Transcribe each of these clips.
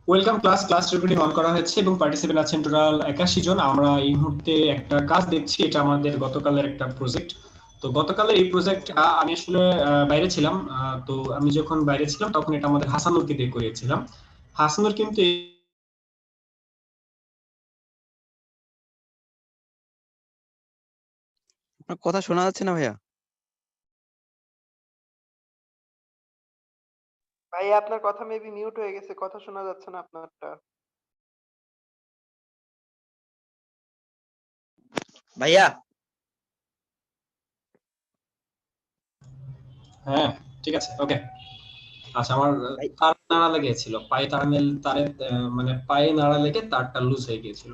Welcome class recording on করা হয়েছে এবং পার্টিসিপেন্ট আছেন টোটাল 81 জন। আমরা এই মুহূর্তে একটা কাজ দেখছি, এটা আমাদের গতকালের একটা প্রজেক্ট। তো গতকালের এই প্রজেক্টটা আমি আসলে বাইরে ছিলাম। তো আমি যখন বাইরে ছিলাম তখন এটা আমাদের হাসানুরকে দিয়ে করিয়েছিলাম। হাসানুর কিন্তু আপনার কথা শোনা যাচ্ছে না ভাইয়া। ভাই আপনার কথা মেবি মিউট হয়ে গেছে, কথা শোনা যাচ্ছে না আপনারটা। ভাইয়া হ্যাঁ, ঠিক আছে, ওকে। আচ্ছা, আমার ভাই তার নাড়া লেগেছিল, পায়ে তারে মানে পায়ে নাড়া লেগে তারটা লুজ হয়ে গিয়েছিল।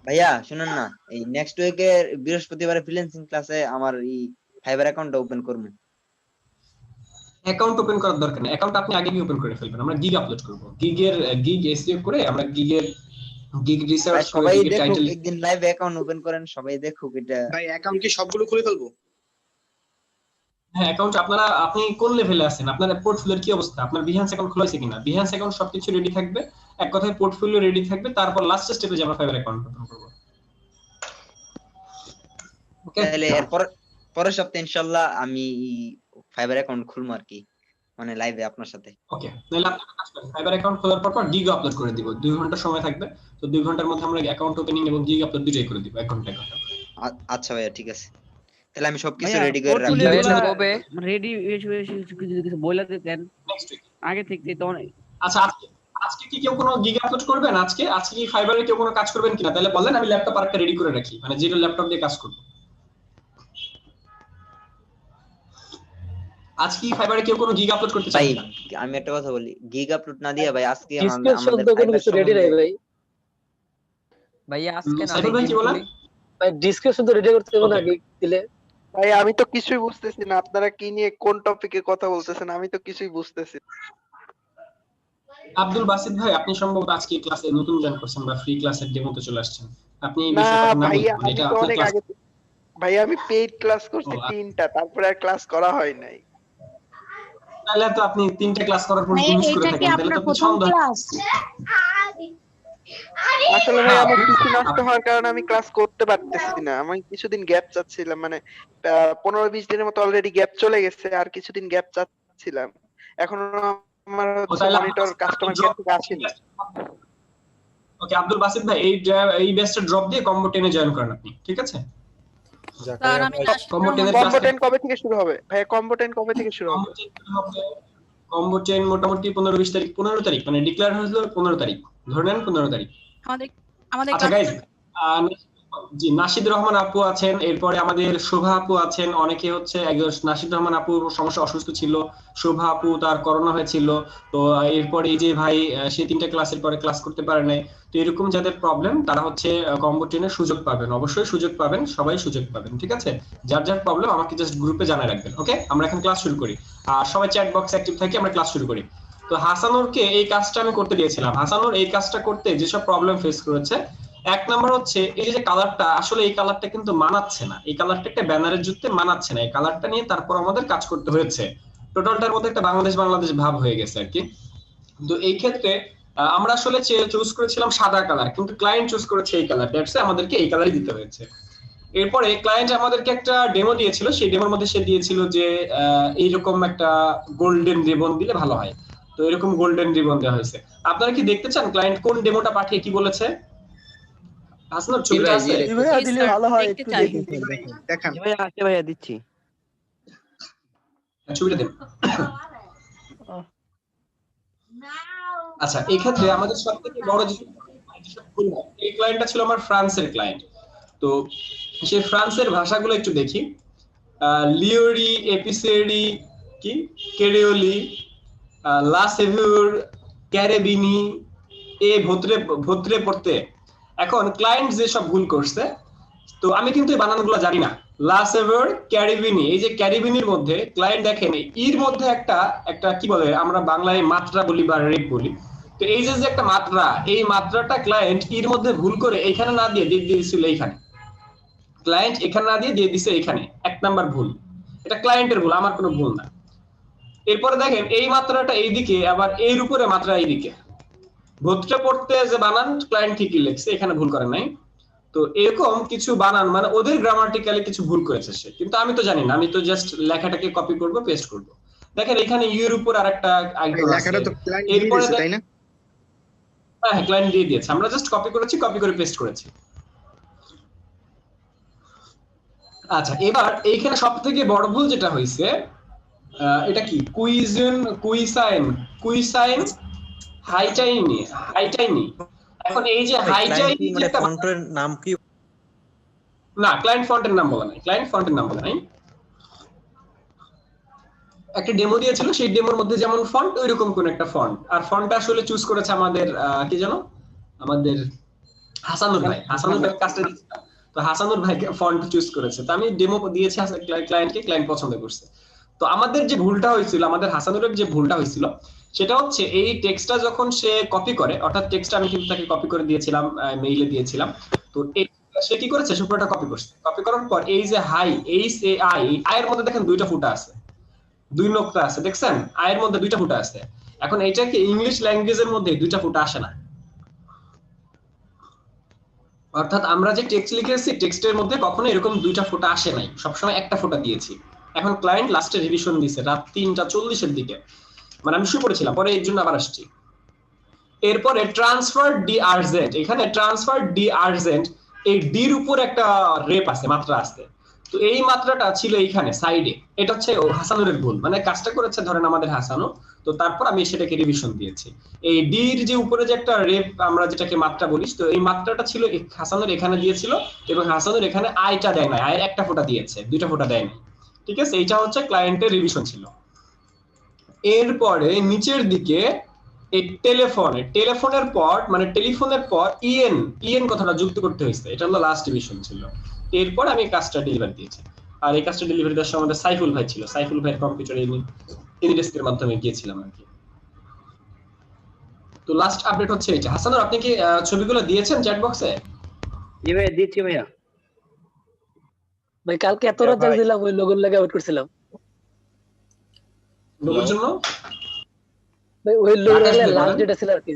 ভাইয়া শুনুন না, এই নেক্সট উইকের বৃহস্পতিবারে ফ্রিল্যান্সিং ক্লাসে আমার এই ফাইবার অ্যাকাউন্টটা ওপেন করব। অ্যাকাউন্ট ওপেন করার দরকার নেই, অ্যাকাউন্ট আপনি আগে ওপেন করে ফেলবেন। আমরা গিগ আপলোড করব, গিগ এসইও করে আমরা গিগ ভাই রিসার্চ করে সবাই গিগের দেখুক, টাইটেল। একদিন লাইভ অ্যাকাউন্ট ওপেন করেন, সবাই দেখুক এটা। ভাই অ্যাকাউন্ট কি সবগুলো খুলে ফেলবো? হ্যাঁ, অ্যাকাউন্ট আপনি কোন লেভেলে আছেন, আপনার পোর্টফোলিওর কি অবস্থা, আপনার বিহ্যান্স অ্যাকাউন্ট খোলা আছে কিনা? বিহ্যান্স অ্যাকাউন্ট সবকিছু রেডি থাকবে, এক কথায় পোর্টফোলিও রেডি থাকবে, তারপর লাস্ট স্টেপে যে আমরা ফাইবার অ্যাকাউন্ট ওপেন করব। ওকে, তাহলে এরপর পরের সপ্তাহে ইনশাআল্লাহ আমি ফাইবার অ্যাকাউন্ট খুলবো আর কি, মানে লাইভে আপনার সাথে। ওকে, তাহলে আপনি একটা কাজ করেন, ফাইবার অ্যাকাউন্ট খোলার পর গিগ আপলোড করে দিব। 2 ঘন্টা সময় থাকবে, তো 2 ঘন্টার মধ্যে আমরা অ্যাকাউন্ট ওপেনিং এবং গিগ আপলোড দুটোই করে দিব, 1 ঘন্টা 1 ঘন্টা। আচ্ছা ভাইয়া, ঠিক আছে, তাহলে আমি সবকিছু ভাইয়া রেডি করে পোর্টফোলিও রাখবো। গুলা কবে রেডি যদি কিছু বলে দিতেন নেক্সট উইক। আগে থেকে তো অনেক। আচ্ছা, আজকে আজকে কি কেউ কোনো গিগ আপলোড করবেন? আজকে আজকে কি ফাইবারে কেউ কোনো কাজ করবেন কিনা? তাহলে বলেন, আমি ল্যাপটপ আরেকটা রেডি করে রাখি, মানে যেটা ল্যাপটপ দিয়ে কাজ করব। আজকে কি ফাইবারে কেউ কোনো গিগ আপলোড করতে চান ভাই কিনা? আমি একটা কথা বলি, গিগ আপলোড না দিয়ে ভাই আজকে ডিসকাশন আমাদের তো কোনো ফাইবার কিছু রেডি নাই ভাই। ভাইয়া আজকে না সাইফুল ভাই কি বলেন? ভাই ডিসকাশন তো রেডি করতে হবে না Okay. আগে দিলে। ভাই আমি তো কিছুই বুঝতেছি না, আপনারা কি নিয়ে কোন টপিকে কথা বলতেছেন, আমি তো কিছুই বুঝতেছি না। আব্দুল বাসিত ভাই, আপনি সম্ভবত আজকে ক্লাসে নতুন জয়েন করছেন বা ফ্রি ক্লাসের ডেমোতে চলে আসছেন। আপনি এই না বিষয়টা না ভাইয়া, বলুন, মানে আমি এটা তো আপনার অনেক ক্লাস। আগে ভাই আমি পেইড ক্লাস করছি ও, 3টা, তারপরে আর ক্লাস করা হয় নাই। তাহলে তো আপনি 3টে ক্লাস করার পর ভাইয়া মিস করে এটা কি থাকেন, তাহলে আপনার তো আপনি প্রথম সন্দেহ। ক্লাস? আসলে ভাই হ্যাঁ, আমার আপনি- পিসি নষ্ট হওয়ার কারণে আমি ক্লাস করতে পারতেছি না। আমি কিছুদিন গ্যাপ চাচ্ছিলাম, মানে 15-20 দিনের মতো অলরেডি গ্যাপ চলে গেছে, আর কিছুদিন গ্যাপ চাচ্ছিলাম। এখনো আমার ও, হচ্ছে তাহলে মনিটর কাস্টমার কেয়ার থেকে আসেনি। ওকে, আব্দুল বাসিত ভাই, এই ব্যাচটা ড্রপ দিয়ে কম্বো 10 এ জয়েন করেন আপনি, ঠিক আছে? স্যার আমি কম্বো 10 এর কম্বো ক্লাস 10 কবে থেকে শুরু হবে ভাই? কম্বো 10 কবে থেকে শুরু হবে? কম্বো 10 মোটামুটি 15-20 তারিখ, 15 তারিখ মানে ডিক্লেয়ার হয়েছিল 15 তারিখ, ধরে নেন 15 তারিখ। আমাদের আমাদের আচ্ছা ক্লাস গাইজ, জি, নাশিদ রহমান আপু আছেন, এরপরে আমাদের শোভা আপু আছেন। অনেকে হচ্ছে, একজন নাশিদ রহমান আপু সমস্যা, অসুস্থ ছিল। শোভা আপু তার করোনা হয়েছিল। তো এরপরে এই যে ভাই, সে 3টে ক্লাসের পরে ক্লাস করতে পারে নাই। তো এরকম যাদের প্রবলেম তারা হচ্ছে কম্বো টেনের সুযোগ পাবেন, অবশ্যই সুযোগ পাবেন, সবাই সুযোগ পাবেন, ঠিক আছে? যার যার প্রবলেম আমাকে জাস্ট গ্রুপে জানায় রাখবেন। ওকে, আমরা এখন ক্লাস শুরু করি। আর সবাই চ্যাট বক্স অ্যাক্টিভ থাকি, আমরা ক্লাস শুরু করি। তো হাসানুরকে এই কাজটা আমি করতে দিয়েছিলাম। হাসানুর এই কাজটা করতে যেসব প্রবলেম ফেস করেছে, 1 নাম্বার হচ্ছে এই যে কালারটা, আসলে এই কালারটা কিন্তু মানাচ্ছে না, এই কালারটা একটা ব্যানারের জুতে মানাচ্ছে না, এই কালারটা নিয়ে তারপর আমাদের কাজ করতে হয়েছে। টোটালটার মধ্যে একটা বাংলাদেশ বাংলাদেশ ভাব হয়ে গেছে আর কি। তো এই ক্ষেত্রে আমরা আসলে চুজ করেছিলাম সাদা কালার, কিন্তু ক্লায়েন্ট চুজ করেছে এই কালার, দ্যাটস আমাদেরকে এই কালারই দিতে হয়েছে। এরপরে ক্লায়েন্ট আমাদেরকে একটা ডেমো দিয়েছিল, সেই ডেমোর মধ্যে সে দিয়েছিল যে এইরকম একটা গোল্ডেন রিবন দিলে ভালো হয়। তো এরকম গোল্ডেন রিবন দেওয়া হয়েছে। আপনারা কি দেখতে চান ক্লায়েন্ট কোন ডেমোটা পাঠিয়ে কি বলেছে? হাসনার ছবিটা আছে? ভাইয়া দিলে ভালো হয়, একটু দেখি। দেখান। জি ভাইয়া আছে, ভাইয়া দিচ্ছি। ছবিটা দেন। আচ্ছা, এই ক্ষেত্রে আমাদের সবথেকে বড় যে এই ক্লায়েন্টটা ছিল আমার ফ্রান্সের ক্লায়েন্ট। তো সেই ফ্রান্সের ভাষাগুলো একটু দেখি। লিওরি, এপিসেরি, কি কেরিওলি, লা সেভিউর, ক্যারেবিনি, এ ভোত্রে ভোত্রে পড়তে। এখন ক্লায়েন্ট যে সব ভুল করছে, তো আমি কিন্তু এই বানানগুলো জানি না। লা সেভিউর, ক্যারিবিনি, এই যে ক্যারিবিনির মধ্যে ক্লায়েন্ট দেখেন এর মধ্যে একটা একটা কি বলে, আমরা বাংলায় মাত্রা বলি বা রেট বলি। তো এই যে একটা মাত্রা, এই মাত্রাটা ক্লায়েন্ট এর মধ্যে ভুল করে এখানে না দিয়ে দিয়েছিল এইখানে। ক্লায়েন্ট এখানে না দিয়ে দিছে এখানে, 1 নাম্বার ভুল। এটা ক্লায়েন্টের ভুল, আমার কোনো ভুল না। এরপরে দেখেন এই মাত্রাটা এইদিকে, আবার এর উপরে মাত্রা এইদিকে। ভোতটা পড়তে যে বানান ক্লায়েন্ট ঠিকই লিখছে, এখানে ভুল করে নাই। তো এরকম কিছু বানান মানে ওদের গ্রামাটিক্যালি কিছু ভুল করেছে সে, কিন্তু আমি তো জানি না, আমি তো জাস্ট লেখাটাকে কপি করব পেস্ট করব। দেখেন এখানে ইউর উপর আরেকটা ভাই আইকন আছে, লেখাটা তো ক্লায়েন্ট দিয়ে এরপরে দিয়েছে তাই না? হ্যাঁ ক্লায়েন্ট দিয়ে দিয়েছে, আমরা জাস্ট কপি করেছি, কপি করে পেস্ট করেছি। আচ্ছা এবার এইখানে সবথেকে বড় ভুল যেটা হয়েছে, এটা কি কুইসাইন হাইটাইনি। এখন এই যে হাইটাইনি মানে একটা ফন্টের নাম কি? না, ক্লায়েন্ট ফন্টের নাম বলা নাই, ক্লায়েন্ট ফন্টের নাম বলা নাই। একটা ডেমো দিয়েছিল, সেই ডেমোর মধ্যে যেমন ফন্ট ওইরকম কোন একটা ফন্ট, আর ফন্টটা আসলে চুজ করেছে আমাদের কি জানো, আমাদের হাসানুর ভাই। হাসানুর ভাই কাজটা দিচ্ছে, তো হাসানুর ভাই ফন্ট চুজ করেছে। তো আমি ডেমো দিয়েছি ক্লায়েন্টকে, ক্লায়েন্ট পছন্দ করছে। তো আমাদের যে ভুলটা হয়েছিল, আমাদের হাসানুরের যে ভুলটা হয়েছিল সেটা হচ্ছে এই টেক্সটটা যখন সে কপি করে, অর্থাৎ টেক্সটটা আমি কিন্তু তাকে কপি করে দিয়েছিলাম, মেইলে দিয়েছিলাম। তো সে কি করেছে, সে পুরোটা কপি করছে। কপি করার পর এই যে হাই এইচ এ আই, আয়ের মধ্যে দেখেন দুইটা ফুটা আছে, দুই নোক্তা আছে, দেখছেন আয়ের মধ্যে দুইটা ফুটা আছে। এখন এইটাকে ইংলিশ ল্যাঙ্গুয়েজের মধ্যে দুইটা ফুটা আসে না, অর্থাৎ আমরা যে টেক্সট লিখেছি টেক্সটের মধ্যে কখনো এরকম দুইটা ফোঁটা আসে নাই, সবসময় একটা ফোঁটা দিয়েছি। এখন ক্লায়েন্ট লাস্টে রিভিশন দিয়েছে রাত 3:40 দিকে, মানে আমি শুরু করেছিলাম, পরে এর জন্য আবার আসছি। এরপরে ট্রান্সফার ডি আর্জেন্ট, এখানে ট্রান্সফার ডি আর্জেন্ট, এই ডির উপর একটা রেপ আছে, মাত্রা আছে। তো এই মাত্রাটা ছিল এইখানে সাইডে, এটা হচ্ছে হাসানুরের ভুল, মানে কাজটা করেছে ধরেন আমাদের হাসানু। তো তারপর আমি সেটাকে রিভিশন দিয়েছি। এই ডির যে উপরে যে একটা রেপ আমরা যেটাকে মাত্রা বলি, তো এই মাত্রাটা ছিল হাসানুর এখানে দিয়েছিল, এবং হাসানুর এখানে আইটা দেয় না, আয়ের একটা ফোঁটা দিয়েছে, দুইটা ফোঁটা দেয়নি। ঠিক আছে, এইটা হচ্ছে ক্লায়েন্টের রিভিশন ছিল। এরপরে নিচের দিকে এই টেলিফোনের পর মানে টেলিফোনের পর ইএন কথাটা যুক্ত করতে হয়েছে, এটা হলো লাস্ট ডিভিশন ছিল। এরপর আমি কাজটা ডেলিভারি দিয়েছি। আর এই কাজটা ডেলিভারি দেওয়ার সময় আমাদের সাইফুল ভাই ছিল, সাইফুল ভাইয়ের কম্পিউটারে এনিডেস্কের মাধ্যমে গিয়েছিলাম আর কি। তো লাস্ট আপডেট হচ্ছে এটা। হাসানুর আপনি কি ছবিগুলো দিয়েছেন চ্যাট বক্সে? জি ভাইয়া দিচ্ছি ভাইয়া। ভাই কালকে এত রাত জাগছিলাম ওই লোগোর লাগে আউট করছিলাম লোকের জন্য ভাই, ওই লোগোর আকাশ ভাই লাস্ট বলেন। যেটা ছিল আর কি।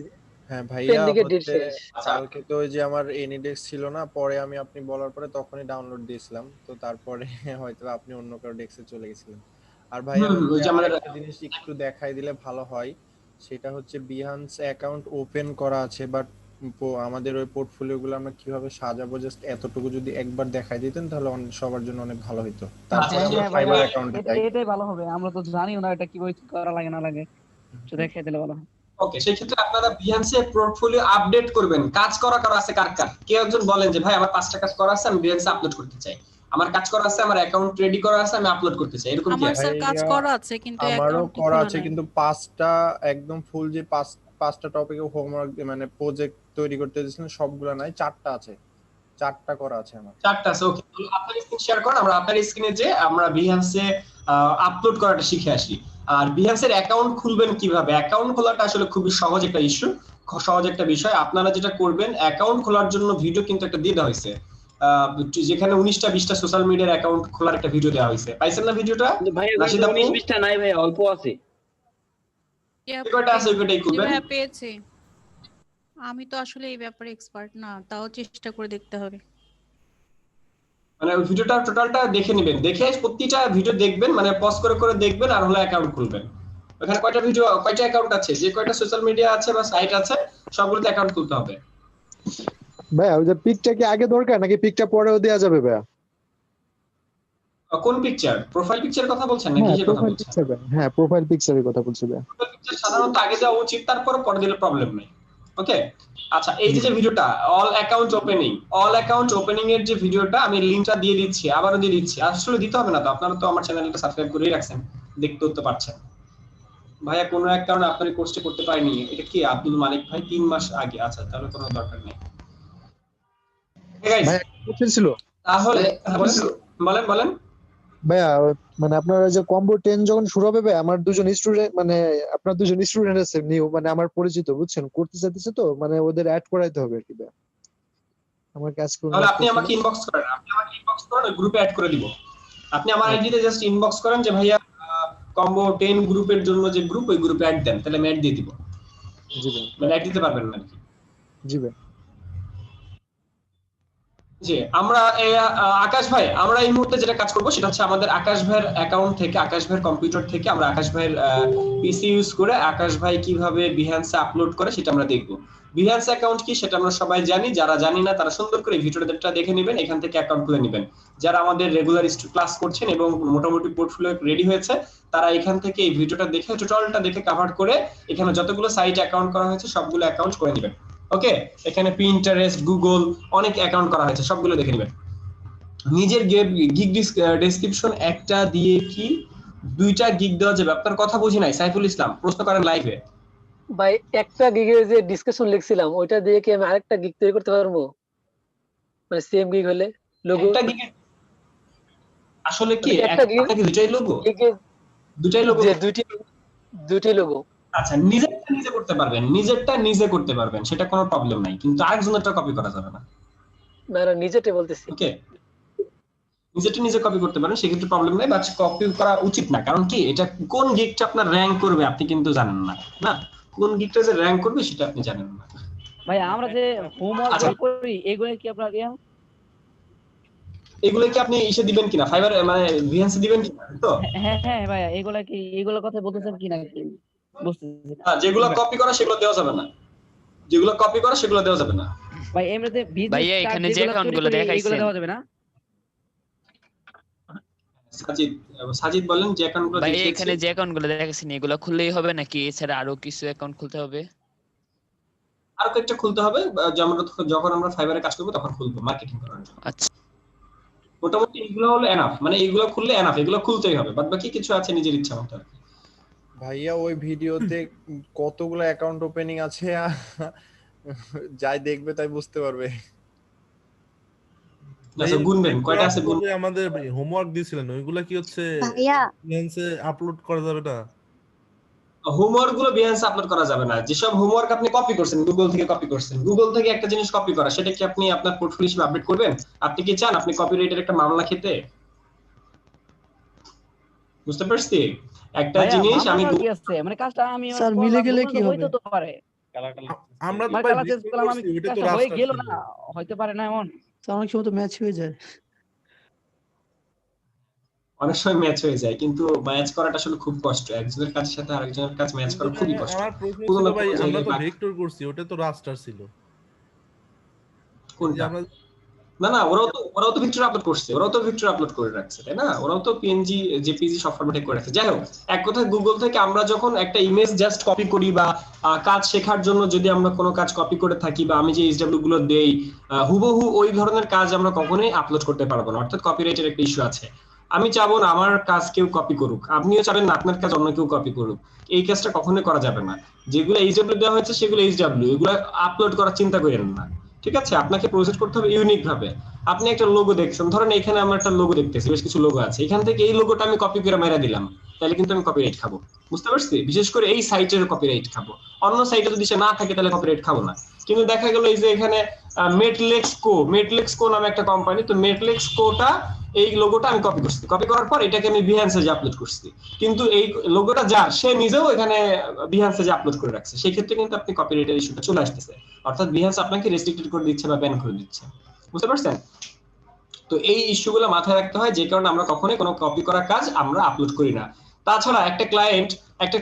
হ্যাঁ ভাইয়া, পেন্ডিংয়ে ডেট হচ্ছে শেষ। কালকে তো ওই যে আমার এনিডেক্স ছিল না, পরে আমি আপনি বলার পরে তখনই ডাউনলোড দিয়েছিলাম, তো তারপরে হয়তো আপনি অন্য কারো ডেস্কে চলে গেছিলেন। আর ভাইয়া ওই যে আমাদের একটা জিনিস একটু দেখাই দিলে ভালো হয়, সেটা হচ্ছে বিহান্স অ্যাকাউন্ট ওপেন করা আছে, বাট আমাদের ওই পোর্টফোলিও গুলো আমরা কিভাবে সাজাবো জাস্ট এতটুকু যদি একবার দেখাই দিতেন তাহলে সবার জন্য অনেক ভালো হতো। তারপরে আমরা ফাইবার অ্যাকাউন্টে যাই। এটাই ভালো হবে, আমরা তো জানিও না এটা কিভাবে করা লাগে না লাগে, তো দেখাই দিলে ভালো হয়। ওকে, সেই ক্ষেত্রে আপনারা বিহান্সে পোর্টফোলিও আপডেট করবেন। কাজ করা আছে কার কার? কেউ একজন বলেন যে ভাই আমার 5টা কাজ করা আছে, আমি বিহান্সে আপলোড করতে চাই, আমার কাজ করা আছে, আমার অ্যাকাউন্ট রেডি করা আছে, আমি আপলোড করতে চাই, এরকম কি আমার আছে? স্যার কাজ করা আছে কিন্তু আমারও অ্যাকাউন্ট করা আছে, কিন্তু 5টা একদম ফুল যে 5টা টপিকে হোমওয়ার্ক মানে প্রজেক্ট তৈরি করতে দিয়েছিলেন সবগুলা নাই, 4টা আছে, 4টা করা আছে আমার। 4টা আছে, ওকে। আপনার স্ক্রিন শেয়ার করেন, আমরা আপনার স্ক্রিনে যে আমরা বিহান্সে আপলোড করাটা শিখে আসি। আর বিহান্সের অ্যাকাউন্ট খুলবেন কিভাবে? অ্যাকাউন্ট খোলাটা আসলে খুবই সহজ একটা ইস্যু, সহজ একটা বিষয়। আপনারা যেটা করবেন, অ্যাকাউন্ট খোলার জন্য ভিডিও কিন্তু একটা দিয়ে দেওয়া হয়েছে, যেখানে 19টা 20টা সোশ্যাল মিডিয়ার অ্যাকাউন্ট খোলার একটা ভিডিও দেওয়া হয়েছে। পাইছেন না ভিডিওটা? ভাই রাশিদ আপু? 19-20টা নাই ভাই, অল্প আছে। কয়টা আছে ওইটাই খুলবেন। হ্যাঁ পেয়েছি। আমি তো আসলে এই ব্যাপারে এক্সপার্ট না, তাও চেষ্টা করে দেখতে হবে। মানে ওই ভিডিওটা টোটালটা দেখে নেবেন, দেখে প্রতিটা ভিডিও দেখবেন, মানে পজ করে করে দেখবেন, আর হলো অ্যাকাউন্ট খুলবেন। ওখানে কয়টা ভিডিও, কয়টা অ্যাকাউন্ট আছে, যে কয়টা সোশ্যাল মিডিয়া আছে বা সাইট আছে সবগুলোতে অ্যাকাউন্ট খুলতে হবে। ভাইয়া ওই যে পিকটা কি আগে দরকার নাকি পিকটা পরেও দেওয়া যাবে ভাইয়া? কোন পিকচার? প্রোফাইল পিকচার কথা বলছেন নাকি কিসের কথা বলছেন? হ্যাঁ প্রোফাইল পিকচারের কথা বলছি ভাইয়া। প্রোফাইল পিকচার সাধারণত আগে দেওয়া উচিত, তারপর পরে দিলে প্রবলেম নেই। ওকে, আচ্ছা এই যে ভিডিওটা অল অ্যাকাউন্ট ওপেনিং এর যে ভিডিওটা, আমি লিংকটা দিয়ে দিচ্ছি, আবারও দিয়ে দিচ্ছি। আসলে দিতে হবে না তো, আপনারা তো আমার চ্যানেলটা সাবস্ক্রাইব করেই রাখছেন, দেখতে হতে পারছেন। ভাইয়া কোনো এক কারণে আপনার কোর্সটা করতে পারিনি, এটা কি আব্দুল মালিক ভাই 3 মাস আগে? আচ্ছা তাহলে কোনো দরকার নেই। ভাইয়া কোশ্চেন ছিল তাহলে বলেন। ভাইয়া, মানে আপনার যে কম্বো 10 যখন শুরু হবে ভাই, আমার দুজন স্টুডেন্ট, মানে আপনার দুজন স্টুডেন্ট আছে নিউ, মানে আমার পরিচিত, বুঝছেন, করতে চাইতেছে, তো মানে ওদের অ্যাড করাইতে হবে আর কি ভাইয়া। আমার কাজ করুন, তাহলে আপনি আমাকে ইনবক্স করেন, ওই গ্রুপে অ্যাড করে দিব। আপনি আমার আইডিতে জাস্ট ইনবক্স করেন যে ভাইয়া কম্বো 10 গ্রুপের জন্য যে গ্রুপ, ওই গ্রুপে অ্যাড দেন, তাহলে আমি অ্যাড দিয়ে দিব। জি ভাই, মানে অ্যাড দিতে পারবেন না আর কি। জি ভাই। জি আমরা আকাশ ভাই, আমরা এই মুহূর্তে যেটা কাজ করব সেটা হচ্ছে আমাদের আকাশ ভাইয়ের অ্যাকাউন্ট থেকে, আকাশ ভাইয়ের কম্পিউটার থেকে আমরা আকাশ ভাইয়ের পিসি ইউজ করে আকাশ ভাই কিভাবে বিহান্সে আপলোড করে সেটা আমরা দেখব। বিহান্স অ্যাকাউন্ট কি সেটা আমরা সবাই জানি, যারা জানি না তারা সুন্দর করে ভিডিওটা দেখে নেবেন, এখান থেকে অ্যাকাউন্ট খুলে নেবেন। যারা আমাদের রেগুলার ক্লাস করছেন এবং মোটামুটি পোর্টফোলিও রেডি হয়েছে, তারা এখান থেকে এই ভিডিওটা দেখে টিউটোরিয়ালটা দেখে কভার করে এখানে যতগুলো সাইট অ্যাকাউন্ট করা হয়েছে সবগুলো অ্যাকাউন্ট করে নেবেন। ওকে, এখানে পিন্টারেস্ট, গুগল অনেক অ্যাকাউন্ট করা হয়েছে, সবগুলো দেখে নেবেন। নিজের গিগ ডেসক্রিপশন একটা দিয়ে কি দুইটা গিগ দেওয়া যাবে? আপনার কথা বুঝি নাই সাইফুল ইসলাম, প্রশ্ন করেন লাইভে। ভাই একটা গিগের যে ডিসকাশন লিখছিলাম ওইটা দিয়ে কি আমি আরেকটা গিগ তৈরি করতে পারবো? মানে সেম গিগ হলে লোগো একটা গিগ আসলে কি একটা গিগ আপনাকে দুটাই লোগো, গিগের দুটাই লোগো? যে দুইটি লোগো। আচ্ছা, নিজেরটা নিজে করতে পারবেন, নিজেরটা নিজে করতে পারবেন, সেটা কোনো প্রবলেম নাই, কিন্তু আরেকজনেরটা কপি করা যাবে না। না না নিজেরটাই বলতেছি। ওকে, নিজেরটা নিজে কপি করতে পারেন, সেক্ষেত্রে প্রবলেম নাই, বাট কপি করা উচিত না। কারণ কি, এটা কোন গিগটা আপনার র্যাঙ্ক করবে আপনি কিন্তু জানেন না, না কোন গিগটা যে র্যাঙ্ক করবে সেটা আপনি জানেন না। ভাই আমরা যে হোমওয়ার্ক আচ্ছা। করি এগুলো কি আপনার এগুলো কি আপনি ইসে দিবেন কিনা, ফাইবার মানে ভিএনসি দিবেন কিনা? তো হ্যাঁ হ্যাঁ ভাই এগুলা কি এগুলোর কথা বলতেছেন কি নাকি বুঝতেছি না। যেগুলো কপি করা সেগুলো দেওয়া যাবে না, যেগুলো কপি করা সেগুলো দেওয়া যাবে না। ভাই এমনিতে ভাইয়া এখানে যে অ্যাকাউন্টগুলো দেখাইছেন এগুলো দেওয়া যাবে না? সাজিদ বলেন যে অ্যাকাউন্টগুলো ভাই দেখিয়েছি। এখানে যে অ্যাকাউন্টগুলো দেখাইছেন এগুলো খুললেই হবে নাকি এছাড়া আরো কিছু অ্যাকাউন্ট খুলতে হবে? আর কয়েকটা খুলতে হবে, যখন আমরা ফাইবারে কাজ করব তখন খুলবো মার্কেটিং করার জন্য। আচ্ছা, মোটামুটি এগুলো হলো এনাফ, মানে এগুলো খুললে এনাফ, এগুলো খুলতেই হবে, বাদ বাকি কিছু আছে নিজের ইচ্ছা মতো। ভাইয়া ওই ভিডিওতে কতগুলো অ্যাকাউন্ট ওপেনিং আছে যাই দেখবে তাই বুঝতে পারবে। আচ্ছা গুনবেন কয়টা আছে গুনবেন। আমাদের হোমওয়ার্ক দিয়েছিলেন ওইগুলা কি হচ্ছে ভাইয়া বিহান্সে আপলোড করা যাবে না? হোমওয়ার্ক গুলো বিহান্সে আপলোড করা যাবে না। যেসব হোমওয়ার্ক আপনি কপি করছেন, গুগল থেকে কপি করছেন, গুগল থেকে একটা জিনিস কপি করা, সেটা কি আপনি আপনার পোর্টফোলিও হিসেবে আপডেট করবেন? আপনি কি চান আপনি কপিরাইটের একটা মামলা খেতে? বুঝতে পারছি একটা জিনিস আমি কি আছে মানে কাজটা আমি স্যার মিলে গেলে কি হবে? হয়তো তো পারে আমরা তো মানে ভাই কালার চেঞ্জ করলাম আমি ওইটা তো কাজটা হয়ে রাস্তা গেল ছিল। না, হইতে পারে না এমন। অনেক সময় তো ম্যাচ হয়ে যায়। অনেক সময় ম্যাচ হয়ে যায়, কিন্তু ম্যাচ করাটা আসলে খুব কষ্ট, একজনের কাজের সাথে আরেকজনের কাজ ম্যাচ করা খুবই কষ্ট। আমার প্রশ্ন কোনো ছিল না ভাই কোনো আমরা জায়গায় তো বাকি- ভেক্টর করছি ওটা তো রাস্টার ছিল। কোনটা? আমরা না ওরাও তো ভিক্টর আপলোড করছে, ওরাও তো ভিক্টর আপলোড করে রাখছে, তাই না? ওরাও তো পিএনজি জেপিজি সব ফরম্যাটে করে রাখছে। যাই হোক, এক কথায় গুগল থেকে আমরা যখন একটা ইমেজ জাস্ট কপি করি বা কাজ শেখার জন্য যদি আমরা কোনো কাজ কপি করে থাকি বা আমি যে এইচডব্লিউ গুলো দেই, হুবহু ওই ধরনের কাজ আমরা কখনোই আপলোড করতে পারবো না, অর্থাৎ কপিরাইটের একটা ইস্যু আছে। আমি চাবো না আমার কাজ কেউ কপি করুক, আপনিও চাবেন না আপনার কাজ অন্য কেউ কপি করুক, এই কাজটা কখনোই করা যাবে না। যেগুলো এইচডব্লিউ দেওয়া হয়েছে সেগুলো এইচডব্লিউ, এগুলো আপলোড করার চিন্তা করেন না, ঠিক আছে? আপনাকে প্রসেস করতে হবে ইউনিক ভাবে। আপনি একটা লোগো দেখছেন, ধরেন এখানে আমরা একটা লোগো দেখতেছি, বেশ কিছু লোগো আছে, এখান থেকে এই লোগোটা আমি কপি করে মেরে দিলাম, তাহলে কিন্তু আমি কপিরাইট খাবো। বুঝতে পারছি? বিশেষ করে এই সাইটের কপিরাইট খাবো, অন্য সাইটে যদি সে না থাকে তাহলে কপিরাইট খাবো না। কিন্তু দেখা গেল এই যে এখানে মেটলেক্সকো নামে একটা কোম্পানি, তো মেটলেক্সকোটা এই লোগোটা আমি কপি করছি, কপি করার পর এটাকে আমি বিহান্সে যে আপলোড করছি, কিন্তু এই লোগোটা যার সে নিজেও এখানে বিহান্সে যে আপলোড করে রাখছে, সেই ক্ষেত্রে কিন্তু আপনি কপিরাইটের ইস্যুটা চলে আসতেছে, অর্থাৎ বিহান্স আপনাকে রেস্ট্রিক্টেড করে দিচ্ছে বা ব্যান করে দিচ্ছে। বুঝতে পারছেন? তো এই ইস্যুগুলো মাথায় রাখতে হয়, যে কারণে আমরা কখনোই কোনো কপি করা কাজ আমরা আপলোড করি না। তাছাড়া একটা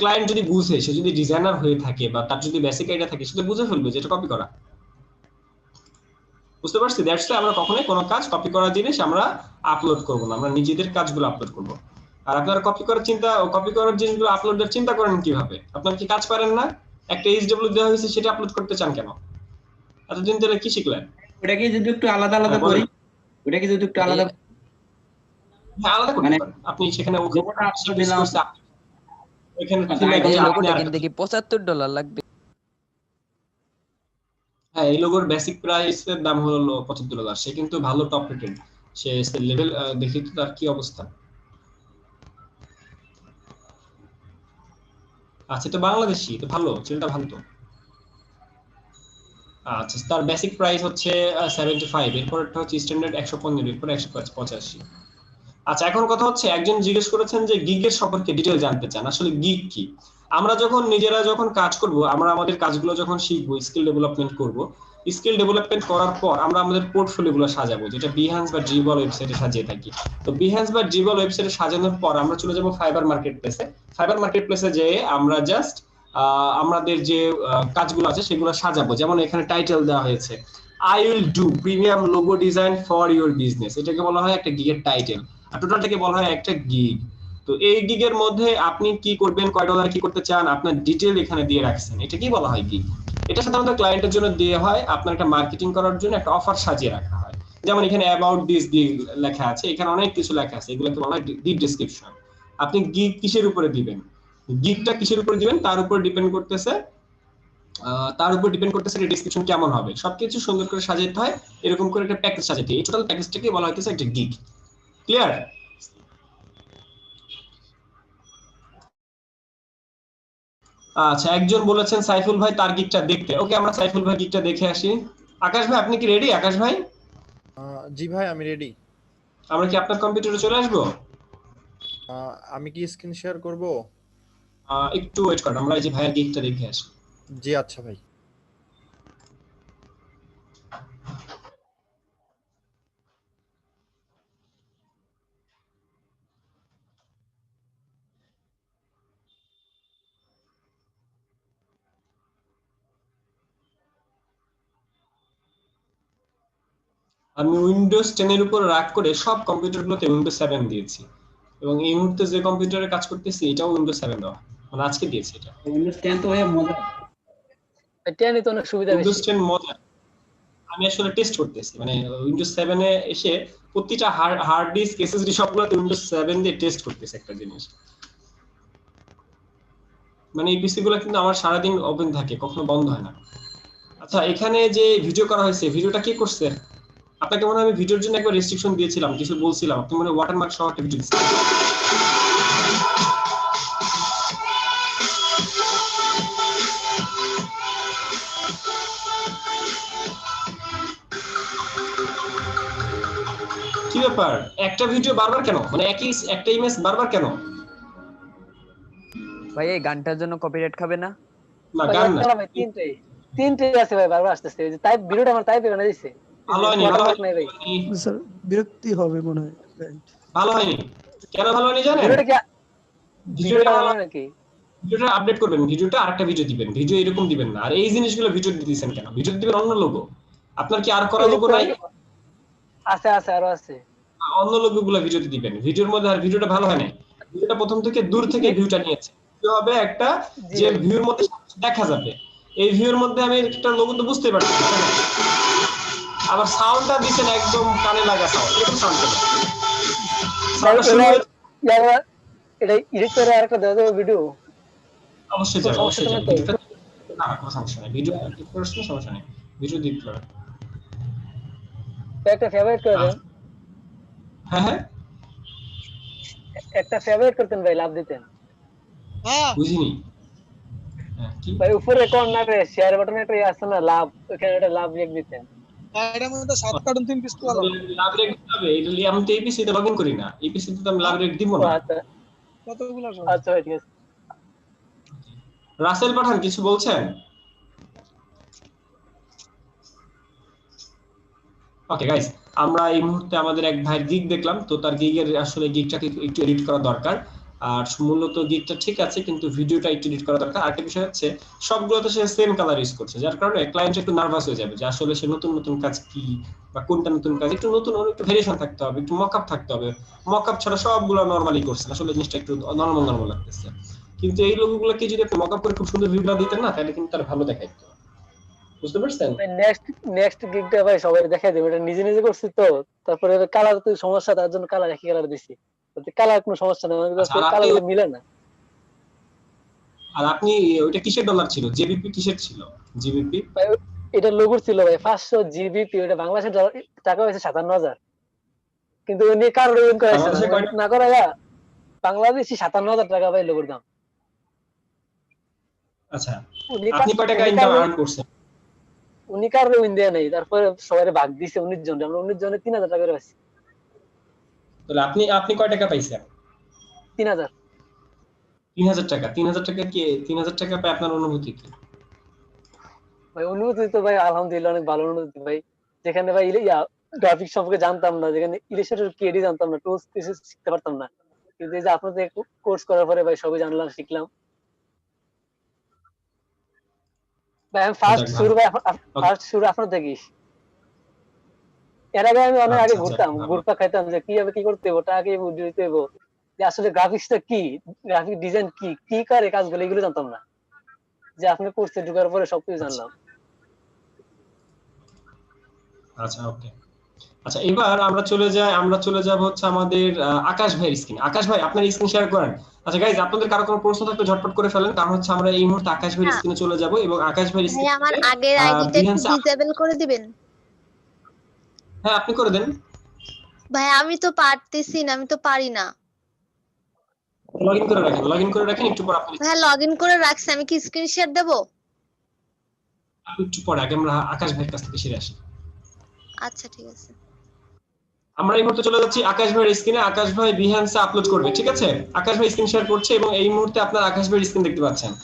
ক্লায়েন্ট যদি বুঝে, সে যদি ডিজাইনার হয়ে থাকে বা তার যদি বেসিক আইডিয়া থাকে, সে তো বুঝে ফেলবে যে এটা কপি করা। বুঝতে পারছি? দ্যাটস ওয়াই আমরা কখনোই কোনো কাজ কপি করা জিনিস আমরা আপলোড করব না, আমরা নিজেদের কাজগুলো আপলোড করব। আর আপনারা কপি করার জিনিসগুলো আপলোডের চিন্তা করেন কিভাবে? আপনারা কি কাজ পারেন না? একটা এইচডব্লিউ দেওয়া হয়েছে সেটা আপলোড করতে চান কেন? এতদিন ধরে কি শিখলেন? ওটাকে যদি একটু আলাদা করি, ওটাকে যদি একটু আলাদা হ্যাঁ, আলাদা করতে পারেন। আপনি সেখানে লোগোটা আপলোড দিলাম, এখানে এই লোগোটা কিনতে কি $75 লাগবে? হ্যাঁ, এই লোগোর বেসিক প্রাইসের দাম হলো $75। সে কিন্তু ভালো টপ রেটেড, সে লেভেল দেখি তো তার কি অবস্থা। আচ্ছা, তো বাংলাদেশি তো ভালো, ছেলেটা ভালো তো। আচ্ছা, তার বেসিক প্রাইস হচ্ছে 75, এরপরটা হচ্ছে স্ট্যান্ডার্ড 115, এরপর 185। আচ্ছা, এখন কথা হচ্ছে একজন জিজ্ঞেস করেছেন যে গিগের সম্পর্কে ডিটেল জানতে চান, আসলে গিগ কি। আমরা যখন নিজেরা যখন কাজ করব, আমরা আমাদের কাজগুলো যখন শিখবো, স্কিল ডেভেলপমেন্ট করব, স্কিল ডেভেলপমেন্ট করার পর আমরা আমাদের পোর্টফোলিও গুলো সাজাবো, যেটা বিহান্স বা ড্রিবল ওয়েবসাইটে সাজিয়ে থাকি। তো বিহান্স বা ড্রিবল ওয়েবসাইটে সাজানোর পর আমরা চলে যাব ফাইবার মার্কেট প্লেসে। ফাইবার মার্কেট প্লেসে যেয়ে আমরা জাস্ট আমাদের যে কাজগুলো আছে সেগুলো সাজাবো। যেমন এখানে টাইটেল দেওয়া হয়েছে, I will do premium logo design for your business, এটাকে বলা হয় একটা গিগের টাইটেল, আর টোটালটাকে বলা হয় একটা গিগ। তো এই গিগের মধ্যে আপনি কি করবেন, কয় ডলার কি করতে চান, আপনার ডিটেল এখানে দিয়ে রাখছেন, এটা কি বলা হয় গিগ। এটা সাধারণত ক্লায়েন্টের জন্য দেওয়া হয় আপনার একটা মার্কেটিং করার জন্য, একটা অফার সাজিয়ে রাখা হয়। যেমন এখানে অ্যাবাউট দিস গিগ লেখা আছে, এখানে অনেক কিছু লেখা আছে, এগুলোকে বলা হয় ডিপ ডেসক্রিপশন। আপনি গিগ কিসের উপরে দিবেন, গিগটা কিসের উপরে দিবেন তার উপর ডিপেন্ড করতেছে, ডেসক্রিপশন কেমন হবে, সবকিছু সুন্দর করে সাজাতে হয়। এরকম করে একটা প্যাকেজ সাজাতে, এই টোটাল প্যাকেজটাকে বলা হইতেছে একটা গিগ। ক্লিয়ার? আচ্ছা, একজন বলেছেন সাইফুল ভাই তার গিগটা দেখতে। ওকে, আমরা সাইফুল ভাই গিগটা দেখে আসি। আকাশ ভাই, আপনি কি রেডি? আকাশ ভাই, জি ভাই, আমি রেডি। আমরা কি আপনার কম্পিউটারে চলে আসবো? আমি কি স্ক্রিন শেয়ার করব? একটু ওয়েট করেন, আমরা এই যে ভাইয়ের গিগটা দেখে আসি। জি আচ্ছা ভাই। আমি উইন্ডোজ 10 এর উপর রাগ করে সব কম্পিউটারগুলোতে উইন্ডোজ 7 দিয়েছি, এবং এই মুহূর্তে যে কম্পিউটারে কাজ করতেছি এটাও উইন্ডোজ 7 দেওয়া, মানে আজকে দিয়েছি এটা। উইন্ডোজ 10 তো ভাই মজা। এটা নিতে অনেক সুবিধা উইন্ডোজ বেশি। 10 মজা, আমি আসলে টেস্ট করতেছি, মানে উইন্ডোজ 7 এ এসে প্রতিটা হার্ড ডিস্ক এসএসডি সবগুলোতে উইন্ডোজ 7 দিয়ে টেস্ট করতেছি একটা জিনিস। মানে এই পিসি গুলো কিন্তু আমার সারাদিন ওপেন থাকে, কখনো বন্ধ হয় না। আচ্ছা, এখানে যে ভিডিও করা হয়েছে, ভিডিওটা কে করছে? আপনাকে মনে হয় আমি ভিডিওর জন্য একবার রেস্ট্রিকশন দিয়েছিলাম, কিছু বলছিলাম, আপনি মনে হয় ওয়াটারমার্ক সহ একটা ভিডিও দিয়েছিলেন। কি ব্যাপার, একটা ভিডিও বারবার কেন, মানে একই একটা ইমেজ বারবার কেন? ভাই এই গানটার জন্য কপিরাইট খাবে না? না, গান না, ভাই তিনটে আছে ভাই, বারবার আসতেছে। ওই যে টাইপ ভিডিওটা আমার টাইপ এখানে দিছে, ভালো হয়নি, ভালো হয়নি নাই ভাই। স্যার বিরক্তি হবে মনে হয়। ভালো হয়নি, কেন ভালো হয়নি জানেন? ভিডিওটা কি ভিডিওটা ভালো নাকি? ভিডিওটা আপডেট করবেন, ভিডিওটা আরেকটা ভিডিও দিবেন, ভিডিও এরকম দিবেন না। আর এই জিনিসগুলো ভিডিও দিতেছেন কেন? ভিডিও দিবেন অন্য লোগো। আপনার কি আর করা লোগো নাই? আছে আছে, আরো আছে। অন্য লোগোগুলো ভিডিওতে দিবেন, ভিডিওর মধ্যে। আর ভিডিওটা ভালো হয় না, ভিডিওটা প্রথম থেকে দূর থেকে ভিউটা নিয়েছে, ভিডিও হবে একটা যে ভিউর মধ্যে দেখা যাবে। এই ভিউর মধ্যে আমি একটা লোগো তো বুঝতে পারছি, আবার সাউন্ডটা দিছেন একদম কানে লাগা সাউন্ড, এরকম সাউন্ড কেন? সাউন্ডটা শুরু হয়েছে, এটা এডিট করে আরেকটা দেওয়া যাবে ভিডিও? অবশ্যই যাবে, অবশ্যই যাবে। ভিডিওটা না, কোনো সমস্যা নেই, ভিডিও এডিট করার সমস্যা নেই, ভিডিও দিতে পারেন। একটা ফেভারিট করে দেন। হ্যাঁ হ্যাঁ, একটা ফেভারিট করতেন ভাই, লাভ দিতেন। বুঝিনি কি ভাই উপরে কর্নারে শেয়ার বাটনে একটা আছে না, লাভ, ওখানে একটা লাভ লিখ দিতেন। এটার মধ্যে 7 কার্টুন 3 পিস করা লাভ রেট দিতে হবে। এটা আমি তো এপিসি তে লগইন করি না, এপিসি তে তো আমি লাভ রেট দিব না। আচ্ছা কতগুলো আচ্ছা ঠিক আছে। রাসেল পাঠান কিছু বলছেন? ওকে গাইস, আমরা এই মুহূর্তে আমাদের এক ভাই গিগ দেখলাম, তো তার গিগের আসলে গিগটাকে একটু এডিট করা দরকার। আর মূলত গিগটা ঠিক আছে, কিন্তু ভিডিওটা একটু এডিট করা দরকার। আরেকটা বিষয় হচ্ছে সবগুলোতে সে সেম কালার ইউজ করছে, যার কারণে ক্লায়েন্ট একটু নার্ভাস হয়ে যাবে যে আসলে সে নতুন নতুন কাজ কি বা কোনটা নতুন কাজ, একটু নতুন একটু ভেরিয়েশন থাকতে হবে, একটু মকআপ থাকতে হবে। মকআপ ছাড়া সবগুলো নরমালি করছে, আসলে জিনিসটা একটু নরমাল নরমাল লাগতেছে। কিন্তু এই লোকগুলোকে যদি একটু মকআপ করে খুব সুন্দর ভিডিও দিতেন না, তাহলে কিন্তু তার ভালো দেখাইতো। বুঝতে পারছেন? নেক্সট গিগটা ভাই সবাই দেখাই দেব, এটা নিজে নিজে করছি তো। তারপরে কালার তো সমস্যা, তার জন্য কালার একই কালার দিছি, কালার কোনো সমস্যা না, কালার মিলে না। আর আপনি ওইটা কিসের ডলার ছিল? জেবিপি কিসের ছিল? জিবিপি এটা লোগোর ছিল ভাই 500 জিবিপি, ওটা বাংলাদেশের টাকা হয়েছে 57,000। কিন্তু উনি কার লোগিন করাইছে না করাইয়া বাংলাদেশি 57,000 টাকা ভাই লোগোর দাম। আচ্ছা, আপনি কয় টাকা ইনকাম আর্ন করছেন? উনি কার লোগিন দেয়া নাই, তারপরে সবাই ভাগ দিছে 19 জন, আমরা 19 জনে 3,000 টাকা করে পাইছি। তাহলে আপনি আপনি কয় টাকা পাইছেন? 3000। 3000 টাকা। 3000 টাকা কি 3000 টাকা পেয়ে আপনার অনুভূতি কি? ভাই অনুভূতি তো ভাই আলহামদুলিল্লাহ অনেক ভালো অনুভূতি ভাই। যেখানে ভাই গ্রাফিক্স সম্পর্কে জানতাম না, যেখানে ইলাস্ট্রেটর কি এডি জানতাম না, টুলস কিছু শিখতে পারতাম না, কিন্তু এই যে আপনাদের কোর্স করার পরে ভাই সবই জানলাম, শিখলাম ভাই। আমি ফার্স্ট যাক শুরু ভালো। ভাই ওকে। ফার্স্ট শুরু আপনার থেকেই। এর আগে আমি অনেক আগে আচ্ছা যাক ঘুরতাম, ভালো। ঘুরপা খাইতাম যে কিভাবে কি করতে হবে, টাকা কিভাবে উঠে দিতে হবে, যে আসলে গ্রাফিক্সটা কি, গ্রাফিক ডিজাইন কি কি করে কাজগুলো, এগুলো জানতাম না। যে আপনি কোর্সে ঢোকার পরে সবকিছু আচ্ছা জানলাম। আচ্ছা ওকে। আচ্ছা এবার আমরা চলে যাব হচ্ছে আমাদের আকাশ ভাইয়ের স্ক্রিন। আকাশ ভাই আপনার স্ক্রিন শেয়ার করেন। আচ্ছা গাইজ, আপনাদের কারো কোনো প্রশ্ন থাকলে ঝটপট করে ফেলেন, কারণ হচ্ছে আমরা এই মুহূর্তে আকাশ ভাইয়ের স্ক্রিনে চলে যাব এবং আকাশ ভাইয়ের ভাই আমার স্ক্রিনে আগের আইডিটা একটু বিহান্স। ডিসেবল করে দিবেন। হ্যাঁ আপনি করে দেন। ভাই আমি তো পারতেছি না, আমি তো পারি না। লগইন করে রাখেন, লগইন করে রাখেন, একটু পর আপনি ভাই লগইন করে রাখছি, আমি কি স্ক্রিন শেয়ার দেব? একটু পরে আগে আমরা আকাশ ভাইয়ের কাছ থেকে সেরে আসি। আচ্ছা ঠিক আছে। আমরা এই মুহূর্তে চলে যাচ্ছি আকাশ ভাইয়ের স্ক্রিনে। আকাশ ভাই বিহান্সে আপলোড করবে, ঠিক আছে? আকাশ ভাই স্ক্রিন শেয়ার করছে এবং এই মুহূর্তে আপনার আকাশ ভাইয়ের স্ক্রিন দেখতে পাচ্ছেন।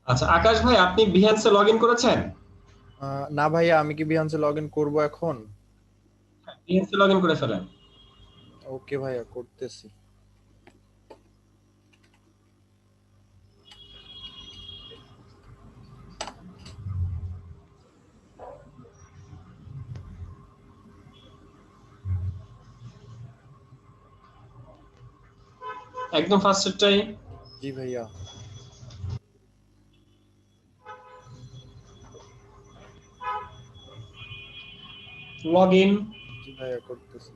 আচ্ছা আকাশ ভাই আপনি বিহান্সে লগইন করেছেন? না ভাইয়া, আমি কি বিহান্সে লগইন করব এখন? বিহান্সে লগইন করে ফেলেন। ওকে ভাইয়া, করতেছি। একদম ফার্স্টেরটাই। জি ভাইয়া। লগইন। জি ভাইয়া, করতেছি।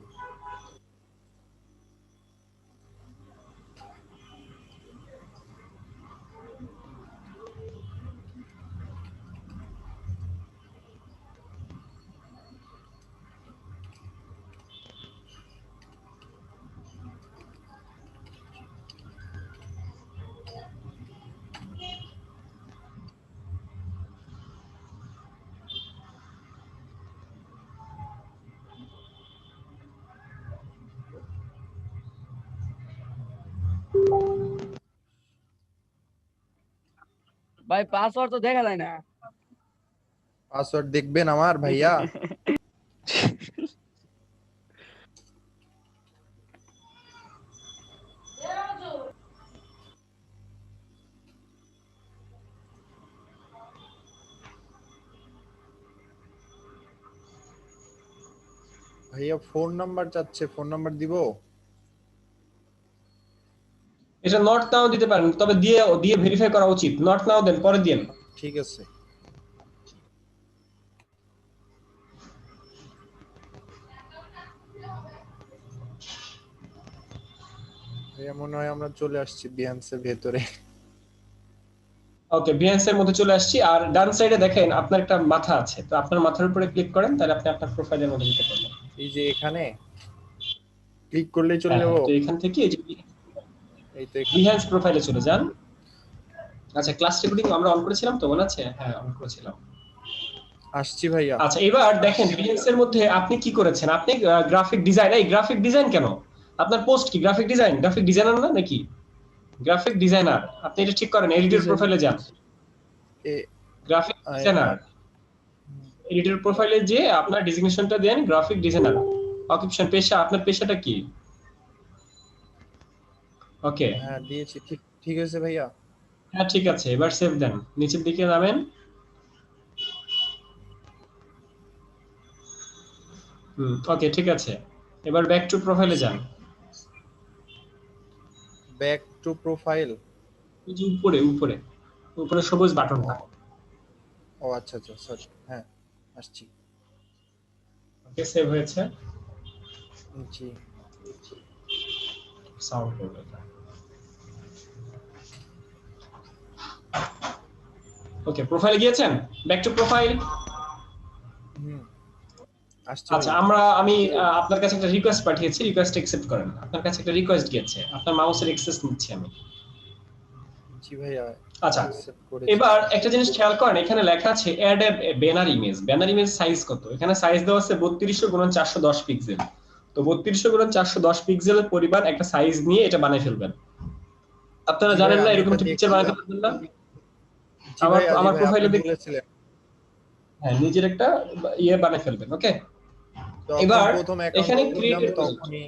ভাই পাসওয়ার্ড তো দেখা যায় না। পাসওয়ার্ড দেখবেন আমার ভাইয়া? ভাইয়া ফোন নাম্বার চাচ্ছে, ফোন নাম্বার দিব? এটা নট নাও দিতে পারেন, তবে দিয়ে দিয়ে ভেরিফাই করা উচিত। নট নাও দেন, পরে দিন। ঠিক আছে। ভাইয়া মনে হয় আমরা চলে আসছি বিহান্সের ভেতরে। ওকে, বিহান্সের মধ্যে চলে আসছি। আর ডান সাইডে দেখেন আপনার একটা মাথা আছে, তো আপনার মাথার উপরে ক্লিক করেন, তাহলে আপনি আপনার প্রোফাইলের মধ্যে যেতে পারবেন। এই যে এখানে ক্লিক করলেই চলে যাব? তো এখান থেকে এই যে এই তো বিহান্স প্রোফাইলে চলে যান। আচ্ছা ক্লাস রেকর্ডিং আমরা অন করেছিলাম তো, মনে আছে? হ্যাঁ অন করেছিলাম। আসছি ভাইয়া। আচ্ছা এবার দেখেন বিহান্সের মধ্যে আপনি কি করেছেন। আপনি গ্রাফিক ডিজাইন, এই গ্রাফিক ডিজাইন কেন? আপনার পোস্ট কি গ্রাফিক ডিজাইন? গ্রাফিক ডিজাইনার না নাকি? গ্রাফিক ডিজাইনার, আপনি এটা ঠিক করেন। এডিটর প্রোফাইলে যান। গ্রাফিক ডিজাইনার এডিটর প্রোফাইলে যে আপনার ডেজিগনেশনটা দেন গ্রাফিক ডিজাইনার। অকুপেশন, পেশা, আপনার পেশাটা কি? ওকে হ্যাঁ দিয়েছি। ঠিক ঠিক আছে ভাইয়া। হ্যাঁ ঠিক আছে, এবার সেভ দেন। নিচের দিকে নামেন। ওকে ঠিক আছে, এবার ব্যাক টু প্রোফাইলে যান। ব্যাক টু প্রোফাইল, ওই যে উপরে উপরে উপরে সবুজ বাটনটা। ও আচ্ছা আচ্ছা সরি, হ্যাঁ আসছি। ওকে সেভ হয়েছে। জি সাউন্ড করবে। ওকে প্রোফাইলে গিয়েছেন? Back to profile. আসছে আচ্ছা ভাইয়া। আমি আপনার কাছে একটা রিকোয়েস্ট পাঠিয়েছি, রিকোয়েস্ট অ্যাকসেপ্ট করেন। আপনার কাছে একটা রিকোয়েস্ট গিয়েছে, আপনার মাউসের অ্যাক্সেস নিচ্ছি আমি। জি ভাইয়া, আচ্ছা অ্যাকসেপ্ট করেছি। এবার একটা জিনিস খেয়াল করেন, এখানে লেখা আছে add a banner image. Banner image size কত? এখানে সাইজ দেওয়া আছে 3200x410 পিক্সেল। তো 3200x410 পিক্সেলের পরিমাণ একটা সাইজ নিয়ে এটা বানিয়ে ফেলবেন। আপনারা জি জানেন ভাইয়া, না আমি এরকম এটা একটা পিকচার বানাতে দেখছিলাম। পারবেন না? জি ভাইয়া, জি আমার ভাইয়া, আপনি প্রোফাইলে বলেছিলেন। হ্যাঁ, নিজের একটা ইয়ে বানিয়ে ফেলবেন। ওকে, যখন এবার প্রথম অ্যাকাউন্ট এখানে খুললাম ক্রিয়েট তখনই।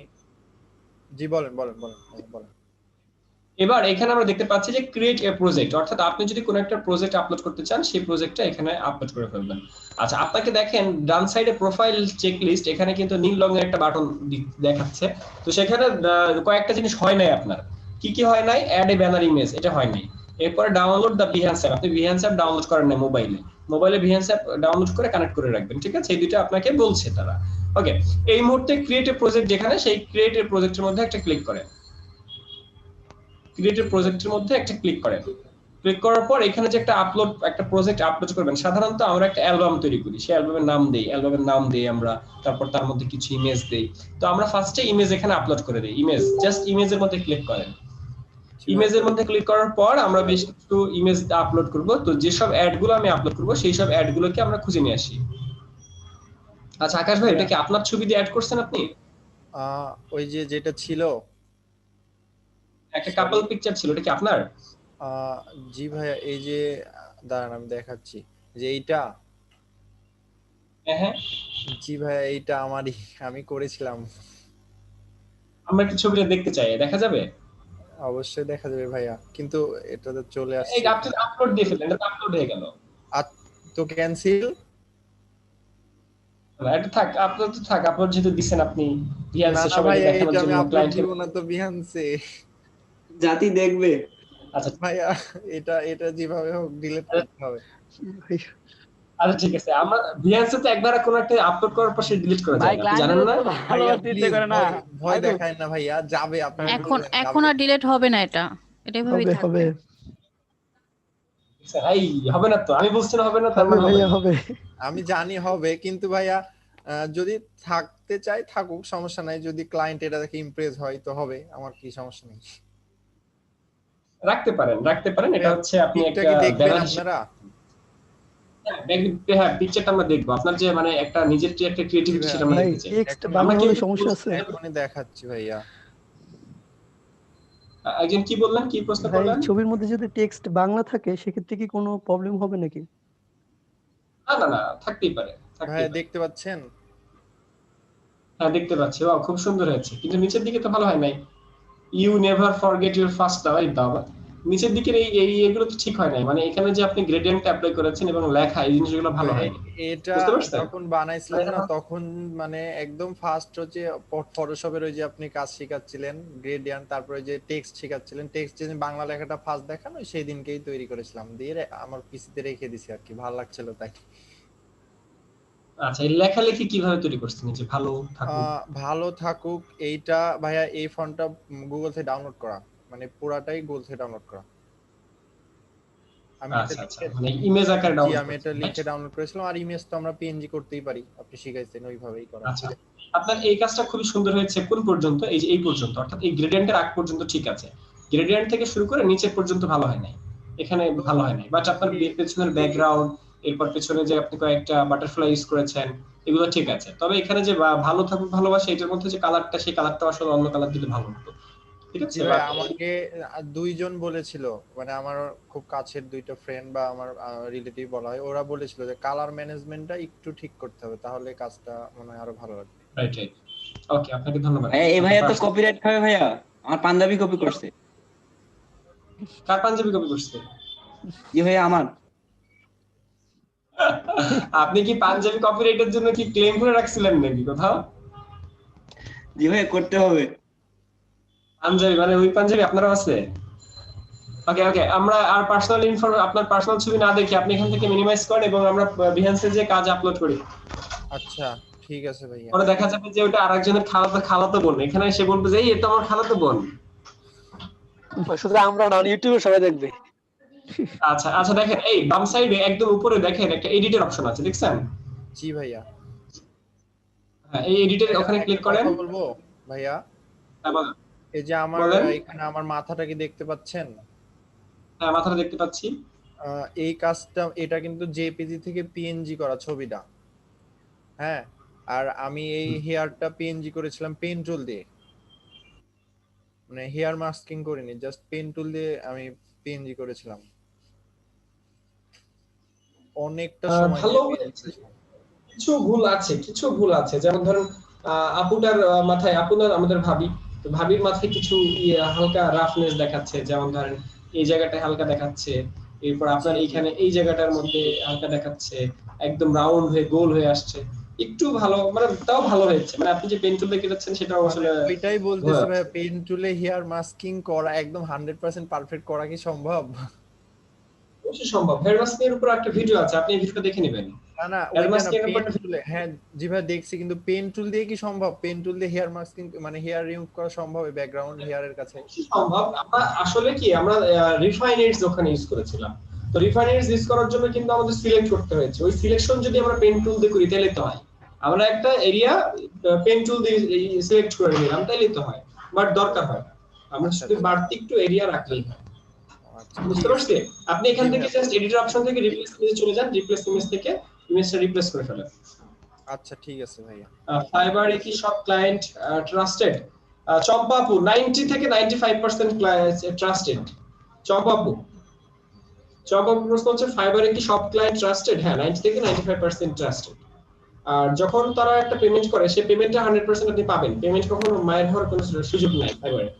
জি বলেন বলেন বলেন ভাইয়া, বলেন। এবার এখানে আমরা দেখতে পাচ্ছি যে ক্রিয়েট এ প্রজেক্ট, অর্থাৎ আপনি যদি কোনো একটা প্রজেক্ট আপলোড করতে চান সেই প্রজেক্টটা এখানে আপলোড করে ফেলবেন। আচ্ছা আপনাকে দেখেন ডান সাইডে প্রোফাইল চেকলিস্ট, এখানে কিন্তু নীল রঙের একটা বাটন দেখাচ্ছে। তো সেখানে কয়েকটা জিনিস হয় নাই আপনার। কি কি হয় নাই? অ্যাড এ ব্যানার ইমেজ, এটা হয় নাই। এরপরে ডাউনলোড দ্য বিহ্যান্স অ্যাপ, আপনি বিহ্যান্স অ্যাপ ডাউনলোড করেন না মোবাইলে বিহ্যান্স অ্যাপ ডাউনলোড করে কানেক্ট করে রাখবেন। ঠিক আছে, এই দুটো আপনাকে বলছে তারা। ওকে, এই মুহূর্তে ক্রিয়েট এ প্রজেক্ট যেখানে, সেই ক্রিয়েট এ প্রজেক্টের মধ্যে একটা ক্লিক করেন। ক্রিয়েটিভ প্রজেক্টের মধ্যে একটা ক্লিক করেন। ক্লিক করার পর এখানে যে একটা প্রজেক্ট আপলোড করবেন, সাধারণত আমরা একটা অ্যালবাম তৈরি করি, সেই অ্যালবামের নাম দেই আমরা, তারপর তার মধ্যে কিছু ইমেজ দেই। তো আমরা ফার্স্টে ইমেজ এখানে আপলোড করে দেই, জাস্ট ইমেজের মধ্যে ক্লিক করেন। ইমেজের মধ্যে ক্লিক করার পর আমরা বেশ কিছু ইমেজ আপলোড করব। তো যেসব অ্যাড গুলো আমি আপলোড করব সেই সব অ্যাড গুলোকে আমরা খুঁজে নিয়ে আসি। আচ্ছা আকাশ ভাই, এটা কি আপনার ছবি দিয়ে অ্যাড করছেন আপনি? ওই যে যেটা ছিল একটা কাপল পিকচার ছিল, এটা কি আপনার? জি ভাইয়া, এই যে দাঁড়ান আমি দেখাচ্ছি, যে এইটা। হ্যাঁ জি ভাইয়া, এইটা আমারই, আমি করেছিলাম। আমরা একটু ছবিটা দেখতে চাই, দেখা যাবে? অবশ্যই দেখা যাবে ভাইয়া, কিন্তু এটা তো চলে আসছে। এই আপনি আপলোড দিয়ে ফেললেন, এটা আপলোড হয়ে গেল। তো ক্যান্সেল। এটা থাক, আপলোড তো থাক, আপলোড যেহেতু দিবেন আপনি না বিহান্সে না সবাইকে ভাইয়া, দেখানোর এটা আমি জন্য, আপলোড ক্লায়েন্ট। দিব না তো বিহান্সে, জাতি দেখবে। আচ্ছা ভাইয়া, এটা যেভাবে হোক ডিলিট করতে হবে। আচ্ছা ঠিক আছে, আমরা বিহান্সে তো একবার কোন একটা আপলোড করার পর সে ডিলিট করে যায়, আপনি জানেন না? ভাইয়া প্লিজ ভয় দেখায় না ভাইয়া, যাবে আপনি এখন আর ডিলিট হবে না, এটাই ভাবেই থাকবে। এই হবে না তো, আমি বলছি না হবে না, তার মানে হবে। আমি জানি হবে, কিন্তু ভাইয়া যদি থাকতে চাই থাকুক, সমস্যা নাই। যদি ক্লায়েন্ট এটা দেখে ইমপ্রেস হয় তো হবে, আমার কি সমস্যা নেই। রাখতে পারেন, এটা হচ্ছে আপনি একটা দেখবেন আপনারা। হ্যাঁ, পিকচারটা আমরা দেখবো, আপনার যে মানে একটা নিজের যে একটা ক্রিয়েটিভিটি সেটা আমরা দেখতে চাই। টেক্সট বাংলা হলে সমস্যা আছে? এখনই দেখাচ্ছি ভাইয়া। একজন কি বললেন, কি প্রশ্ন করলেন? ছবির মধ্যে যদি টেক্সট বাংলা থাকে সেক্ষেত্রে কি কোনো প্রবলেম হবে নাকি? না, থাকতেই পারে। ভাই দেখতে পাচ্ছেন? হ্যাঁ দেখতে পাচ্ছি, ওয়াও খুব সুন্দর হয়েছে, কিন্তু নিচের দিকে তো ভালো হয় নাই। You never forget your first love, এই বাবা নিচের দিকের এই এগুলো তো ঠিক হয় নাই। মানে এখানে যে আপনি গ্রেডিয়েন্ট অ্যাপ্লাই করেছেন এবং লেখা, এই জিনিসগুলো ভালো হয়নি। এটা যখন বানাইছিলেন না তখন মানে একদম ফার্স্ট হচ্ছে ফটোশপের ওই যে আপনি কাজ শেখাচ্ছিলেন গ্রেডিয়েন্ট, তারপরে যে টেক্সট শেখাচ্ছিলেন, টেক্সট যেদিন বাংলা লেখাটা ফার্স্ট দেখানো সেই দিনকেই তৈরি করেছিলাম, দিয়ে আমার পিসিতে রেখে দিছি আর কি, ভালো লাগছিল তাই। আচ্ছা, এই লেখালেখি কিভাবে তৈরি করছেন যে ভালো থাকুক এইটা ভাইয়া? এই ফন্টটা গুগল থেকে ডাউনলোড করা, মানে পুরাটাই গুগল থেকে ডাউনলোড করা। আমি মানে ইমেজ আকারে ডাউনলোড আমি এটা লিখে ডাউনলোড করেছিলাম, আর ইমেজ তো আমরা পিএনজি করতেই পারি, আপনি শিখাইছেন ওইভাবেই করা। আচ্ছা, আপনার এই কাজটা খুবই সুন্দর হয়েছে। কোন পর্যন্ত? এই যে এই পর্যন্ত, অর্থাৎ এই গ্রেডিয়েন্টের আগ পর্যন্ত ঠিক আছে, গ্রেডিয়েন্ট থেকে শুরু করে নিচের পর্যন্ত ভালো হয় নাই, এখানে ভালো হয় নাই। বাট আপনার পেছনের ব্যাকগ্রাউন্ড, এরপর পেছনে যে আপনি কয়েকটা বাটারফ্লাই ইউজ করেছেন, এগুলো ঠিক আছে। তবে এখানে যে ভালো থাকুক ভালোবাসা, এটার মধ্যে যে কালারটা, সেই কালারটা আসলে অন্য কালার দিলে ভালো হতো। ঠিক আছে, আমাকে দুইজন বলেছিল, মানে আমার খুব কাছের দুইটা ফ্রেন্ড বা আমার রিলেটিভ বলা হয়, ওরা বলেছিল যে কালার ম্যানেজমেন্টটা একটু ঠিক করতে হবে, তাহলে কাজটা মনে হয় আরো ভালো লাগবে। রাইট। ওকে, আপনাকে ধন্যবাদ। এই ভাইয়া তো কপিরাইট খাবে ভাইয়া, আমার পাঞ্জাবি কপি করছে। কার পাঞ্জাবি কপি করছে? জি ভাইয়া আমার। আপনি কি পাঞ্জাবি কপিরাইটের জন্য কি ক্লেম করে রাখছিলেন নাকি কোথাও? জি ভাইয়া, করতে হবে। পাঞ্জাবি মানে ওই পাঞ্জাবি আপনারও আছে? ওকে, আমরা আর পার্সোনাল আপনার পার্সোনাল ছবি না দেখি আপনি এখান থেকে মিনিমাইজ করেন এবং আমরা বিহান্সে যে কাজ আপলোড করি। আচ্ছা ঠিক আছে ভাইয়া। পরে দেখা যাবে যে ওটা আরেকজনের খালাতো বোন, এখানে এসে বলবে যে এই এটা আমার খালাতো বোন। শুধু আমরা না, ইউটিউবে সবাই দেখবে। আচ্ছা দেখেন, এই বাম সাইডে একদম উপরে দেখেন একটা এডিটের অপশন আছে, দেখছেন? জি ভাইয়া। হ্যাঁ, এই এডিটের ওখানে একটা ক্লিক করেন। কথা বলবো ভাইয়া, হ্যাঁ, বলেন। এই যে আমার বলেন। এখানে আমার মাথাটা কি দেখতে পাচ্ছেন? হ্যাঁ, মাথাটা দেখতে পাচ্ছি। এই কাজটা এটা কিন্তু জেপিজি থেকে পিএনজি করা ছবিটা, হ্যাঁ। আর আমি এই হেয়ারটা পিএনজি করেছিলাম পেন টুল দিয়ে, মানে হেয়ার মাস্কিং করিনি, জাস্ট পেন টুল দিয়ে আমি পিএনজি করেছিলাম। অনেকটা সময় ভালো নিয়ে হয়েছে। কিছু ভুল আছে, যেমন ধরুন আপুটার মাথায়, আপনার আমাদের ভাবি, তো ভাবির মাথায় কিছু হালকা রাফনেস দেখাচ্ছে, যেমন ধরেন এই জায়গাটায় হালকা দেখাচ্ছে, এরপর আপনার এইখানে এই জায়গাটার মধ্যে হালকা দেখাচ্ছে, একদম রাউন্ড হয়ে গোল হয়ে আসছে। একটু ভালো, মানে তাও ভালো হয়েছে, মানে আপনি যে পেন টুল দিয়ে কেটেছেন সেটাও আসলে ওইটাই বলতেছি ভাই, পেন টুলে হেয়ার মাস্কিং করা একদম 100% পারফেক্ট করা কি সম্ভব? অবশ্যই সম্ভব। হেয়ার মাস্কিং এর উপর একটা ভিডিও আছে, আপনি এই ভিডিওটা দেখে নেবেন। না না, হেয়ার ওইটা না, মাস্কিং এর উপর পেন টুলে, হ্যাঁ জি ভাই দেখছি, কিন্তু পেন টুল দিয়ে কি সম্ভব? পেন টুল দিয়ে হেয়ার মাস্কিং মানে হেয়ার রিমুভ করা সম্ভব এই ব্যাকগ্রাউন্ড হেয়ারের কাছে? সম্ভব। আমরা আসলে কি, আমরা রিফাইন এডস ওখানে ইউজ করেছিলাম, তো রিফাইন এডস ইউজ করার জন্য কিন্তু আমাদের সিলেক্ট করতে হয়েছে। ওই সিলেকশন যদি আমরা পেন টুল দিয়ে করি তাহলে তো হয়, আমরা একটা এরিয়া পেন টুল দিয়ে সিলেক্ট করে নিলাম তাহলে তো হয়, বাট দরকার হয় না। আমরা শুধু বাড়তি একটু এরিয়া রাখলেই হয়। বুঝতে পারছি? আপনি এখান থেকে জাস্ট এডিটর অপশন থেকে রিপ্লেস ইমেজে চলে যান, রিপ্লেস ইমেজ থেকে ইমেজটা রিপ্লেস করে ফেলেন। আচ্ছা ঠিক আছে ভাইয়া। ফাইবার কি সব ক্লায়েন্ট ট্রাস্টেড? চম্পাপু 90 থেকে 95% ক্লায়েন্ট ট্রাস্টেড। চম্পাপু প্রশ্ন হচ্ছে ফাইবারে কি সব ক্লায়েন্ট ট্রাস্টেড? হ্যাঁ, 90 থেকে 95% ট্রাস্টেড। আর যখন তারা একটা পেমেন্ট করে, সেই পেমেন্টটা 100% আপনি পাবেন। পেমেন্ট কখনো মায়ের হওয়ার কোনো সুযোগ নাই ফাইবারে।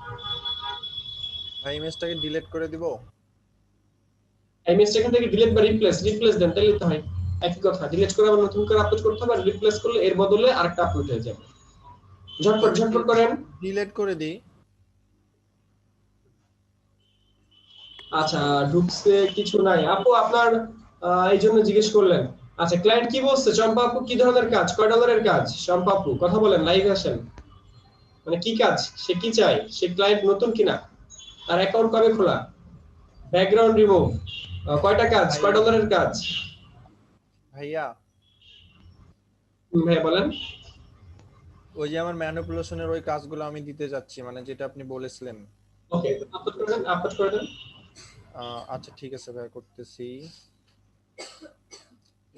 ভাই ইমেজটাকে ডিলিট করে দিব? ইমেজটা এখান থেকে ডিলিট বা রিপ্লেস দেন, তাহলে তো হয় একই কথা। ডিলিট করে আবার নতুন করে আপলোড করতে হবে, আর রিপ্লেস করলে এর বদলে আরেকটা আপলোড হয়ে যাবে। ঝটপট করেন। ডিলিট করে দিই। আচ্ছা, ঢুকছে কিছু নাই। আপু আপনার এই জন্য জিজ্ঞেস করলেন। আচ্ছা, ক্লায়েন্ট কি বলছে? চম্পা আপু কি ধরনের কাজ, কয় ডলারের কাজ? চম্পা আপু কথা বলেন, লাইভে আসেন। মানে কি কাজ, সে কি চায়, সে ক্লায়েন্ট নতুন কিনা, তার অ্যাকাউন্ট কবে খোলা, ব্যাকগ্রাউন্ড রিমুভ, কয়টা কাজ, কয় ডলারের কাজ? ভাইয়া ভাইয়া বলেন। ওই যে আমার ম্যানিপুলেশনের ওই কাজগুলো আমি দিতে যাচ্ছি, মানে যেটা আপনি বলেছিলেন। ওকে, আপলোড করে দেন। আচ্ছা ঠিক আছে ভাইয়া, করতেছি।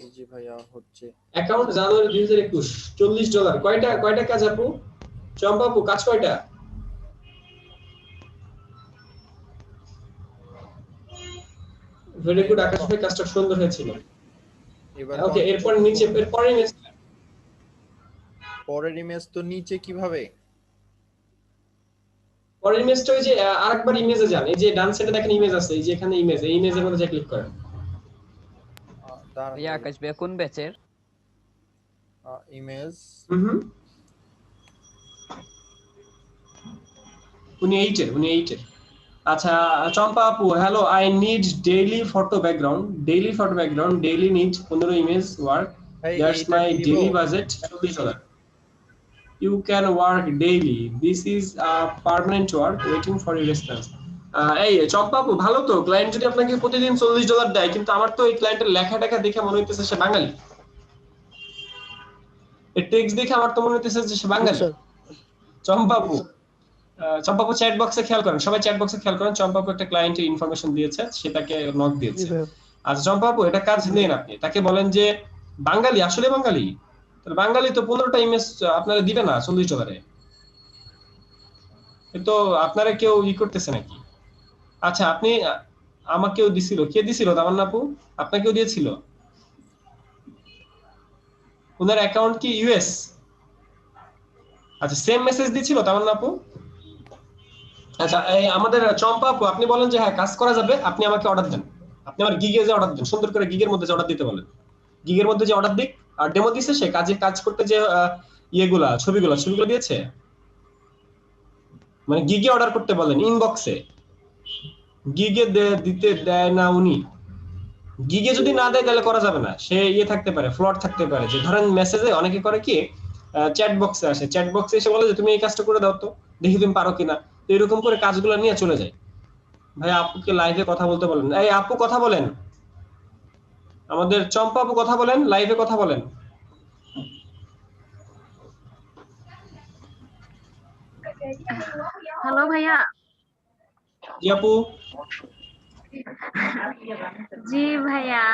এই যে ভাইয়া হচ্ছে অ্যাকাউন্ট জানুয়ারি 2021, $40। কয়টা কাজ আপু? চম্পা আপু কাজ কয়টা? ভেরি গুড আকাশ ভাই, কাজটা সুন্দর হয়েছিল। ওকে, এরপর নিচে পরের ইমেজ তো নিচে কিভাবে? পরের ইমেজটা ওই যে আরেকবার ইমেজে যান, এই যে ডান সাইডে দেখেন ইমেজ আছে, এই যে এখানে ইমেজ, এই ইমেজের মধ্যে ক্লিক করেন। ভাইয়া আকাশ ভাই কোন ব্যাচের? ইমেজ উনি 8 এর। আচ্ছা চম্পা আপু, hello, I need daily photo background, daily need 15 image work, that's my daily budget $40। You can work daily. This is a permanent work waiting for your response. এই চম্পা আপু, ভালো তো। ক্লায়েন্ট যদি আপনাকে প্রতিদিন $40 দেয়, কিন্তু আমার তো এই ক্লায়েন্টের লেখাটা দেখে মনে হইতেছে সে বাঙালি। এই টেক্সট দেখে আমার তো মনে হইতেছে যে সে বাঙালি। চম্পা আপু চ্যাট বক্সে খেয়াল করেন, সবাই চ্যাট বক্সে খেয়াল করেন। চম্পা আপু একটা ক্লায়েন্টের ইনফরমেশন দিয়েছে, সেটাকে নক দিয়েছে। আচ্ছা চম্পা আপু, এটা কাজ নেন আপনি, তাকে বলেন যে বাঙালি, আসলে বাঙালি, তাহলে বাঙালি তো 15টা ইমেজ আপনারা দিবে না $40। তো আপনারা কেউ করতেছে নাকি? আচ্ছা, আপনি আমাকেও দিছিল, কে দিছিল? তামান্না আপু আপনাকেও দিয়েছিল? ওনার অ্যাকাউন্ট কি ইউএস? আচ্ছা, সেম মেসেজ দিছিল তামান্না আপু? আচ্ছা, এই আমাদের চম্পা আপু, আপনি বলেন যে হ্যাঁ কাজ করা যাবে, আপনি আমাকে অর্ডার দেন। আপনি আমার গিগে যে অর্ডার দেন, সুন্দর করে গিগের মধ্যে যে অর্ডার দিতে বলেন। গিগের মধ্যে যে অর্ডার দিক, আর ডেমো দিছে সে কাজ করতে যে ছবিগুলো দিয়েছে, মানে গিগে অর্ডার করতে বলেন ইনবক্সে। গিগে দিতে দেয় না উনি। গিগে যদি না দেয় তাহলে করা যাবে না। সে থাকতে পারে, ফ্লট থাকতে পারে, যে ধরেন মেসেজে অনেকে করে কি চ্যাট বক্সে আসে, চ্যাট বক্সে এসে বলে যে তুমি এই কাজটা করে দাও তো, দেখি তুমি পারো কিনা। তো এরকম করে কাজগুলো নিয়ে চলে যায়। ভাই আপুকে লাইভে কথা বলতে বলেন। এই আপু কথা বলেন, আমাদের চম্পা আপু কথা বলেন, লাইভে কথা বলেন। হ্যালো ভাইয়া। জি আপু। জি ভাইয়া,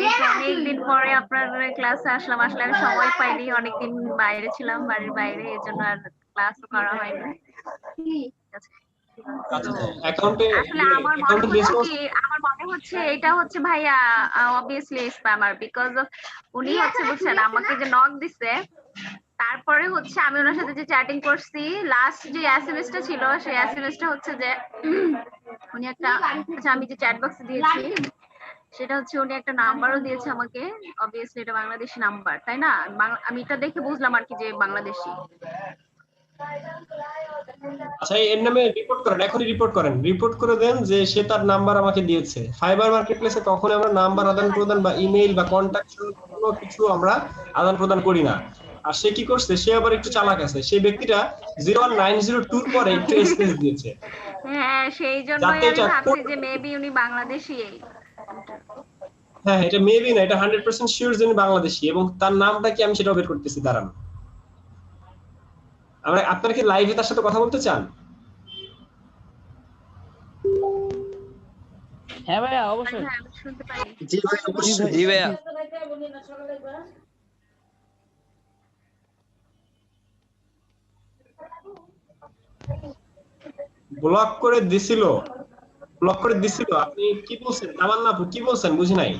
এই তো অনেকদিন পরে আপনার ক্লাসে আসলাম। আসলে আমি সময় পাইনি, অনেকদিন বাইরে ছিলাম, বাড়ির বাইরে, এজন্য আর ক্লাসও করা হয়নি। আচ্ছা অ্যাকাউন্টে আসলে আমার মনে হচ্ছে এটা হচ্ছে ভাইয়া অবভিয়াসলি স্প্যামার, বিকজ অফ উনি হচ্ছে বুঝছেন আমাকে যে নক দিছে, তারপরে হচ্ছে আমি ওনার সাথে যে চ্যাটিং করছি, লাস্ট যে এসএমএসটা ছিল সেই এসএমএসটা হচ্ছে যে উনি একটা, আচ্ছা আমি যে চ্যাট বক্সে দিয়েছি সেটা হচ্ছে উনি একটা নাম্বারও দিয়েছে আমাকে, অবভিয়াসলি এটা বাংলাদেশি নাম্বার, তাই না? আমি এটা দেখে বুঝলাম আর কি যে বাংলাদেশি। আচ্ছা এর নামে রিপোর্ট করেন, এখনই রিপোর্ট করেন, রিপোর্ট করে দেন যে সে তার নাম্বার আমাকে দিয়েছে। ফাইবার মার্কেটপ্লেসে কখনো আমরা নাম্বার আদান প্রদান বা ইমেইল বা কন্টাক্ট কোনো কিছু আমরা আদান প্রদান করি না। আর সে কি করছে, সে আবার একটু চালাক আছে, সেই ব্যক্তিটা 01902 এর পরে একটু স্পেস দিয়েছে, হ্যাঁ সেই জন্যই যাতে আমি এটা ভাবছি যে মেবি উনি বাংলাদেশি। হ্যাঁ এটা মেবি না, এটা 100% শিওর যে উনি বাংলাদেশী, এবং তার নামটা কি আমি সেটাও বের করতেছি, দাঁড়ান। আমরা, আপনারা কি লাইভে তার সাথে কথা বলতে চান? হ্যাঁ ভাইয়া অবশ্যই। হ্যাঁ আমি শুনতে পারি। জি ভাই অবশ্যই। জি ভাইয়া। ব্লক করে দিছিল, ব্লক করে দিছিল। আপনি কি বলছেন তামান্না আপু, কি বলছেন বুঝি নাই।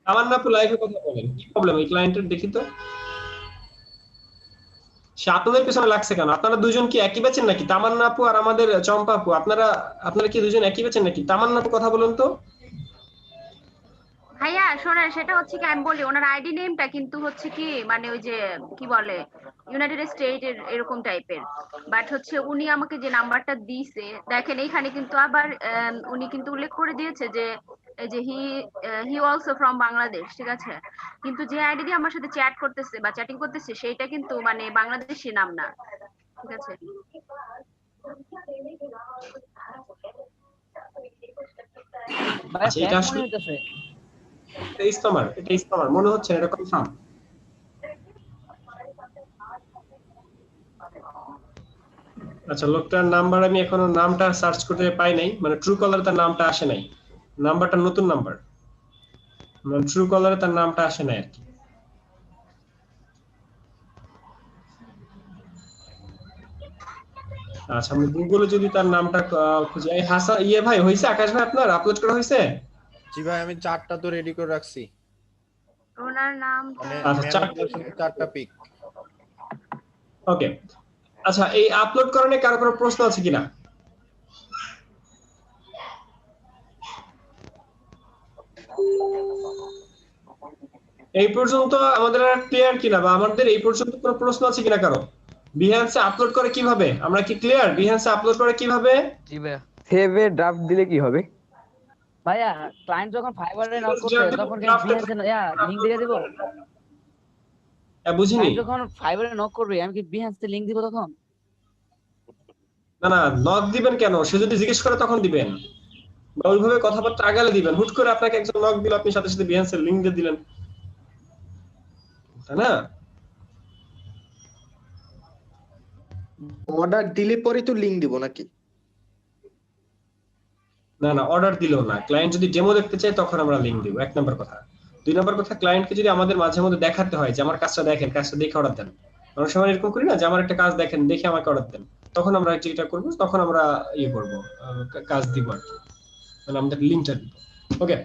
তামান্না আপু লাইভে কথা বলেন, কি প্রবলেম এই ক্লায়েন্টের দেখি তো। সে আপনাদের পেছনে লাগছে কেন? আপনারা দুজন কি একই ব্যাচের নাকি? তামান্না আপু আর আমাদের চম্পা আপু, আপনারা কি দুজন একই ব্যাচের নাকি? তামান্না আপু কথা বলুন তো। ভাইয়া শোনেন, সেটা হচ্ছে কি আমি বলি, ওনার আইডি নেমটা কিন্তু হচ্ছে কি মানে ওই যে কি বলে ইউনাইটেড স্টেট এর এরকম টাইপের, বাট হচ্ছে উনি আমাকে যে নাম্বারটা দিয়েছে, দেখেন এইখানে কিন্তু আবার উনি কিন্তু উল্লেখ করে দিয়েছে যে এই যে হি অলসো ফ্রম বাংলাদেশ, ঠিক আছে? কিন্তু যে আইডি দিয়ে আমার সাথে চ্যাট করতেছে বা চ্যাটিং করতেছে সেইটা কিন্তু মানে বাংলাদেশি নাম না, ঠিক আছে? ভাইয়া আচ্ছা ফ্যাক এটা মনে আসলে হইতেছে। এটা ইসলামার মনে হচ্ছে না, এটা কনফার্ম। আচ্ছা লোকটার নাম্বার আমি এখনো নামটা সার্চ করতে পাই নাই, মানে ট্রু কলার তার নামটা আসে নাই, নাম্বারটা নতুন নাম্বার, মানে ট্রু কলারে তার নামটা আসে নাই আর কি। আচ্ছা আমি গুগলে যদি তার নামটা খুঁজি, এই হাসান ইয়ে ভাই হইছে, আকাশ ভাই আপনার আপলোড করা হইছে? জি ভাই আমি 4টা তো রেডি করে রাখছি, ওনার নামটা মানে আচ্ছা ম্যানিপুলেশনের 4টা পিক। ওকে। আচ্ছা এই আপলোড করণে কারো কোনো প্রশ্ন আছে কিনা? এই পর্যন্ত আমাদের ক্লিয়ার কিনা, বা আমাদের এই পর্যন্ত কোনো প্রশ্ন আছে কিনা কারো? বিহ্যান্সে আপলোড করে কিভাবে, আমরা কি ক্লিয়ার? বিহ্যান্সে আপলোড করে কিভাবে? জি ভাইয়া। সেভে ড্রাফট দিলে কি হবে? ভাইয়া ক্লায়েন্ট যখন ফাইবারে নক করছে তখন কি বিহেন্সে লিংক দিয়ে দিব? বুঝিনি। ক্লায়েন্ট যখন ফাইবারে নক করবে আমি কি বিহেন্সে লিংক দিব তখন? না না নক দিবেন কেন? সে যদি জিজ্ঞেস করে তখন দিবেন, বা ওইভাবে কথাবার্তা আগালে দিবেন। হুট করে আপনাকে একজন নক দিল, আপনি সাথে সাথে বিহ্যান্সের লিংক দিয়ে দিলেন, তাই না? অর্ডার দিলে পরে তো লিংক দিব নাকি? না না অর্ডার দিলেও না, ক্লায়েন্ট যদি ডেমো দেখতে চায় তখন আমরা লিংক দিব, এক নম্বর কথা। 2 নম্বর কথা, ক্লায়েন্টকে যদি আমাদের মাঝে মধ্যে দেখাতে হয় যে আমার কাজটা দেখেন, কাজটা দেখে অর্ডার দেন। অনেক সময় এরকম করি না যে আমার একটা কাজ দেখেন, দেখে আমাকে অর্ডার দেন, তখন আমরা যেটা করবো তখন আমরা ইয়ে করবো, কাজ দিব আর কি, মানে আমাদের লিংকটা দিব। ওকে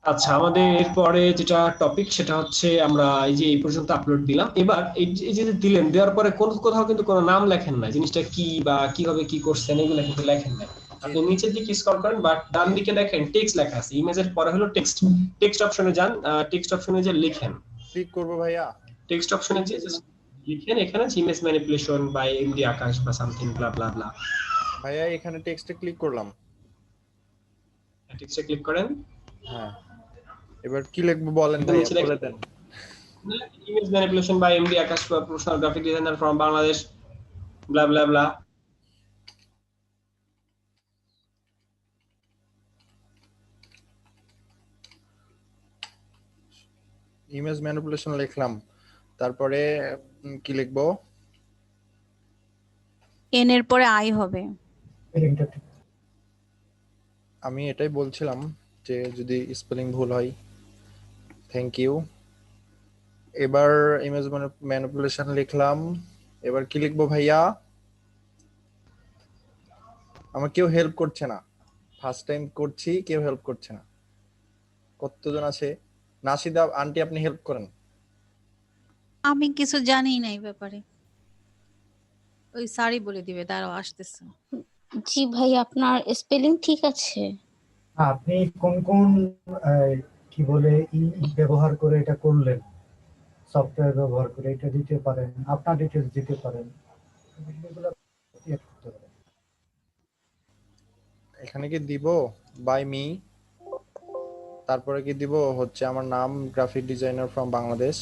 আচ্ছা আমাদের এরপরে যেটা টপিক সেটা হচ্ছে আমরা এই যে এই পর্যন্ত আপলোড দিলাম। এবার এই যে দিলেন, দেওয়ার পরে কোন কোথাও কিন্তু কোনো নাম লেখেন না, জিনিসটা কি বা কিভাবে কি করছেন এগুলো কিন্তু লেখেন না। আপনি নিচের দিকে স্ক্রল করেন বা ডান দিকে দেখেন টেক্সট লেখা আছে, ইমেজের পরে হলো টেক্সট। টেক্সট অপশনে যান, টেক্সট অপশনে যে লিখেন, ক্লিক করব ভাইয়া। টেক্সট অপশনে যে লিখেন এখানে ইমেজ ম্যানিপুলেশন বাই এমডি আকাশ বা সামথিং ব্লা ব্লা ব্লা। ভাইয়া এখানে টেক্সটে ক্লিক করলাম। টেক্সটে ক্লিক করেন। হ্যাঁ এবার কি লিখবো বলেন ভাইয়া, বলে দেন। Image manipulation by MD Akash, professional graphic designer from Bangladesh, blah blah blah. Image manipulation লিখলাম, তারপরে কি লিখবো? এন এর পরে আই হবে। আমি এটাই বলছিলাম যে যদি স্পেলিং ভুল হয়। Thank you. এবার ইমেজ ম্যানিপুলেশন লিখলাম। এবার কি লিখবো ভাইয়া? আমার কেউ হেল্প করছে না, ফার্স্ট টাইম করছি, কেউ হেল্প করছে না। কতজন আছে? নাসিদা আন্টি আপনি হেল্প করেন। আমি কিছু জানি না এই ব্যাপারে, ওই স্যারই বলে দিবে, দাঁড়াও আসতেছে। জি ভাই, আপনার স্পেলিং ঠিক আছে? আপনি কোন কোন কি বলে ব্যবহার করে এটা করলেন, সফটওয়্যার ব্যবহার করে এটা দিতে পারেন, আপনার ডিটেলস দিতে পারেন, এগুলো add করতে পারেন। এখানে কি দিব বাই মি, তারপরে কি দিব হচ্ছে আমার নাম গ্রাফিক ডিজাইনার ফ্রম বাংলাদেশ।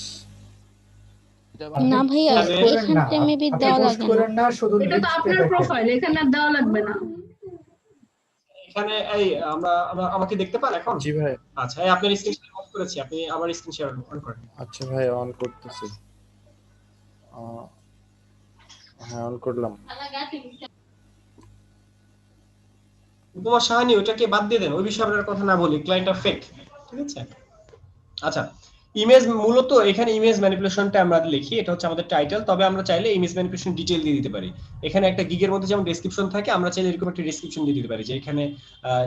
না ভাইয়া, এখানে মেবি দেওয়া পোস্ট লাগে করেন না। না, শুধু এটা তো আপনার প্রোফাইল, এখানে আর দেওয়া লাগবে না। এখানে এই আমাকে দেখতে পান এখন? জি ভাই। আচ্ছা, এই আপনার স্ক্রিন শেয়ার অফ করেছি, আপনি আবার স্ক্রিন শেয়ার অন করেন। আচ্ছা ভাই, অন করতেছি। হ্যাঁ, অন করলাম। উপমা সাহানি ওটাকে বাদ দিয়ে দেন, ওই বিষয়ে আপনার কথা না বলি, ক্লায়েন্টটা ফেক, ঠিক আছে? আচ্ছা, ইমেজ মূলত এখানে ইমেজ ম্যানিপুলেশনটা আমরা লিখি, এটা হচ্ছে আমাদের টাইটেল। তবে আমরা চাইলে ইমেজ ম্যানিপুলেশন ডিটেইল দিয়ে দিতে পারি। এখানে একটা গিগের মধ্যে যেমন ডেসক্রিপশন থাকে, আমরা চাইলে এরকম একটা ডেসক্রিপশন দিয়ে দিতে পারি যে এখানে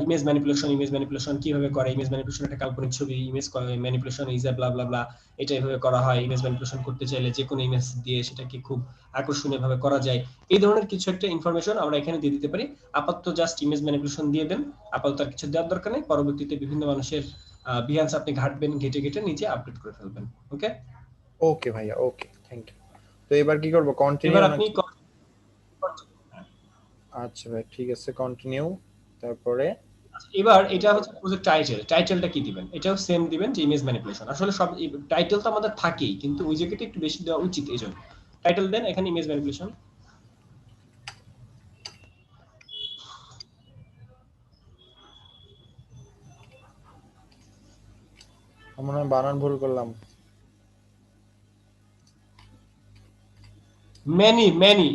ইমেজ ম্যানিপুলেশন কিভাবে করে, ইমেজ ম্যানিপুলেশন একটা কাল্পনিক ছবি, image manipulation is a blah blah ব্লা, এটা এভাবে করা হয়। ইমেজ ম্যানিপুলেশন করতে চাইলে যে কোনো ইমেজ দিয়ে সেটাকে খুব আকর্ষণীয় ভাবে করা যায়, এই ধরনের কিছু একটা ইনফরমেশন আমরা এখানে দিয়ে দিতে পারি। আপাতত জাস্ট ইমেজ ম্যানিপুলেশন দিয়ে দেন, আপাতত আর কিছু দেওয়ার দরকার নেই। পরবর্তীতে বিভিন্ন মানুষের বিহান্স আপনি ঘাটবেন, ঘেটে নিচে আপডেট করে ফেলবেন। ওকে ওকে ভাইয়া, ওকে, থ্যাংক ইউ। তো এবার কি করব? কন্টিনিউ? এবার আপনি আচ্ছা ভাই, ঠিক আছে, কন্টিনিউ। তারপরে এবার এটা হচ্ছে প্রজেক্ট টাইটেলটা কি দিবেন? এটাও সেম দিবেন যে ইমেজ ম্যানিপুলেশন। আসলে সব টাইটেল তো আমাদের থাকেই, কিন্তু ওই জায়গাটা একটু বেশি দেওয়া উচিত, এইজন্য টাইটেল দেন এখানে ইমেজ ম্যানিপুলেশন। আমরা বানান ভুল করলাম। ম্যানি MANI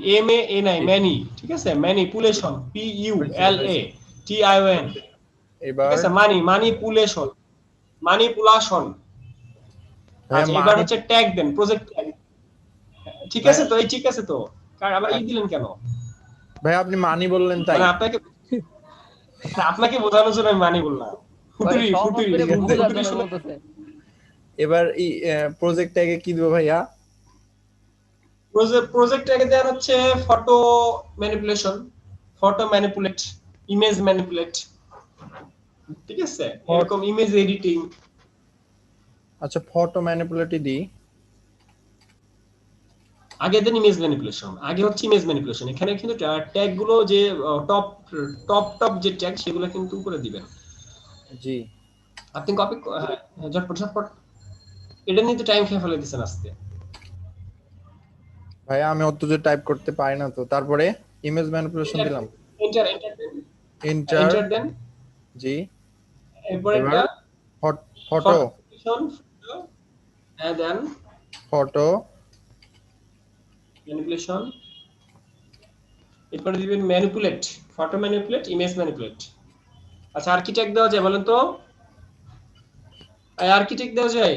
ম্যানি, ঠিক আছে? ম্যানিপুলেশন PULATION, এবার ঠিক আছে? মানিপুলেশন। আচ্ছা, এবার হচ্ছে ট্যাগ দেন, প্রজেক্ট ট্যাগ, ঠিক আছে তো? এই ঠিক আছে তো, কার আবার এই দিলেন কেন ভাই? আপনি মানি বললেন তাই? মানে আপনাকে বোঝানোর জন্য আমি মানি বললাম। এবার এই প্রজেক্ট ট্যাগে কি দিব ভাইয়া? প্রজেক্ট ট্যাগে দেন হচ্ছে photo manipulation, photo manipulate, image manipulate, ঠিক আছে? এরকম ইমেজ এডিটিং। আচ্ছা, ফটো ম্যানিপুলেটই দিই। আগে দেন ইমেজ ম্যানিপুলেশন, আগে হচ্ছে ইমেজ ম্যানিপুলেশন। এখানে কিন্তু ট্যাগ গুলো যে টপ যে ট্যাগ, সেগুলো কিন্তু উপরে দিবেন। জি, আপনি কপি ঝটপট এটা নিয়ে তো টাইম খেয়ে ফেলে দিচ্ছেন আজকে। ভাইয়া আমি অত যে টাইপ করতে পারি না তো। তারপরে ইমেজ ম্যানিপুলেশন দিলাম, এন্টার দেন। জি, এরপর একটা ফটো, হ্যাঁ দেন ফটো ম্যানিপুলেশন। এরপর দিবেন manipulate, photo manipulate, image manipulate. আচ্ছা, আর্কিটেক্ট দেওয়া যায় বলেন তো? আর্কিটেক্ট দেওয়া যায়?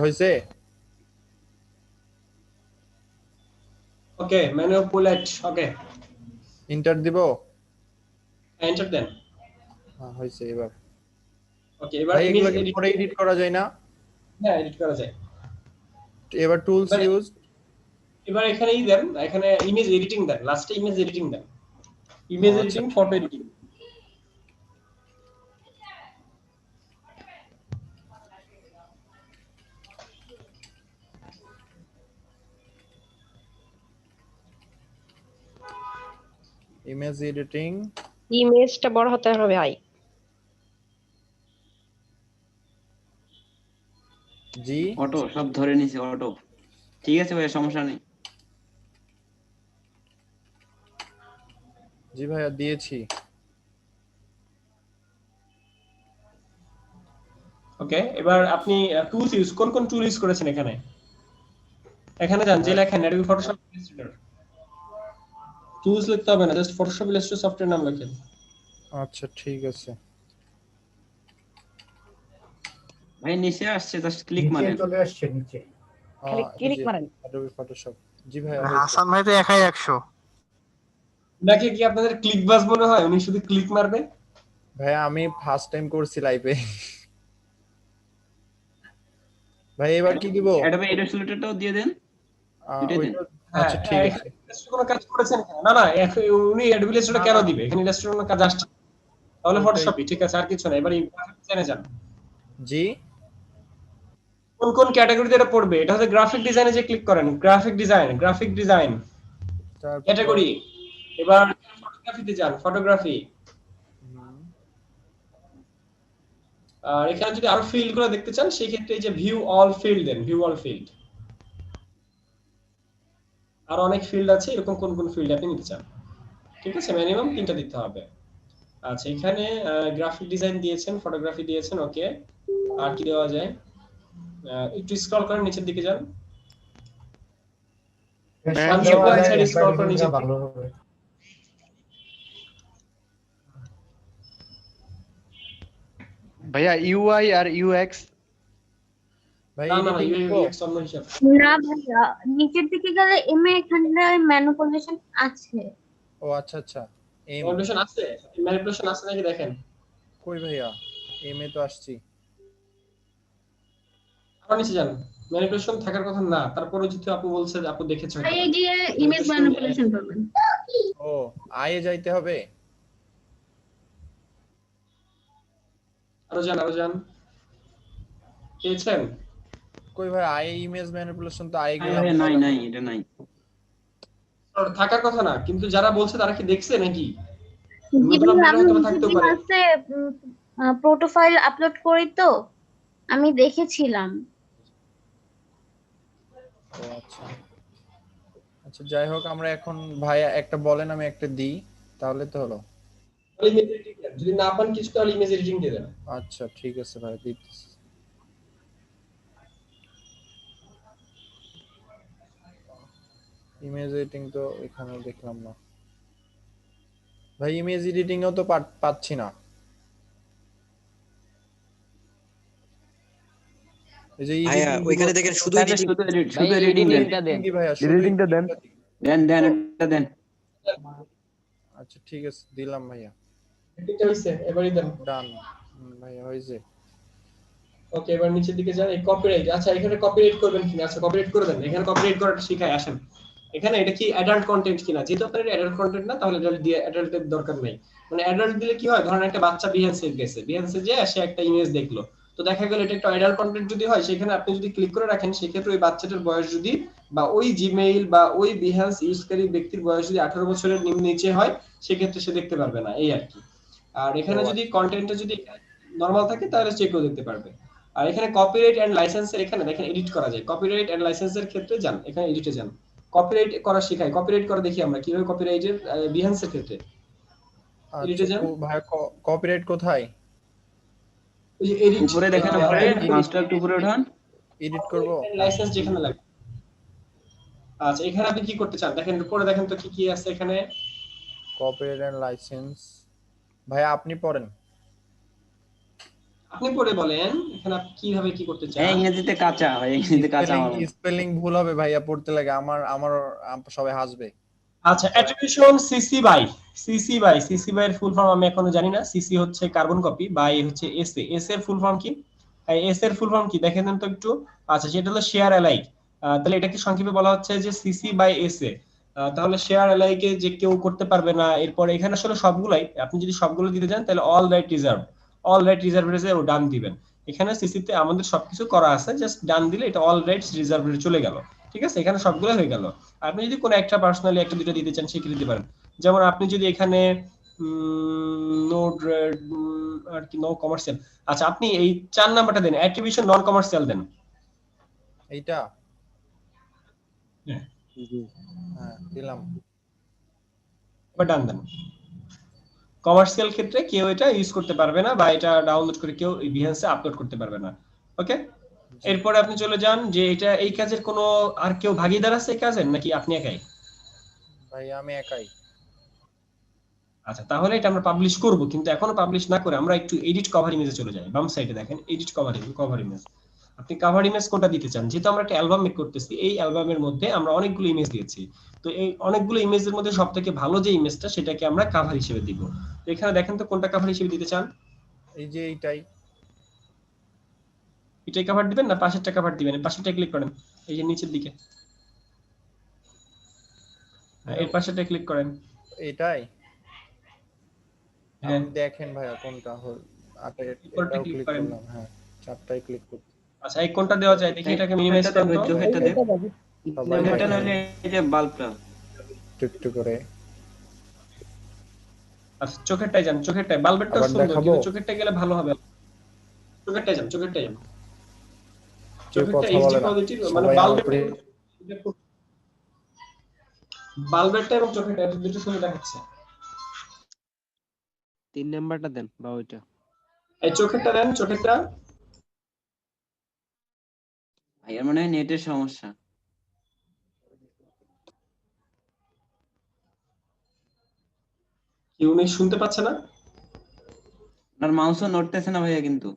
হয়েছে? ওকে, ম্যানিপুলেট, ওকে, এন্টার দিব? এন্টার দেন। হ্যাঁ, হয়েছে। এবার ওকে, এবার এগুলো কি পরে এডিট করা যায় না? হ্যাঁ, এডিট করা যায়। এবার টুলস ইউজ। এবার এখানেই দেন, এখানে ইমেজ এডিটিং দেন, লাস্টে ইমেজ এডিটিং দেন, image editing, photo editing. Image editing, ইমেজটা বড় হতে হবে ভাই। জি অটো সব ধরে নিছে অটো। ঠিক আছে ভাই, সমস্যা নেই। জি ভাইয়া দিয়েছি। ওকে, এবার আপনি টুলস ইউজ কোন টুল ইউজ করেছেন এখানে? এখানে যান, যে লেখেন অ্যাডোবি ফটোশপ ইলাস্ট্রেটর। টুলস লিখতে হবে না, জাস্ট ফটোশপ ইলাস্ট্রেটর সফটওয়্যার নাম লেখেন। আচ্ছা ঠিক আছে ভাই নিচে আসছে, জাস্ট ক্লিক নিচে মারেন। চলে আসছে নিচে। খালি ক্লিক মারেন। Adobe Photoshop. জি ভাইয়া হাসান ভাই তো একাই 100। নাকি কি আপনাদের ক্লিক বাজ মনে হয় উনি শুধু ক্লিক মারবে? ভাইয়া আমি ফার্স্ট টাইম করছি লাইভে। ভাই এবার কি দিব? অ্যাডোবি ইলাস্ট্রেটরটাও দিয়ে দেন, দুইটাই দেন। আচ্ছা ঠিক আছে। কোনো কাজ করেছেন না? না এখন উনি অ্যাডোবি ইলাস্ট্রেটর কেন দিবে? এখানে ইলাস্ট্রেটর কোনো কাজ আসছে না। তাহলে ফটোশপই ঠিক আছে, আর কিছু না। এবার গ্রাফিক ডিজাইনে যান। জি কোন ক্যাটাগরিতে এটা পড়বে? এটা হচ্ছে গ্রাফিক ডিজাইনে যে ক্লিক করেন, গ্রাফিক ডিজাইন ক্যাটাগরি। এবার ফটোগ্রাফিতে যান, ফটোগ্রাফি। আর এখানে যদি আরো ফিল্ড গুলো দেখতে চান সেই ক্ষেত্রে এই যে ভিউ অল ফিল্ড দেন, ভিউ অল ফিল্ড। আর অনেক ফিল্ড আছে, এরকম কোন ফিল্ড আপনি নিতে চান। ঠিক আছে, মিনিমাম 3টা দিতে হবে। আচ্ছা, এখানে গ্রাফিক ডিজাইন দিয়েছেন, ফটোগ্রাফি দিয়েছেন, ওকে। আর কি দেওয়া যায়? একটু স্ক্রল করেন, নিচের দিকে যান। স্ক্রল করেন নিচের দিকে। ভালো হবে। ভাইয়া ইউআই আর ইউএক্স। ভাই না UX অন্য হিসাব। না ভাইয়া, নিচের দিকে গেলে এমএ এখানে ম্যানিপুলেশন আছে। ও আচ্ছা আচ্ছা। ম্যানিপুলেশন আছে? ম্যানিপুলেশন আছে নাকি দেখেন। কই ভাইয়া? এম এ তো আসছি। আর নিচে যান। ম্যানিপুলেশন থাকার কথা না, তারপরে যদি আপু বলছে যে আপু দেখেছেন। এই গিয়ে ইমেজ ম্যানিপুলেশন করবেন। ও আয়ে যাইতে হবে। আরো যান। পেয়েছেন? কই ভাই আয়ে ইমেজ ম্যানিপুলেশন তো আয়ে গেলাম। নাই এটা নাই। থাকার কথা না, কিন্তু যারা বলছে তারা কি দেখছে নাকি? প্রোটোফাইল আপলোড করি তো আমি দেখেছিলাম। ও আচ্ছা আচ্ছা, যাই হোক আমরা এখন ভাইয়া একটা বলেন, আমি একটা দিই, তাহলে তো হলো। যদি না পান কিছু তাহলে ইমেজ এডিটিং দিয়ে দেন। আচ্ছা ঠিক আছে ভাই, দিতেছি। ইমেজ এডিটিং তো এখানে দেখলাম না ভাই, ইমেজ এডিটিং ও তো পাচ্ছি না। এই যে ভাইয়া ওইখানে দেখেন শুধু এডিটিং, শুধু এডিটিংটা দেন। কি ভাইয়া এডিটিংটা দেন। দেন এটা দেন। আচ্ছা ঠিক আছে, দিলাম ভাইয়া। এডিটটা হইছে, এবারই দেন। ডান ভাইয়া, হইছে। ওকে, এবার নিচের দিকে যান। এই কপিরাইট, আচ্ছা এখানে কপিরাইট করবেন কিনা? আচ্ছা কপিরাইট করে দেন। এখানে কপিরাইট করাটা শিখায়, আসেন। এখানে এটা কি অ্যাডাল্ট কন্টেন্ট কিনা? যেহেতু আপনার অ্যাডাল্ট কন্টেন্ট না, তাহলে অ্যাডাল্টের দরকার নেই। মানে অ্যাডাল্ট দিলে কি হয়, ধরেন একটা বাচ্চা বিহেন্সে গেছে, বিহেন্সে যে সে একটা ইমেজ দেখলো, তো দেখা গেল এটা একটা অ্যাডাল্ট কন্টেন্ট যদি হয়, সেখানে আপনি যদি ক্লিক করে রাখেন, সেক্ষেত্রে ওই বাচ্চাটার বয়স যদি বা ওই জিমেইল বা ওই বিহেন্স ইউজকারী ব্যক্তির বয়স যদি 18 বছরের নিচে হয়, সেক্ষেত্রে সে দেখতে পারবে না, এই আর কি। আর এখানে যদি কন্টেন্টটা যদি নরমাল থাকে তাহলে চেকও দেখতে পারবে। আর এখানে কপিরাইট এন্ড লাইসেন্সের এখানে দেখেন এডিট করা যায়। কপিরাইট এন্ড লাইসেন্সের ক্ষেত্রে যান, এখানে এডিটে যান। কপিরাইট করা শেখায়, কপিরাইট করা দেখি আমরা কিভাবে কপিরাইটের বিহেন্সের ক্ষেত্রে। এডিটে যান। ভাই কপিরাইট কোথায়? ওই যে এডিট উপরে দেখেন, উপরে মাস্টার উপরে উঠান, এডিট করব। লাইসেন্স যেখানে লাগে। আচ্ছা এখানে আপনি কি করতে চান দেখেন, উপরে দেখেন তো কি আছে এখানে। Copyright and licence. ভাই আপনি পড়েন। আপনি পড়ে বলেন এখানে আপনি কিভাবে কি করতে চান। ইংরেজিতে কাঁচা ভাই, ইংরেজিতে কাঁচা আমার স্পেলিং ভুল হবে ভাইয়া, পড়তে লাগে আমার সবাই হাসবে। আচ্ছা অ্যাট্রিবিউশন সিসি বাই এর ফুল ফর্ম আমি এখনো জানি না। সিসি হচ্ছে কার্বন কপি, বাই হচ্ছে এসএ। এস এর ফুল ফর্ম কি? এস এর ফুল ফর্ম কি দেখেন তো একটু। আচ্ছা সেটা হলো শেয়ার অ্যালাইক। তাহলে এটা কি সংক্ষেপে বলা হচ্ছে যে সিসি বাই এসএ। তাহলে শেয়ার অ্যালাইকে যে কেউ করতে পারবে না। এরপর এখানে আসলে সবগুলাই আপনি যদি সবগুলো দিতে যান তাহলে অল রাইট রিজার্ভ ও ডান দিবেন। এখানে সিসিতে আমাদের সবকিছু করা আছে, জাস্ট ডান দিলে এটা অল রাইটস রিজার্ভ চলে গেল। ঠিক আছে, এখানে সবগুলো হয়ে গেল। আপনি যদি কোনো একটা পার্সোনালি একটা দুটো দিতে চান সেটা দিতে পারেন। যেমন আপনি যদি এখানে আর কি নো কমার্শিয়াল, আচ্ছা আপনি এই 4 নাম্বারটা দেন, অ্যাট্রিবিউশন নন কমার্শিয়াল দেন। এইটা হ্যাঁ হ্যাঁ দিলাম। এবার ডান দেন। কমার্শিয়াল ক্ষেত্রে কেউ এটা ইউজ করতে পারবে না বা এটা ডাউনলোড করে কেউ বিহান্সে আপলোড করতে পারবে না। ওকে, এরপরে আপনি চলে যান যে এটা এই কাজের কোনো আর কেউ ভাগীদার আছে এই কাজের নাকি আপনি একাই? ভাই আমি একাই। আচ্ছা, তাহলে এটা আমরা পাবলিশ করব, কিন্তু এখনো পাবলিশ না করে আমরা একটু এডিট কভার ইমেজে চলে যাই। বাম সাইডে দেখেন এডিট কভার ইমেজ। আপনি কভার ইমেজ কোনটা দিতে চান? যেহেতু আমরা একটা অ্যালবাম মেক করতেছি, এই অ্যালবামের মধ্যে আমরা অনেকগুলো ইমেজ দিয়েছি, তো এই অনেকগুলো ইমেজের মধ্যে সবথেকে ভালো যে ইমেজটা সেটাকে আমরা কভার হিসেবে দিব। তো এখানে দেখেন তো কোনটা কভার হিসেবে দিতে চান? এই যে এইটাই কভার দিবেন না পাশেরটা কভার দিবেন? পাশেরটা ক্লিক করেন, এই যে নিচের দিকে এর পাশেরটা ক্লিক করেন। এটাই হ্যাঁ দেখেন ভাইয়া কোনটা হল। আপনি এটাও ক্লিক করলাম। হ্যাঁ চারটাই ক্লিক করতে। আচ্ছা, এই কোনটা দেওয়া যায় দেখি, এটাকে মিনিমাইজ করুন তো। চোখেরটা দে, চোখেরটা নাহলে এই যে বাল্বটা একটু করে। আচ্ছা, চোখেরটাই যান, চোখেরটাই। বাল্বেরটা সুন্দর কিন্তু চোখেরটা গেলে ভালো হবে। চোখেরটাই যান, চোখেরটাই যান। চোখেরটা এইচডি কোয়ালিটি, মানে বাল্বেরটা এবং চোখেরটা দুটো সুন্দর দেখাচ্ছে। 3 নাম্বারটা দেন বা ওইটা। এই চোখেরটা দেন, চোখেরটা। ভাইয়ার মনে হয় নেটের সমস্যা। কি উনি শুনতে পাচ্ছে না? আপনার মাউসও নড়তেছে না ভাইয়া কিন্তু।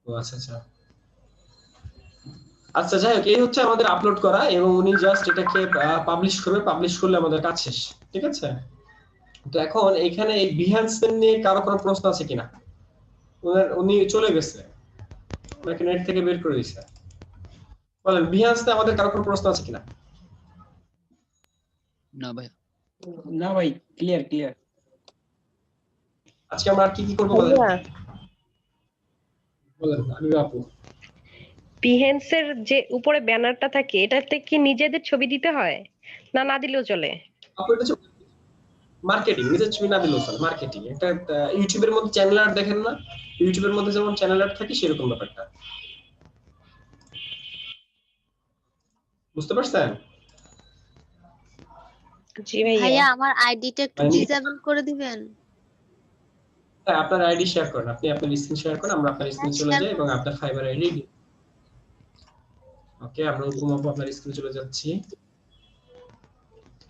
ও আচ্ছা আচ্ছা আচ্ছা, যাই হোক, এই হচ্ছে আমাদের আপলোড করা এবং উনি জাস্ট এটাকে পাবলিশ করবে। পাবলিশ করলে আমাদের কাজ শেষ, ঠিক আছে? তো এখন এখানে এই বিহান্স নিয়ে কারো কোনো প্রশ্ন আছে কিনা? উনি চলে গেছে, ওনাকে নেট থেকে বের করে দিয়েছে। বলেন বিহান্সে আমাদের কারো কোনো প্রশ্ন আছে কিনা? না ভাই, না ভাই, ক্লিয়ার। আজকে আমরা আর কি কি করব বলেন? বলেন আমি আপু। বিহেন্সের যে উপরে ব্যানারটা থাকে এটাতে কি নিজেদের ছবি দিতে হয় না না দিলেও চলে? আপু এটা মার্কেটিং, নিজের ছবি না দিলেও চলে, মার্কেটিং। একটা ইউটিউবের মধ্যে চ্যানেল আর্ট দেখেন না? ইউটিউবের মধ্যে যেমন চ্যানেল আর্ট থাকে সেরকম ব্যাপারটা, বুঝতে পারছেন? জি ভাইয়া। ভাইয়া আমার আইডিটা একটু ডিসেবল করে দিবেন। হ্যাঁ, আপনার আইডি শেয়ার করেন, আপনি আপনার স্ক্রিন শেয়ার করেন, আমরা আপনার স্ক্রিনে চলে যাই এবং আপনার ফাইবার আইডি। ওকে, আমরা উপমা আপু আপনার স্ক্রিনে চলে যাচ্ছি।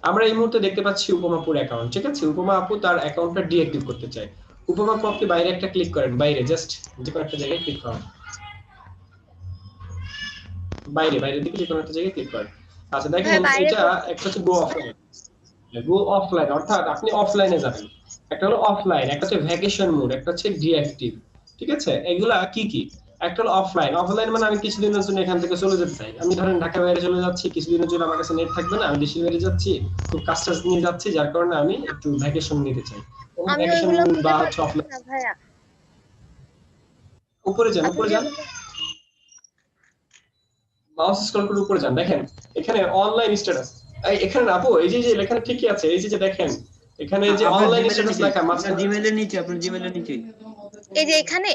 আমরা এই মুহূর্তে দেখতে পাচ্ছি উপমা আপুর অ্যাকাউন্ট, ঠিক আছে? উপমা আপু তার অ্যাকাউন্টটা ডিঅ্যাক্টিভ করতে চায়। উপমা আপু আপনি বাইরে একটা ক্লিক করেন, বাইরে জাস্ট যে কোনো একটা জায়গায় ক্লিক করেন, বাইরের দিকে যে কোনো একটা জায়গায় ক্লিক করেন। আচ্ছা দেখেন, এটা একটা হচ্ছে গো অফলাইন, অর্থাৎ আপনি অফলাইনে যাবেন। একটা হলো অফলাইন, একটা হচ্ছে ভ্যাকেশন মোড, একটা হচ্ছে ডিঅ্যাক্টিভ, ঠিক আছে? এগুলা কি কি? একটা হলো অফলাইন মানে আমি কিছুদিনের জন্য এখান থেকে চলে যেতে চাই। আমি ধরেন ঢাকা বাইরে চলে যাচ্ছি, কিছুদিনের জন্য আমার কাছে নেট থাকবে না, আমি দেশের বাইরে যাচ্ছি, খুব কাজ নিয়ে যাচ্ছি, যার কারণে আমি একটু ভ্যাকেশন নিতে চাই। ভ্যাকেশন মোড বা হচ্ছে অফলাইন। উপরে যান, মাউস স্ক্রল করে উপরে যান, দেখেন এখানে অনলাইন স্ট্যাটাস। এখানে না আপু, এই যে লেখাটা ঠিকই আছে, এই যে দেখেন এখানে যে অনলাইন স্ট্যাটাস লেখা, আপনার জিমেইলের নিচে, এই যে এখানে।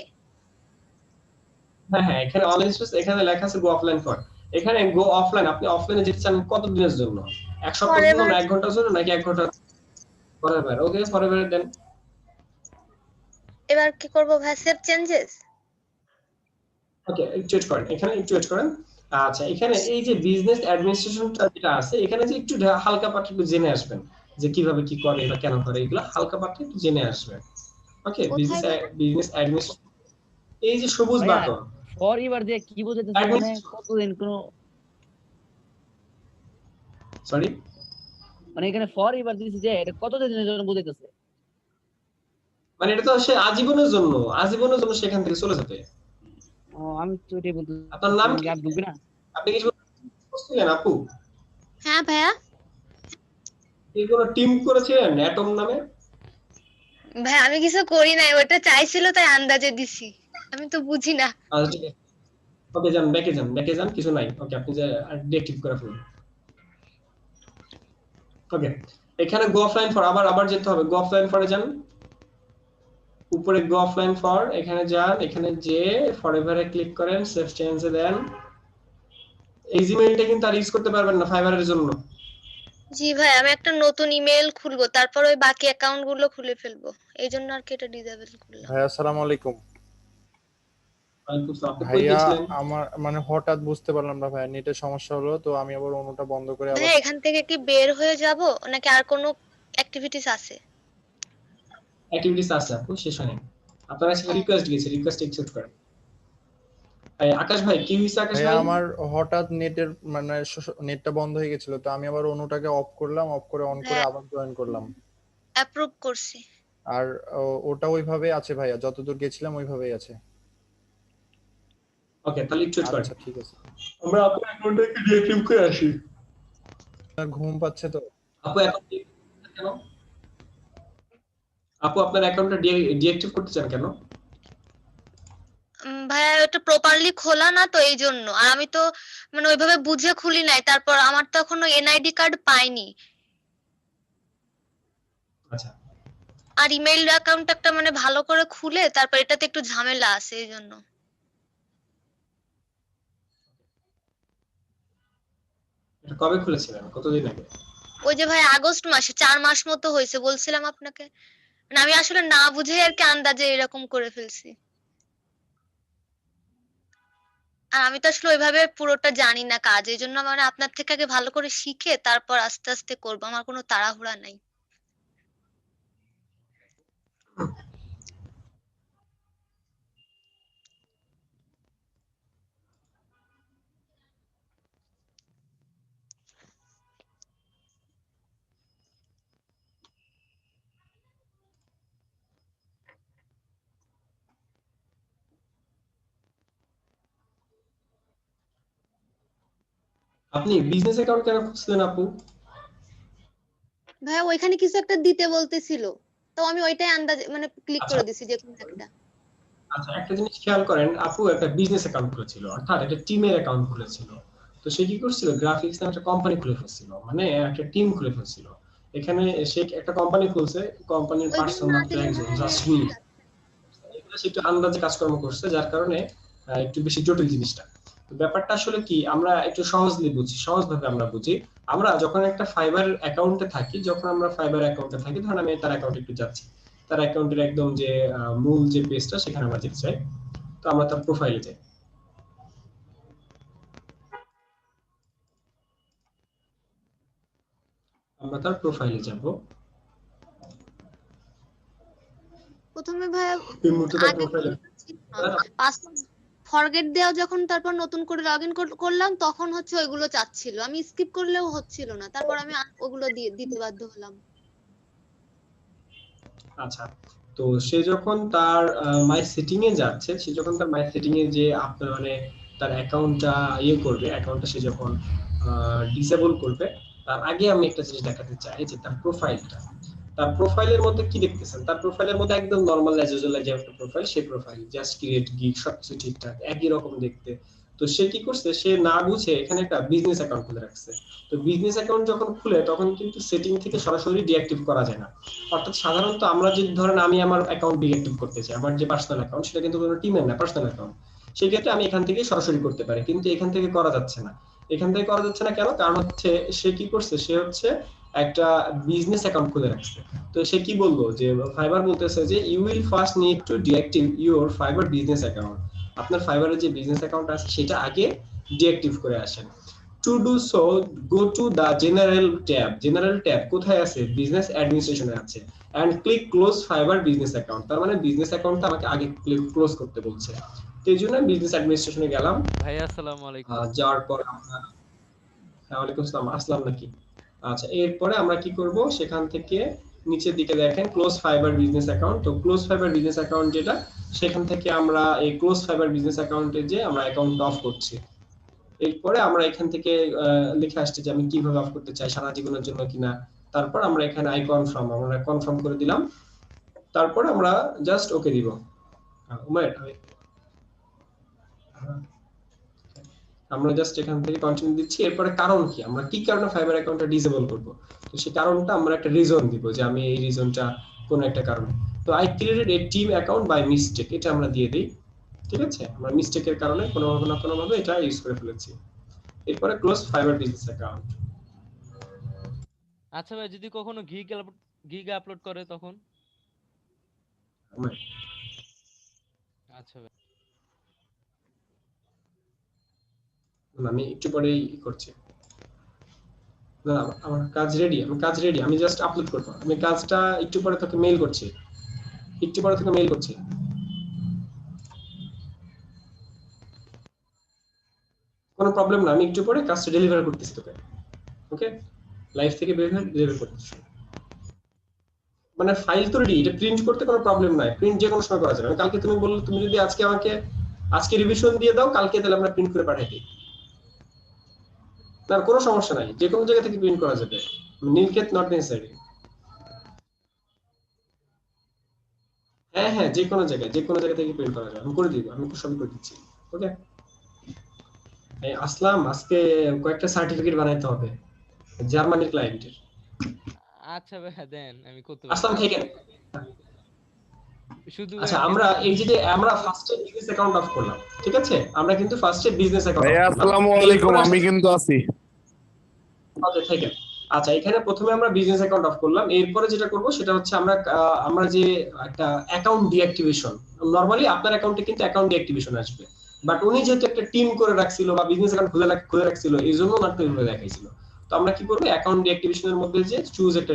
হ্যাঁ, এখানে অনলাইন স্ট্যাটাস, এখানে লেখা আছে গো অফলাইন ফর। এখানে গো অফলাইন, আপনি অফলাইনে যেতে চান কত দিনের জন্য? এক সপ্তাহের জন্য, 1 ঘন্টার জন্য, নাকি 1 ঘন্টা ফরএভার? ওকে, ফরএভার দেন। এবার কি করব ভাই? Save changes. ওকে, একটু ওয়েট করেন, এখানে একটু ওয়েট করেন। আচ্ছা, এখানে এই যে বিজনেস অ্যাডমিনিস্ট্রেশনটা যেটা আছে, এখানে যে একটু হালকা পাতলা একটু জেনে আসবেন যে কিভাবে কি করে বা কেন করে, এগুলো হালকা পাতলা একটু জেনে আসবেন। ওকে, বিজনেস অ্যাডমিনিস্ট্রেশন, এই যে সবুজ বাটন ফর এবার দিয়ে কি বোঝাতেছে? মানে কতদিন কোন, সরি মানে এখানে ফর এবার দিয়েছে যে এটা কতদিনের জন্য বোঝাতেছে? মানে এটা তো সে আজীবনের জন্য সেখান থেকে চলে যেতে। ও, আমি তো এটাই বলতে। আপনার নাম কি? আর ঢুকবে না? আপনি কিছু বলছিলেন আপু? হ্যাঁ ভাইয়া। এই কোন টিম করেছিলেন অ্যাটম নামে? ভাই আমি কিছু করি নাই, ওটা চাইছিল তাই আন্দাজে দিছি, আমি তো বুঝি না। আচ্ছা ঠিক আছে, ওকে যান, ব্যাকে যান, কিছু নাই। ওকে, আপনি যে ডিএক্টিভ করে ফেলুন। ওকে, এখানে গো অফলাইন ফর, আবার যেতে হবে, গো অফলাইন ফরে যান। উপরে গো অফলাইন ফর, এখানে যান, এখানে যে ফরএভারে ক্লিক করেন, সেভ চেঞ্জে দেন। এই জিমেইলটা কিন্তু আর ইউজ করতে পারবেন না ফাইবারের জন্য। জি ভাই, আমি একটা নতুন ইমেল খুলবো, তারপর ওই বাকি অ্যাকাউন্ট গুলো খুলে ফেলবো, এই জন্য আর কি এটা ডিসেবল করলাম। ভাই আসসালামু আলাইকুম। ওয়ালাইকুম আসসালাম। আপনি কই ভাইয়া গেছিলেন? আমার মানে হঠাৎ বুঝতে পারলাম না ভাইয়া, নেটের সমস্যা হলো, তো আমি আবার অন্যটা বন্ধ করে আবার ভাই এখান থেকে কি বের হয়ে যাব নাকি আর কোনো অ্যাক্টিভিটিস আছে? অ্যাক্টিভিটিস আছে আপু, শেষ হয়নি। আপনার কাছে রিকোয়েস্ট গেছে, রিকোয়েস্ট অ্যাকসেপ্ট করেন। আকাশ ভাই কি হইছে আকাশ ভাইয়া ভাই? আমার হঠাৎ নেটের মানে নেটটা বন্ধ হয়ে গেছিল, তো আমি আবার অন্যটাকে অফ করলাম, অফ করে অন করে আবার জয়েন করলাম। অ্যাপ্রুভ করছি। আর ওটা ওইভাবেই আছে ভাইয়া, যতদূর গেছিলাম ওইভাবেই আছে। ওকে, তাহলে একটু ওয়েট করেন। আচ্ছা ঠিক আছে। আমরা আপনার অ্যাকাউন্টটাকে ডিঅ্যাক্টিভ করে আসি। ঘুম পাচ্ছে তো। আপু অ্যাকাউন্ট কেন? আপু আপনার অ্যাকাউন্টটা ডিঅ্যাক্টিভ করতে চান কেন? ভাইয়া ওটা প্রপারলি খোলা না তো এই জন্য। আর আমি তো মানে ওইভাবে বুঝে খুলি নাই, তারপর আমার তো এখনো এনআইডি কার্ড পাইনি। আচ্ছা। আর ইমেইল অ্যাকাউন্ট একটা মানে ভালো করে খুলে তারপর এটাতে একটু ঝামেলা আছে এই জন্য। এটা কবে খুলেছিলেন? কতদিন আগে? ওই যে ভাই আগস্ট মাসে, 4 মাস মতো হয়েছে, বলছিলাম আপনাকে। মানে আমি আসলে না বুঝে আর কি আন্দাজে এরকম করে ফেলছি। আর আমি তো আসলে ওইভাবে পুরোটা জানি না কাজ, এই জন্য মানে আপনার থেকে আগে ভালো করে শিখে তারপর আস্তে আস্তে করবো, আমার কোনো তাড়াহুড়া নাই। আপনি বিজনেস অ্যাকাউন্ট কেন খুলছিলেন আপু? ভাইয়া ওইখানে কিছু একটা দিতে বলতেছিল, তো আমি ওইটাই আন্দাজে মানে ক্লিক করে দিছি যে কোনো একটা। আচ্ছা, একটা জিনিস খেয়াল করেন, আপু একটা বিজনেস অ্যাকাউন্ট খুলেছিল, অর্থাৎ একটা টিমের অ্যাকাউন্ট খুলেছিল। তো সে কি করছিল, গ্রাফিক্স নামে একটা কোম্পানি খুলে ফেলছিল, মানে একটা টিম খুলে ফেলছিল। এখানে সে একটা কোম্পানি খুলছে, কোম্পানির পার্সন মাত্র একজন, জাস্ট মি। এগুলো সে একটু আন্দাজে কাজকর্ম করছে, যার কারণে একটু বেশি জটিল জিনিসটা। তো ব্যাপারটা আসলে কি, আমরা একটু সহজলি বুঝি, সহজভাবে আমরা বুঝি। আমরা যখন একটা ফাইবার অ্যাকাউন্টে থাকি, ধরুন আমি তার অ্যাকাউন্টে একটু যাচ্ছি, তার অ্যাকাউন্টের একদম যে মূল যে পেজটা, সেখানে আমরা যেতে চাই। তো আমরা তার প্রোফাইলে যাই। আমরা তার প্রোফাইলে যাব। প্রথমে ভাইয়া এই মুহূর্তে তার আগে প্রোফাইলে পাসওয়ার্ড ফরগেট দেওয়া, যখন তারপর নতুন করে লগইন করলাম তখন হচ্ছে ওইগুলো চাচ্ছিল, আমি স্কিপ করলেও হচ্ছিল না, তারপর আমি ওগুলো দিতে বাধ্য হলাম। আচ্ছা, তো সে যখন তার মাই সেটিং এ যাচ্ছে, সে যখন তার মাই সেটিং এ যে আপনার মানে তার অ্যাকাউন্টটা করবে, অ্যাকাউন্টটা সে যখন ডিসেবল করবে, তার আগে আমি একটা জিনিস দেখাতে চাই, যে তার প্রোফাইলটা। তার প্রোফাইলের মধ্যে কি দেখতেছেন? তার প্রোফাইলের মধ্যে একদম নরমাল অ্যাজ ইউজুয়াল যে একটা প্রোফাইল, সেই প্রোফাইল জাস্ট ক্রিয়েট গিগ, সবকিছু ঠিকঠাক একই রকম দেখতে। তো সে কি করছে, সে না বুঝে এখানে একটা বিজনেস অ্যাকাউন্ট খুলে রাখছে। তো বিজনেস অ্যাকাউন্ট যখন খুলে, তখন কিন্তু সেটিং থেকে সরাসরি ডিঅ্যাক্টিভ করা যায় না। অর্থাৎ সাধারণত আমরা যদি ধরেন আমি আমার অ্যাকাউন্ট ডিঅ্যাক্টিভ করতে চাই, আমার যে পার্সোনাল অ্যাকাউন্ট, সেটা কিন্তু কোনো টিমের না, পার্সোনাল অ্যাকাউন্ট, সেই ক্ষেত্রে আমি এখান থেকে সরাসরি করতে পারি, কিন্তু এখান থেকে করা যাচ্ছে না। এখান থেকে করা যাচ্ছে না কেন? কারণ হচ্ছে সে কি করছে, সে হচ্ছে একটা বিজনেস অ্যাকাউন্ট খুলে রাখছে। তো সে কি বলবো, যে ফাইবার বলতেছে যে you will first need to deactivate your Fiverr business account. আপনার ফাইবারের যে বিজনেস অ্যাকাউন্ট আছে সেটা আগে ডিঅ্যাক্টিভ করে আসেন। To do so, go to the general tab. General tab কোথায় আছে? বিজনেস অ্যাডমিনিস্ট্রেশনে আছে। And click close Fiverr business account. তার মানে বিজনেস অ্যাকাউন্টটা আমাকে আগে ক্লোজ করতে বলছে। তো এই জন্য বিজনেস অ্যাডমিনিস্ট্রেশনে গেলাম। ভাই আসসালামু আলাইকুম। যাওয়ার পর আমরা, ওয়ালাইকুম আসসালাম, আসলাম নাকি? আচ্ছা, এরপরে আমরা কি করব, সেখান থেকে নিচের দিকে দেখেন ক্লোজ ফাইবার বিজনেস অ্যাকাউন্ট। তো ক্লোজ ফাইবার বিজনেস অ্যাকাউন্ট যেটা, সেখান থেকে আমরা এই ক্লোজ ফাইবার বিজনেস অ্যাকাউন্টে যে আমরা অ্যাকাউন্ট অফ করছি। এরপরে আমরা এখান থেকে লিখে আসছে যে আমি কিভাবে অফ করতে চাই, সারা জীবনের জন্য কিনা। তারপর আমরা এখানে আই কনফার্ম, আমরা কনফার্ম করে দিলাম। তারপর আমরা জাস্ট ওকে দিব। আমরা জাস্ট এখান থেকে কন্টিনিউ দিচ্ছি। এরপরে কারণ কি, আমরা কি কারণে ফাইবার অ্যাকাউন্টটা ডিসেবল করব, তো সেই কারণটা আমরা একটা রিজন দিব যে আমি এই রিজনটা কোন একটা কারণে। তো I created a team account by mistake, এটা আমরা দিয়ে দিই। ঠিক আছে, আমরা মিস্টেকের কারণে কোনোভাবে না কোনোভাবে এটা ইউজ করে ফেলেছি। এরপরে ক্লোজ ফাইবার বিজনেস অ্যাকাউন্ট। আচ্ছা ভাই, যদি কখনো গিগ আপলোড করে তখন? আচ্ছা ভাই, আমি একটু পরেই করছি। না, আমার কাজ রেডি, আমি জাস্ট আপলোড করব। আমি কাজটা একটু পরে তোকে মেইল করছি, কোনো প্রবলেম না, আমি একটু পরে কাজটা ডেলিভার করতেছি তোকে। ওকে, লাইভ থেকে বের হয়ে ডেলিভার করতেছি। মানে ফাইল তো রেডি, এটা প্রিন্ট করতে কোনো প্রবলেম নাই, প্রিন্ট যে কোনো সময় করা যাবে। কালকে তুমি বললে, তুমি যদি আজকে রিভিশন দিয়ে দাও, কালকে তাহলে আমরা প্রিন্ট করে পাঠাই দিই। তার কোনো সমস্যা নাই, যে কোনো জায়গা থেকে প্রিন্ট করা যাবে। Nilkhet not necessary. হ্যাঁ, যে কোনো জায়গা থেকে প্রিন্ট করা যাবে, আমি করে দিব, আমি সবই করে দিচ্ছি। ওকে, আসলাম, আজকে কয়েকটা সার্টিফিকেট বানাইতে হবে জার্মানির ক্লায়েন্টের। আচ্ছা ভাই দেন, আমি করতে আসলাম থেকে। শুধু আচ্ছা, আমরা এই যে আমরা ফার্স্টে বিজনেস অ্যাকাউন্ট অফ করলাম, ঠিক আছে? আমরা কিন্তু ফার্স্টে বিজনেস অ্যাকাউন্ট অফ করলাম। আসসালামু আলাইকুম, আমি কিন্তু আছি। ওকে, ঠিক আছে। আচ্ছা, এখানে প্রথমে আমরা বিজনেস অ্যাকাউন্ট অফ করলাম। এরপরে যেটা করব সেটা হচ্ছে আমরা যে একটা অ্যাকাউন্ট ডিঅ্যাক্টিভেশন, নরমালি আপনার অ্যাকাউন্টে কিন্তু অ্যাকাউন্ট ডিঅ্যাক্টিভেশন আসবে, বাট উনি যেহেতু একটা টিম করে রাখছিল বা বিজনেস অ্যাকাউন্ট খুলে রাখছিল, এইজন্য নাটক করে দেখাইছিল। তো আমরা কি করব, অ্যাকাউন্ট ডিঅ্যাক্টিভেশনের মধ্যে যে চুজ একটা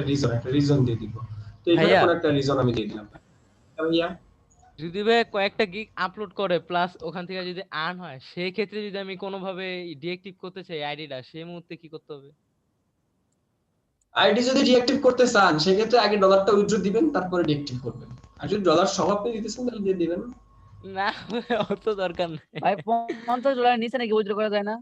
রিজন দিয়ে দিব। তো এখানে কোন একটা রিজন আমি দিয়ে দিলাম। ভাইয়া, যদি ভাই কয়েকটা গিগ আপলোড করে প্লাস ওখান থেকে যদি আর্ন হয়, সেই ক্ষেত্রে যদি আমি কোনোভাবে ডিঅ্যাক্টিভ করতে চাই আইডিটা, সেই মুহূর্তে কি করতে হবে? আইডি যদি ডিঅ্যাক্টিভ করতে চান, সেক্ষেত্রে আগে ডলারটা উইথড্র দিবেন, তারপরে ডিঅ্যাক্টিভ করবেন। আর যদি ডলার সহ আপনি দিতেছেন, তাহলে দিয়ে দিবেন। না অত দরকার নেই ভাই। $50 নিচে নাকি উইথড্র করা যায় না?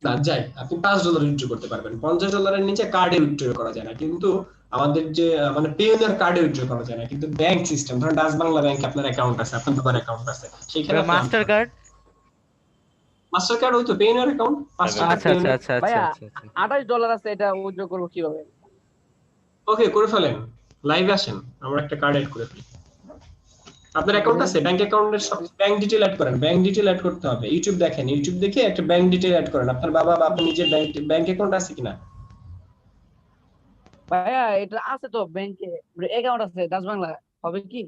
না, যাই, আপনি $5 উইথড্র করতে পারবেন। $50 নিচে কার্ডে উইথড্র করা যায় না, কিন্তু আমাদের যে মানে পেওনার কার্ডে উইথড্র করা যায় না। কিন্তু ব্যাংক সিস্টেম, ধরেন ডাচ বাংলা ব্যাংকে আপনার অ্যাকাউন্ট আছে, আপনার দোকান অ্যাকাউন্ট আছে, সেখানে মাস্টার কার্ড ওই তো পেওনার অ্যাকাউন্ট। আচ্ছা ভাইয়া, $28 আছে, এটা উইথড্র করব কিভাবে? ওকে, করে ফেলেন, লাইভে আসেন, আমরা একটা কার্ড এড করে ফেলি। আপনার অ্যাকাউন্ট আছে, ব্যাংক অ্যাকাউন্টের সব ব্যাংক ডিটেইল অ্যাড করেন। ব্যাংক ডিটেইল অ্যাড করতে হবে। ইউটিউব দেখেন, ইউটিউব দেখে একটা ব্যাংক ডিটেইল অ্যাড করেন। আপনার বাবা বা আপনার নিজের ব্যাংক অ্যাকাউন্ট আছে কিনা? ভাইয়া, এটা আছে তো ব্যাংকে, অ্যাকাউন্ট আছে ডাচ বাংলা, হবে কি?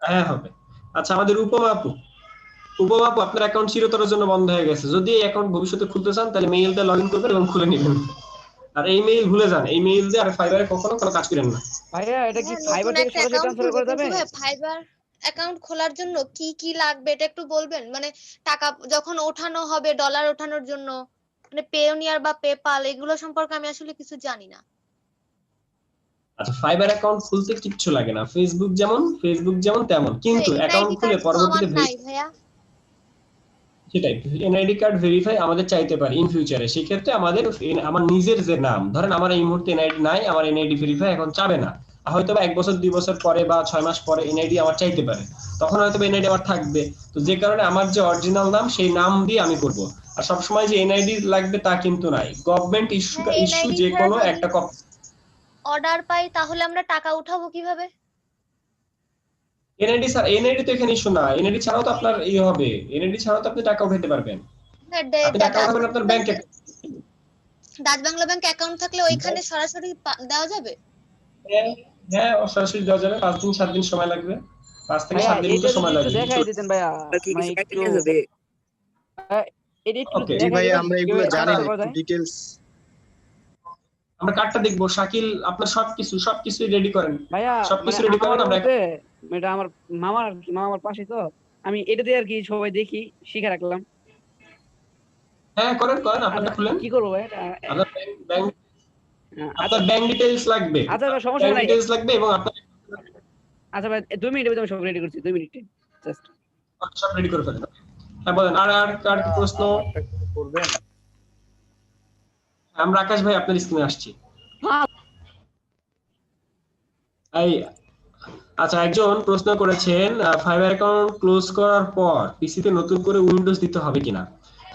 হ্যাঁ, হবে। আচ্ছা, আমাদের উপমা আপু, আপনার অ্যাকাউন্ট চিরতরের জন্য বন্ধ হয়ে গেছে। যদি এই অ্যাকাউন্ট ভবিষ্যতে খুলতে চান, তাহলে মেইলটা লগইন করবেন এবং খুলে নেবেন। আর এই মেইল ভুলে যান, এই মেইল দিয়ে আর ফাইবারে কখনো কোনো কাজ করেন না। ভাইয়া, এটা কি হ্যাঁ, ফাইবার নতুন থেকে একটা সরাসরি অ্যাকাউন্ট ট্রান্সফার খুলবো, করা যাবে? কিন্তু ভাই ফাইবার অ্যাকাউন্ট খোলার জন্য কি কি লাগবে এটা একটু বলবেন? মানে টাকা যখন ওঠানো হবে, ডলার ওঠানোর জন্য, মানে পেওনিয়ার বা পেপাল, এগুলো সম্পর্কে আমি আসলে কিছু জানি না। আচ্ছা, ফাইবার অ্যাকাউন্ট খুলতে কিচ্ছু লাগে না, ফেসবুক যেমন তেমন, কিন্তু অ্যাকাউন্ট খুলে পরবর্তীতে নাই ভাইয়া, সেটাই এনআইডি কার্ড ভেরিফাই আমাদের চাইতে পারে ইন ফিউচারে। সেক্ষেত্রে আমার নিজের যে নাম, ধরেন আমার এই মুহূর্তে এনআইডি নাই, আমার এনআইডি ভেরিফাই এখন চাবে না, হয়তো 1 বছর 2 বছর পরে বা 6 মাস পরে এনআইডি আমার চাইতে পারে, তখন হয়তো এনআইডি আমার থাকবে। তো যে কারণে আমার যে অরিজিনাল নাম, সেই নাম দিয়ে আমি করব। আর সবসময় যে এনআইডি লাগবে তা কিন্তু নাই, গভর্নমেন্ট ইস্যু যে কোনো একটা অর্ডার পাই, তাহলে আমরা টাকা উঠাবো কিভাবে? এনআইডি তো এখানে ইস্যু না, এনআইডি ছাড়াও তো আপনার হবে, এনআইডি ছাড়াও তো আপনি টাকা উঠাতে পারবেন। আপনি টাকা উঠাবেন আপনার ব্যাংকে, ডাচ বাংলা ব্যাংক অ্যাকাউন্ট থাকলে ওইখানে সরাসরি দেওয়া যাবে? হ্যাঁ, সরাসরি দেওয়া যাবে। 5 দিন 7 দিন সময় লাগবে, 5 থেকে 7 দিন তো সময় লাগবে। দেখাই দিতেন ভাইয়া, মানে একটু ওকে জি ভাই, আমরা এগুলো জানি না, ডিটেইলস আমরা কার্ডটা দেখবো। শাকিল, আপনার সবকিছু রেডি করেন ভাইয়া, সবকিছু রেডি করেন। আমরা এটা আমার মামার পাশে, তো আমি এটা দিয়ে আর কি সবাই দেখি, শিখে রাখলাম। হ্যাঁ, করেন আপনারা খুলেন। কি করব ভাই? আপনার ব্যাংক ডিটেইলস লাগবে। আচ্ছা ভাই, সমস্যা নাই, ডিটেইলস লাগবে এবং আপনার আচ্ছা ভাই 2 মিনিটের ভিতরে সব রেডি করছি, 2 মিনিটে জাস্ট সব রেডি করে ফেলেন। হ্যাঁ, বলেন। আর কার প্রশ্ন করবেন? আমরা আকাশ ভাই আপনার স্ক্রিনে আসছি। এই আচ্ছা, একজন প্রশ্ন করেছেন ফাইবার অ্যাকাউন্ট ক্লোজ করার পর পিসিতে নতুন করে উইন্ডোজ দিতে হবে কিনা।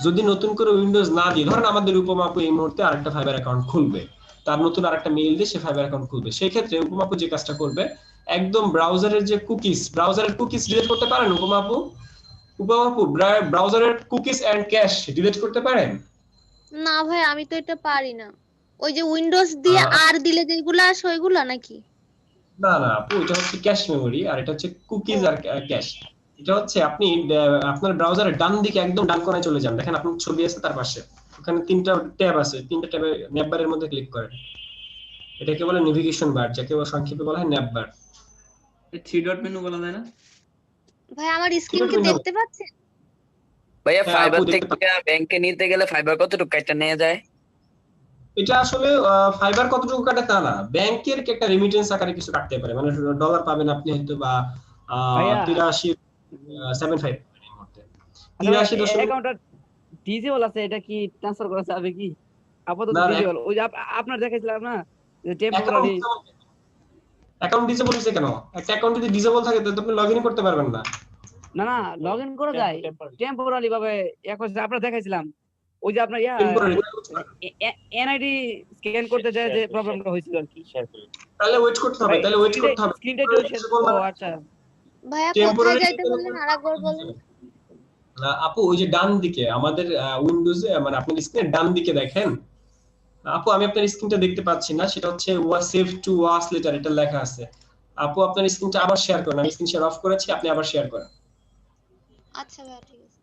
যদি নতুন করে উইন্ডোজ না দিই, ধরেন আমাদের উপমা আপু এই মুহূর্তে আরেকটা ফাইবার অ্যাকাউন্ট খুলবে, তার নতুন আরেকটা মেইল দিয়ে সে ফাইবার অ্যাকাউন্ট খুলবে, সেই ক্ষেত্রে উপমা আপু যে কাজটা করবে, একদম ব্রাউজারের যে ব্রাউজারের কুকিজ ডিলিট করতে পারেন উপমা আপু? উপমা আপু ব্রাউজারের কুকিজ এন্ড ক্যাশ ডিলিট করতে পারেন? না ভাই, আমি তো এটা পারি না। ওই যে উইন্ডোজ দিয়ে আর দিলে যেগুলো আসে ওইগুলো নাকি? না না আপু, এটা হচ্ছে ক্যাশ মেমোরি আর এটা হচ্ছে কুকিজ আর ক্যাশ। এটা হচ্ছে আপনি আপনার ব্রাউজারের ডান দিকে একদম ডান কোণায় চলে যান, দেখেন আপনার ছবি আছে তার পাশে, ওখানে 3টা ট্যাব আছে, 3টা ট্যাবে ন্যাব বারের মধ্যে ক্লিক করেন। এটাকে বলে নেভিগেশন বার, যাকে সংক্ষেপে বলা হয় ন্যাব বার। এই 3 ডট মেনু বলা যায় না? ভাই আমার স্ক্রিন কি দেখতে পাচ্ছেন? ভাইয়া হ্যাঁ, ফাইবার আপু দেখতে থেকে ব্যাংকে নিতে গেলে ফাইবার কতটুকু কাটটা নিয়ে যায়? এটা আসলে ফাইবার কতটুকু কাটে তা না, ব্যাংকের একটা রেমিটেন্স আকারে কিছু কাটতে পারে, মানে ডলার পাবেন আপনি হয়তো বা ভাইয়া 83.75 এর মধ্যে। আচ্ছা 83 অ্যাকাউন্টটা ডিজেবল আছে, এটা কি ট্রান্সফার করা যাবে কি? আপাতত না, ডিজেবল। ওই যে আপনার দেখাইছিলাম না যে টেম্পোরারি অ্যাকাউন্ট ডিসেবল হয়েছে কেন? একটা অ্যাকাউন্ট যদি ডিসেবল থাকে তাহলে আপনি লগইন করতে পারবেন না। না না লগইন করা যায় টেম্পোরারি ভাবে। এখন আপনার দেখাইছিলাম ওই যে আপনার টেম্পোরারি এনআইডি স্ক্যান করতে যায় যে প্রবলেমটা হয়েছিল আর কি। তাহলে ওয়েট করতে হবে, তাহলে ওয়েট করতে হবে। স্ক্রিনটা একটু ও আচ্ছা ভাইয়া কোথায় টেম্পোরারি যাইতে বললেন আরেকবার বলেন। আপু ওই যে ডান দিকে আমাদের উইন্ডোজে, মানে আপনার স্ক্রিনের ডান দিকে দেখেন আপু, আমি আপনার স্ক্রিনটা দেখতে পাচ্ছি না, সেটা হচ্ছে সেভ টু ওয়াচ লেটার এটা লেখা আছে। আপু আপনার স্ক্রিনটা আবার শেয়ার করেন, আমি স্ক্রিন শেয়ার অফ করেছি, আপনি আবার শেয়ার করেন। আচ্ছা ভাইয়া ঠিক আছে।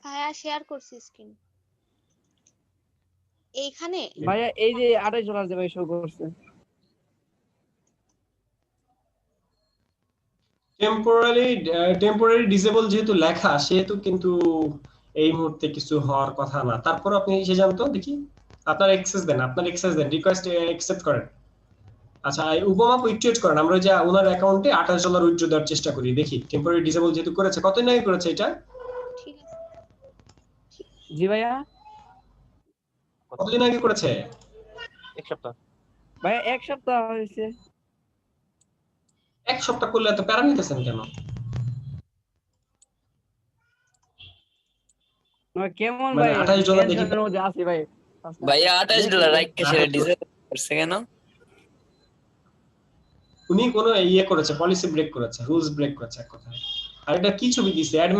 ভাইয়া শেয়ার করছি স্ক্রিন এইখানে। ভাইয়া এই যে $28 যে ভাই শো করছে। টেম্পোরারি ডিসেবল যেহেতু লেখা, সেহেতু কিন্তু এই মুহূর্তে কিছু হওয়ার কথা না। তারপর আপনি এসে যান তো দেখি, আপনার অ্যাক্সেস দেন, রিকোয়েস্ট অ্যাকসেপ্ট করেন। আচ্ছা, এই উপমা উইথড্র করেন, আমরা যে ওনার অ্যাকাউন্টে $28 উইথড্র দেওয়ার চেষ্টা করি, দেখি টেম্পোরারি ডিসেবল যেহেতু করেছে, কতদিন আগে করেছে এটা? ঠিক আছে। জি ভাইয়া কতদিন আগে করেছে? 1 সপ্তাহ ভাইয়া 1 সপ্তাহ হয়েছে। 1 সপ্তাহ করলে এত প্যারা নিতেছেন কেন? কেমন মানে ভাই $28 দেখি টেনশনের মধ্যে আছি ভাই। ভাইয়া $28 রাইখে সেটা ডিজেবল করছে কেন? উনি কোনো করেছে, পলিসি ব্রেক করেছে, রুলস ব্রেক করেছে এক কথায়। আর এটা কি ছবি দিছে? অ্যাড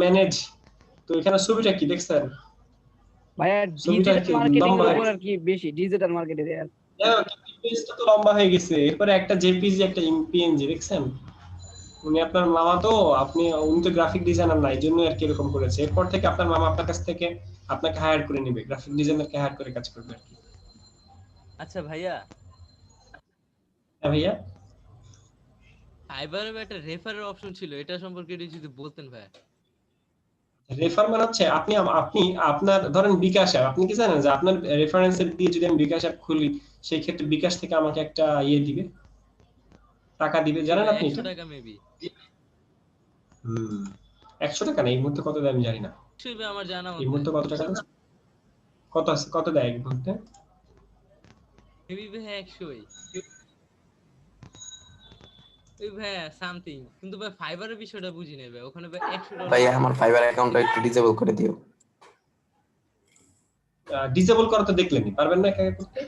ম্যানেজ, তো এখানে ছবিটা কি দেখছেন? ভাইয়া ছবিটা ডিজিটাল কি মার্কেটিং লম্বা এর হয়ে উপর আর কি বেশি ডিজিটাল মার্কেটিং এর। পেজটা তো লম্বা হয়ে গেছে, এরপরে একটা জেপিজি একটা পিএনজি দেখছেন? উনি আপনার মামা তো, উনি তো গ্রাফিক ডিজাইনার না, এই জন্য আর কি এরকম করেছে। এরপর থেকে আপনার মামা আপনার কাছ থেকে আপনাকে হায়ার করে নিবে, গ্রাফিক ডিজাইনারকে হায়ার করে কাজ করবে আর কি। আচ্ছা ভাইয়া, হ্যাঁ ভাইয়া, ফাইবারে একটা রেফারের অপশন ছিল, এটা সম্পর্কে যদি বলতেন ভাইয়া। রেফার মানে হচ্ছে আপনি আপনার ধরেন বিকাশ অ্যাপ, আপনি কি জানেন যে আপনার রেফারেন্সের দিয়ে যদি আমি বিকাশ অ্যাপ খুলি, সেই ক্ষেত্রে বিকাশ থেকে আমাকে একটা দিবে, টাকা দিবে, জানেন আপনি? 100 টাকা মেবি। 100 টাকা না, এই মুহূর্তে কত দেয় আমি জানি না। শুনবে আমার জানা এই মুহূর্তে কত টাকা আছে? কত আছে, কত দেয় এই মুহূর্তে? মেবি ভাই 100ই। ওই ভাই সামথিং, কিন্তু ভাই ফাইবারের বিষয়টা বুঝি নাই ভাই, ওখানে ভাই $100। ভাইয়া আমার ফাইবার অ্যাকাউন্টটা একটু ডিসেবল করে দিও। ডিসেবল করা তো দেখলেনই, পারবেন না একা করতে?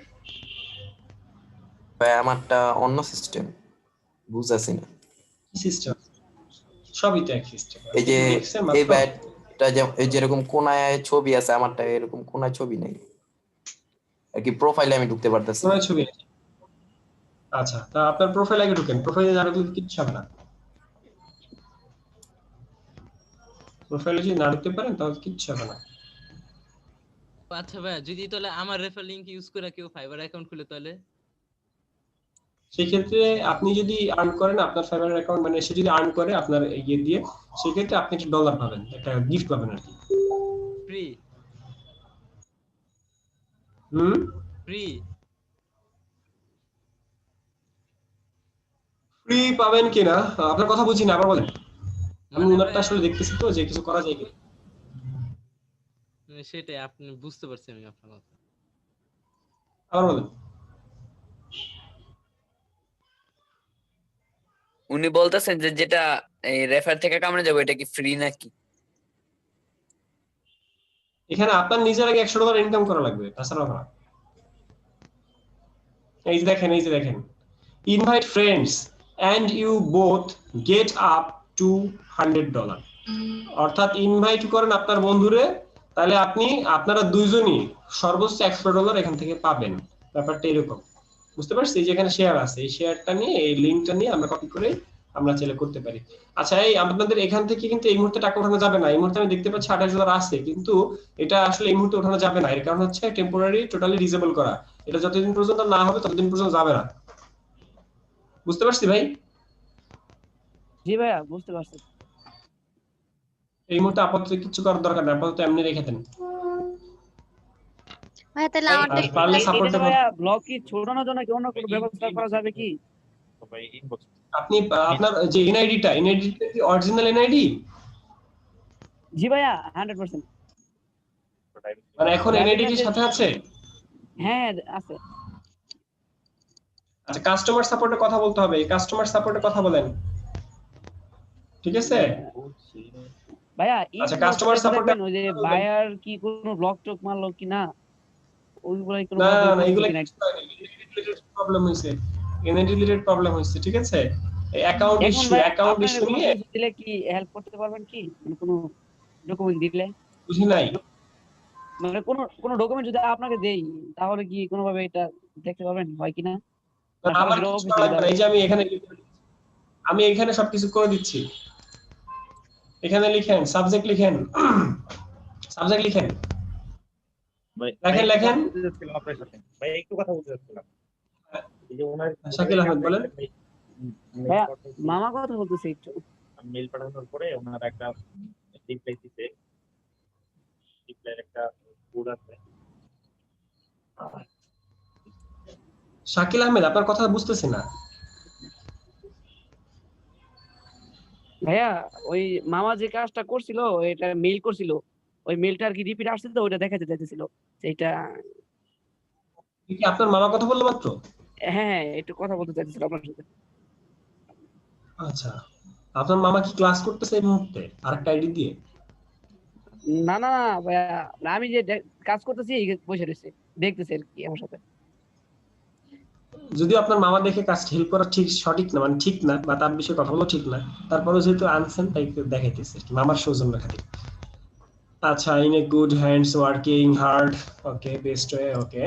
ভাই আমারটা অন্য সিস্টেম, বুঝাছি না সিস্টেম, সবই তো এক সিস্টেম। এই যে এই ব্যাটটা এই যেরকম কোনায় ছবি আছে, আমারটা এরকম কোনায় ছবি নেই আর কি, প্রোফাইলে আমি ঢুকতে পারতেছি কোনায় ছবি। আচ্ছা, তা আপনার প্রোফাইলে আগে ঢুকেন, প্রোফাইলে না ঢুকলে কিচ্ছু হবে না। প্রোফাইলে যদি না ঢুকতে পারেন তাহলে কিচ্ছু হবে না। আচ্ছা ভাই, যদি তাহলে আমার রেফার লিংক ইউজ করে কেউ ফাইবার অ্যাকাউন্ট খুলে তাহলে সেক্ষেত্রে আপনি যদি আর্ন করেন আপনার ফাইবার অ্যাকাউন্ট মানে সে যদি আর্ন করে আপনার ইয়ে দিয়ে, সেক্ষেত্রে আপনি একটা ডলার পাবেন, একটা গিফট পাবেন আর কি। ফ্রি ফ্রি ফ্রি পাবেন কিনা আপনার কথা বুঝি না, আবার বলেন। আমি ওনারটা আসলে দেখতেছি তো যে কিছু করা যায় কিনা। সেটাই, আপনি বুঝতে পারছি আমি আপনার কথা। আবার বলেন। উনি বলতেছেন যে যেটা এই রেফার থেকে কামড়ে যাবে এটা কি ফ্রি নাকি? এখানে আপনার নিজের আগে $100 ইনকাম করা লাগবে, তাছাড়া না। এই যে দেখেন invite friends and you both get up to $100, অর্থাৎ ইনভাইট করেন আপনার বন্ধুরে, তাহলে আপনারা দুইজনই সর্বোচ্চ $100 এখান থেকে পাবেন। ব্যাপারটা এরকম, বুঝতে পারছি? যেখানে শেয়ার আছে, এই শেয়ারটা নিয়ে, এই লিংকটা নিয়ে আমরা কপি করে আমরা চাইলে করতে পারি। আচ্ছা, এই আপনাদের এখান থেকে কিন্তু এই মুহূর্তে টাকা ওঠানো যাবে না। এই মুহূর্তে আমি দেখতে পাচ্ছি $28 আছে, কিন্তু এটা আসলে এই মুহূর্তে ওঠানো যাবে না। এর কারণ হচ্ছে টেম্পোরারি টোটালি ডিসেবল করা। এটা যতদিন পর্যন্ত না হবে ততদিন পর্যন্ত যাবে না। বুঝতে পারছি ভাই? জি ভাইয়া, বুঝতে পারছি। এই মুহূর্তে আপাতত কিছু করার দরকার নেই, আপাতত এমনি রেখে দেন। ভাইয়া তাহলে আমারটা একটু পারলে like সাপোর্ট এটা ভাইয়া ব্লগ কি ছোটানোর জন্য কি অন্য কোনো ব্যবস্থা করা যাবে কি? আপনি আপনার যে এনআইডিটা কি অরিজিনাল এনআইডি? জি ভাইয়া 100%। মানে এখন এনআইডি কি সাথে আছে? হ্যাঁ আছে। আচ্ছা, কাস্টমার সাপোর্টে কথা বলতে হবে। কাস্টমার সাপোর্টে কথা বলেন, ঠিক আছে? ভাইয়া আচ্ছা, কাস্টমার সাপোর্টে ওই যে বায়ার কি কোনো ব্লক টক মারলো কি না, ওইগুলাই কোনো না এগুলা প্রবলেম হইছে, এনআইডি রিলেটেড প্রবলেম হইছে, ঠিক আছে? এই অ্যাকাউন্ট ইস্যু নিয়ে দিলে কি হেল্প করতে পারবেন কি? মানে কোনো ডকুমেন্ট দিলে? বুঝি নাই। মানে কোনো ডকুমেন্ট যদি আপনাকে দেই তাহলে কি কোনোভাবে এটা দেখতে পারবেন হয় কিনা? আমার কিছু করা লাগবে না। এই যে আমি এখানে সবকিছু করে দিচ্ছি। এখানে লিখেন সাবজেক্ট, লিখেন লেখেন ভাই একটু কথা বলতে চাচ্ছিলাম। এই যে ওনার শাকিল আহমেদ বলেন। ভাইয়া মামা কথা বলতেছে একটু। মেল পাঠানোর পরে ওনার একটা রিপ্লাই দিতে, রিপ্লাইয়ের একটা কোড আছে। শাকিল আহমেদ, আপনার কথা বুঝতেছি না ভাইয়া। ওই মামা যে কাজটা করছিল, এটা মেইল করছিল, ওই মেইলটা আর কি রিপিট আসছিল তো, ওইটা দেখাতে চাইতেছিল সেইটা। কি আপনার মামা কথা বললো মাত্র? হ্যাঁ, একটু কথা বলতে চাইতেছিল আপনার সাথে। আচ্ছা, আপনার মামা কি ক্লাস করতেছে এই মুহূর্তে আরেকটা আইডি দিয়ে? না ভাইয়া, আমি যে কাজ করতেছি বসে রয়েছে, দেখতেছে আর কি আমার সাথে। যদিও আপনার মামা দেখে কাজ হেল্প করা সঠিক না, মানে ঠিক না, বা তার বিষয়ে কথা বলা ঠিক না, তারপরেও যেহেতু আনছেন তাই দেখাইতেছে মামার সৌজন্য খাতির। আচ্ছা, in a good hands, working hard, okay, best way, okay,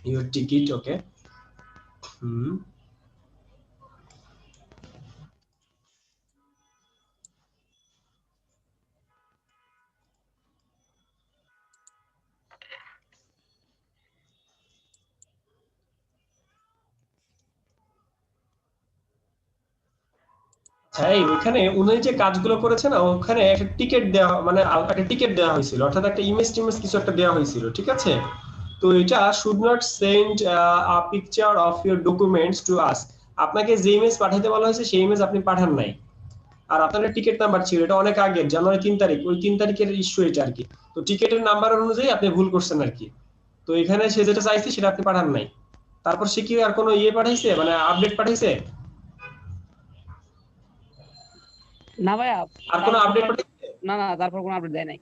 your ticket, okay. হ্যাঁ, ওখানে উনি যে কাজগুলো করেছেন ওখানে একটা টিকিট দেওয়া, মানে একটা টিকিট দেওয়া হয়েছিল, অর্থাৎ একটা ইমেজ কিছু একটা দেওয়া হয়েছিল, ঠিক আছে? তো এটা should not send a picture of your documents to us. আপনাকে যে ইমেজ পাঠাতে বলা হয়েছে সেই ইমেজ আপনি পাঠান নাই। আর আপনার টিকিট নাম্বার ছিল, এটা অনেক আগে, জানুয়ারি 3 তারিখ, ওই 3 তারিখের ইস্যু এটা আর কি। তো টিকিটের নাম্বার অনুযায়ী আপনি ভুল করছেন আর কি। তো এখানে সে যেটা চাইছে সেটা আপনি পাঠান নাই। তারপর সে কি আর কোনো পাঠাইছে, মানে আপডেট পাঠাইছে? না ভাইয়া, আর কোনো আপডেট পাঠাইছে? না তারপর কোনো আপডেট দেয় নাই।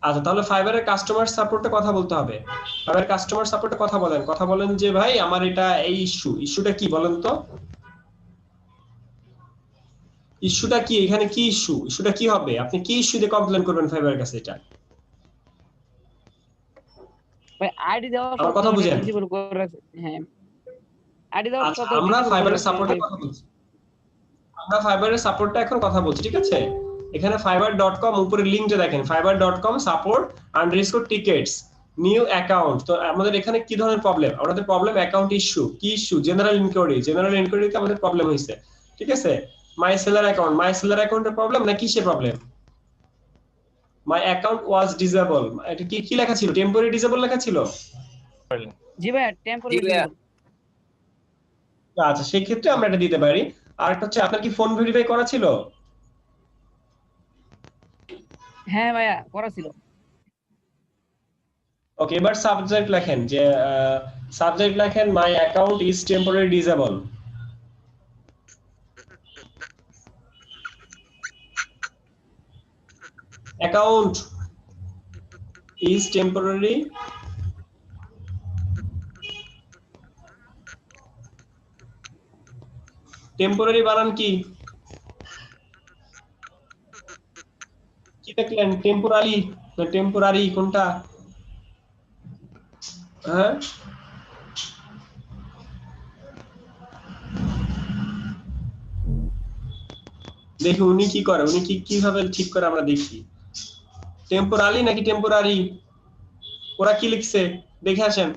আচ্ছা, তাহলে ফাইবারের কাস্টমার সাপোর্টে কথা বলতে হবে। ফাইবারের কাস্টমার সাপোর্টে কথা বলেন যে ভাই আমার এটা এই ইস্যুটা কি বলেন তো? ইস্যুটা কি? এখানে কি ইস্যুটা কি হবে? আপনি কি ইস্যু দিয়ে কমপ্লেইন করবেন ফাইবারের কাছে? এটা ভাই আইডি দেওয়া আমার কথা বুঝেন। হ্যাঁ, আইডি দেওয়া সত্ত্বেও আমরা ফাইবারের সাপোর্টে কথা বলছি। আমরা ফাইবারের সাপোর্টটা এখন কথা বলছি, ঠিক আছে? এখানে fiber.com উপরে লিংকটা দেখেন, fiber.com support_tickets, নিউ অ্যাকাউন্ট। তো আমাদের এখানে কি ধরনের প্রবলেম? আমাদের প্রবলেম অ্যাকাউন্ট ইস্যু। কি ইস্যু? জেনারেল ইনকোয়ারিতে আমাদের প্রবলেম হয়েছে, ঠিক আছে? মাই সেলার অ্যাকাউন্টের প্রবলেম না কিসের problem? My account was disable, এটা কি কি লেখা ছিল? টেম্পোরারি ডিসেবল লেখা ছিল। জি ভাইয়া টেম্পোরারি। আচ্ছা, সেই ক্ষেত্রে আমরা এটা দিতে পারি। আর একটা হচ্ছে আপনার কি ফোন ভেরিফাই করা ছিল? হ্যাঁ ভাইয়া করা ছিল। ওকে, এবার সাবজেক্ট লেখেন যে my account is temporary disable. Account is temporary বানান কি দেখলেন? টেম্পোরারি কোনটা? হ্যাঁ, দেখি উনি কি করে, উনি কিভাবে ঠিক করে আমরা দেখি। টেম্পোরারি নাকি টেম্পোরারি? ওরা কি লিখছে দেখে আসেন।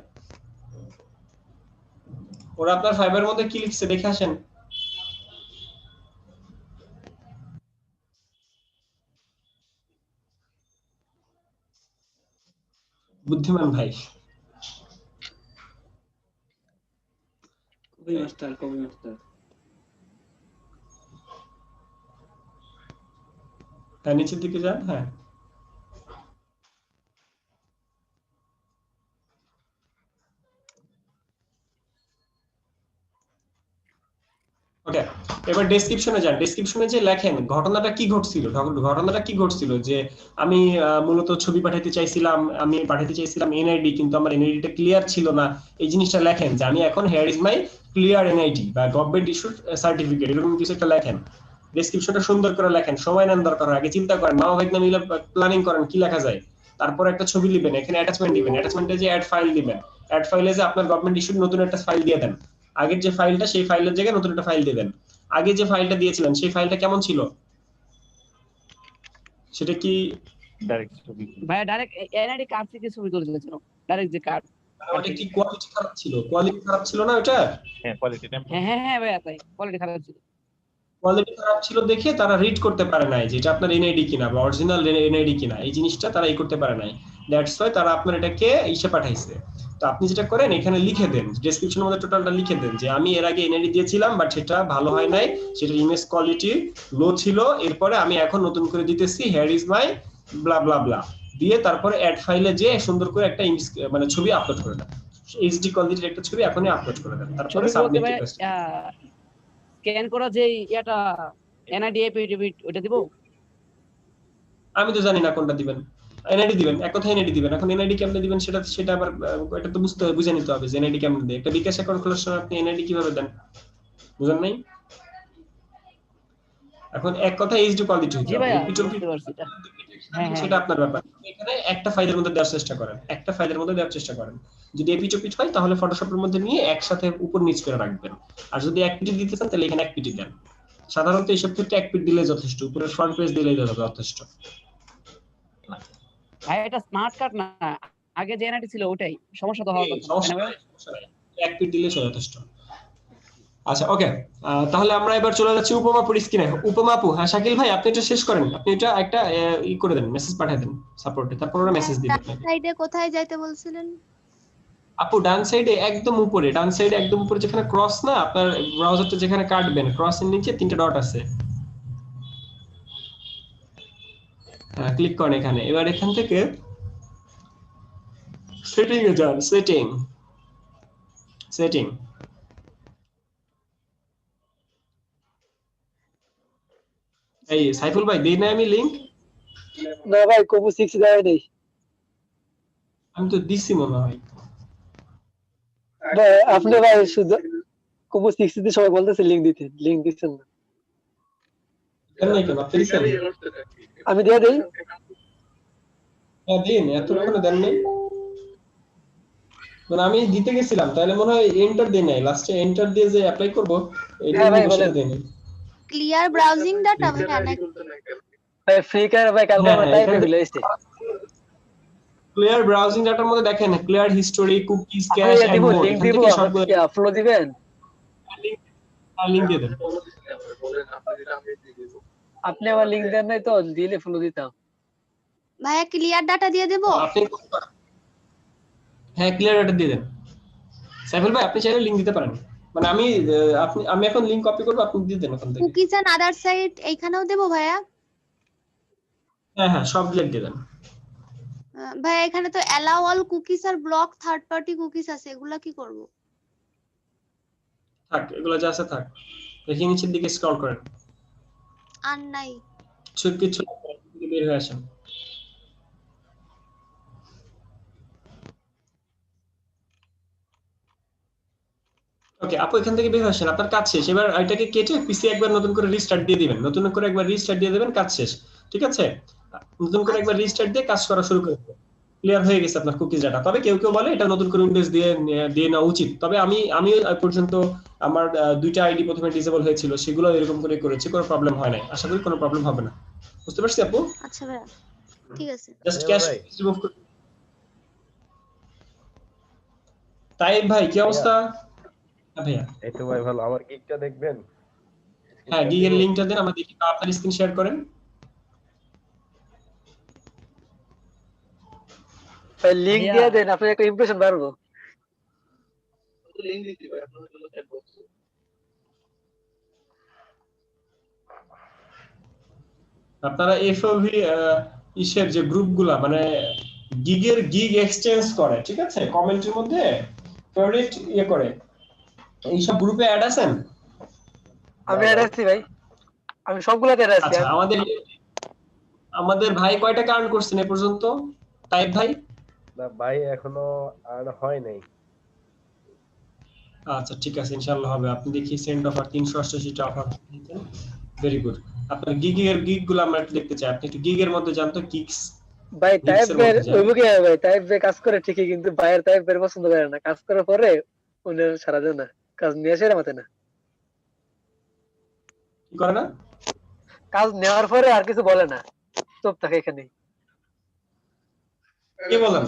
ওরা আপনার ফাইবার মধ্যে কি লিখছে দেখে আসেন। বুদ্ধিমান ভাই। কবি মাস্টার হ্যাঁ, নিচের দিকে যান। হ্যাঁ, ওকে, এবার ডেসক্রিপশনে যান। ডেসক্রিপশনে যে লেখেন ঘটনাটা কি ঘটছিল যে আমি মূলত ছবি পাঠাতে চাইছিলাম এনআইডি, কিন্তু আমার এনআইডিটা ক্লিয়ার ছিল না। এই জিনিসটা লেখেন যে আমি এখন hair is my clear NID বা গভর্নমেন্ট ইস্যুড সার্টিফিকেট, এরকম কিছু একটা লেখেন। ডেসক্রিপশনটা সুন্দর করে লেখেন, সময় নেন দরকার, আগে চিন্তা করেন, মামা ভাই মিলে প্ল্যানিং করেন কি লেখা যায়। তারপর একটা ছবি লিখবেন, এখানে অ্যাটাচমেন্ট দিবেন, অ্যাটাচমেন্টে যে অ্যাড ফাইল দিবেন, অ্যাড ফাইলে যে আপনার গভর্নমেন্ট ইস্যুড নতুন একটা ফাইল দিয়ে দেন। আগের যে ফাইলটা, সেই ফাইলের জায়গায় নতুন একটা ফাইল দিবেন। আগে যে ফাইলটা দিয়েছিলেন সেই ফাইলটা কেমন ছিল? সেটা কি ডাইরেক্ট ছবি ভাইয়া ডাইরেক্ট এনআইডি কার্ড থেকে ছবি তুলে দিয়েছিল, ডাইরেক্ট যে কার্ড। ওটা কি কোয়ালিটি খারাপ ছিল না ওটা? হ্যাঁ, কোয়ালিটি হ্যাঁ ভাইয়া তাই কোয়ালিটি খারাপ ছিল। কোয়ালিটি খারাপ ছিল দেখে তারা রিড করতে পারে নাই যে এটা আপনার এনআইডি কিনা বা অরিজিনাল এনআইডি কিনা, এই জিনিসটা তারা করতে পারে নাই। দ্যাটস ওয়াই তারা আপনার এটাকে ইসে পাঠাইছে। তো আপনি যেটা করেন এখানে লিখে দেন, ডেসক্রিপশনের মধ্যে টোটালটা লিখে দেন যে আমি এর আগে এনআইডি দিয়েছিলাম বাট সেটা ভালো হয় নাই, সেটা ইমেজ কোয়ালিটি লো ছিল, এরপরে আমি এখন নতুন করে দিতেছি hair is my blah blah ব্লা দিয়ে তারপরে অ্যাড ফাইলে যে সুন্দর করে একটা মানে ছবি আপলোড করে দেন, এইচডি কোয়ালিটির একটা ছবি এখনই আপলোড করে দেন, তারপরে সাবমিট করতে স্ক্যান করা যে এটা এনআইডি এপিডিবিট ওটা দিব। আমি তো জানি না কোনটা দিবেন, এনআইডি দিবেন, এক কথা এনআইডি দিবেন। এখন এনআইডি কেমনে দিবেন সেটা আবার এটা তো বুঝে নিতে হবে যে এনআইডি কেমনে দেয়। একটা বিকাশ অ্যাকাউন্ট খোলার সময় আপনি এনআইডি কিভাবে দেন বুঝেন নাই? এখন এক কথা এইচডি কোয়ালিটি হচ্ছে সেটা আপনার ব্যাপার। এখানে একটা ফাইলের মধ্যে দেওয়ার চেষ্টা করেন, যদি এপিচোপিচ হয় তাহলে ফটোশপের মধ্যে নিয়ে একসাথে উপর নিচ করে রাখবেন। আর যদি এক পিটি দিতে চান তাহলে এখানে এক পিটি দেন। সাধারণত এইসব ক্ষেত্রে এক পিট দিলে যথেষ্ট, উপরের ফ্রন্ট পেজ দিলেই যথেষ্ট। ভাই এটা স্মার্ট কার্ড না, আগে যে এনআইডি ছিল ওটাই, সমস্যা তো হওয়ার কথা না। এক পিট দিলে যথেষ্ট। আচ্ছা, ওকে, তাহলে আমরা এবার চলে যাচ্ছি উপমাপুর স্ক্রিনে। উপমাপু, হ্যাঁ শাকিল ভাই আপনি এটা শেষ করেন, আপনি এটা একটা ই করে দেন, মেসেজ পাঠিয়ে দেন সাপোর্টে, তারপর ওরা মেসেজ দিবে। সাইডে কোথায় যাইতে বলছিলেন আপু? ডান সাইডে একদম উপরে, যেখানে ক্রস না, আপনার ব্রাউজারটা যেখানে কাটবেন ক্রসের নিচে তিনটা ডট আছে, হ্যাঁ ক্লিক করেন এখানে। এবার এখান থেকে সেটিং এ যান, সেটিং এই সাইফুল ভাই দেই না আমি লিংক? না ভাই কবু 6 দেয় নাই। আমি তো দিছি মনে হয়। ভাই আপনি ভাই শুধু কবু 6 দিতে সবাই বলতেছে লিংক দিতেন না। কেন নাই কেন আপনি দিছেন? আমি দিয়ে দেই। হ্যাঁ দিন, এতক্ষণ দেন নাই। মানে আমি দিতে গেছিলাম তাহলে মনে হয় এন্টার দেই নাই, লাস্টে এন্টার দিয়ে যে অ্যাপ্লাই করব এটা আমি বসে দেই নাই। ক্লিয়ার ব্রাউজিং ডাটা ভাই ভাই ফ্রি কার ভাই কালকে আমার টাইপে ভুলে এসেছে। ক্লিয়ার ব্রাউজিং ডাটার মধ্যে দেখেন ক্লিয়ার হিস্টোরি, কুকিজ, ক্যাশ ভাইয়া এন্ড দিব মোর, লিংক এখান দিব, থেকে আপনার সবগুলো কি ফলো দিবেন? লিংক দিয়ে দেন। আপনি আমার লিংক দেন নাই তো, দিলে ফলো দিতাম। ভাইয়া ক্লিয়ার ডাটা দিয়ে দেবো? আপনি হ্যাঁ ক্লিয়ার ডাটা দিয়ে দেন। সাইফুল ভাই আপনি চাইলে লিংক দিতে পারেন, মানে আমি এখন লিংক কপি করব, আপনি দিয়ে দেন ওখান থেকে। কুকিজ এন্ড আদার সাইট এইখানেও দেবো ভাইয়া? হ্যাঁ হ্যাঁ সব লিংক দিয়ে দেন। ভাইয়া এখানে তো অ্যালাউ অল কুকিজ আর ব্লক থার্ড পার্টি কুকিজ আছে, এগুলা কি করব? থাক এগুলো যা আছে থাক, দেখি নিচের দিকে স্ক্রল করেন। আর নাই। কিছু বের হয়ে আসেন। ওকে আপু এখান থেকে বের হয়ে আসেন, আপনার কাজ শেষ। এবার এটাকে কেটে পিসি একবার নতুন করে রিস্টার্ট দিয়ে দিবেন, নতুন করে একবার রিস্টার্ট দিয়ে দিবেন, কাজ শেষ। ঠিক আছে, নতুন করে একবার রিস্টার্ট দিয়ে কাজ করা শুরু করতে ক্লিয়ার হয়ে গেছে আপনার কুকিজ ডাটা। তবে কেউ কেউ বলে এটা নতুন করে উইন্ডোজ দিয়ে নেওয়া উচিত, তবে আমি পর্যন্ত আমার 2টা আইডি প্রথমে ডিসেবল হয়েছিল, সেগুলো এরকম করে করেছি, কোনো প্রবলেম হয় নাই, আশা করি কোনো প্রবলেম হবে না। বুঝতে পারছি আপু? আচ্ছা ভাইয়া ঠিক আছে। জাস্ট ক্যাশ রিমুভ করুন। তাইব ভাই কি অবস্থা? ভাইয়া এই তো ভাই ভালো, আমার গিগটা দেখবেন? হ্যাঁ গিগের লিংকটা দেন, আমরা দেখি আপনার স্ক্রিন শেয়ার করেন। ভাই লিংক দিয়ে দেন, আপনার একটা ইমপ্রেশন বাড়বো। লিংক দিতে ভাই আপনার জন্য চ্যাট বক্স। আপনারা এফওভি ইসের যে গ্রুপগুলা মানে গিগ এক্সচেঞ্জ করে, ঠিক আছে, কমেন্টের মধ্যে ফেভারিট করে, এই সব গ্রুপে অ্যাড আছেন? আমি অ্যাড আছি ভাই, আমি সবগুলাতে অ্যাড আছি। আচ্ছা আমাদের ভাই কয় টাকা আর্ন করছেন এ পর্যন্ত? টাইপ ভাই? না ভাই এখনো আর হয় নাই। আচ্ছা ঠিক আছে, ইনশাআল্লাহ হবে। আপনি দেখি সেন্ড অফার 388 টা অফার, ভেরি গুড। আপনার গিগ গুলো আমরা একটু দেখতে চাই, আপনি একটু গিগের মধ্যে জানতো গিগস ভাই টাইপ বের ওইভাবে ভাই টাইপ বের কাজ করে ঠিকই, কিন্তু বাইরের টাইপ বের পছন্দ করে না, কাজ করার পরে উনি সারা দেন না, কাজ নিয়ে আসে মাতে না। কি করে না? কাজ নেওয়ার পরে আর কিছু বলে না, চুপ থাকে এখানেই। কে বলেন?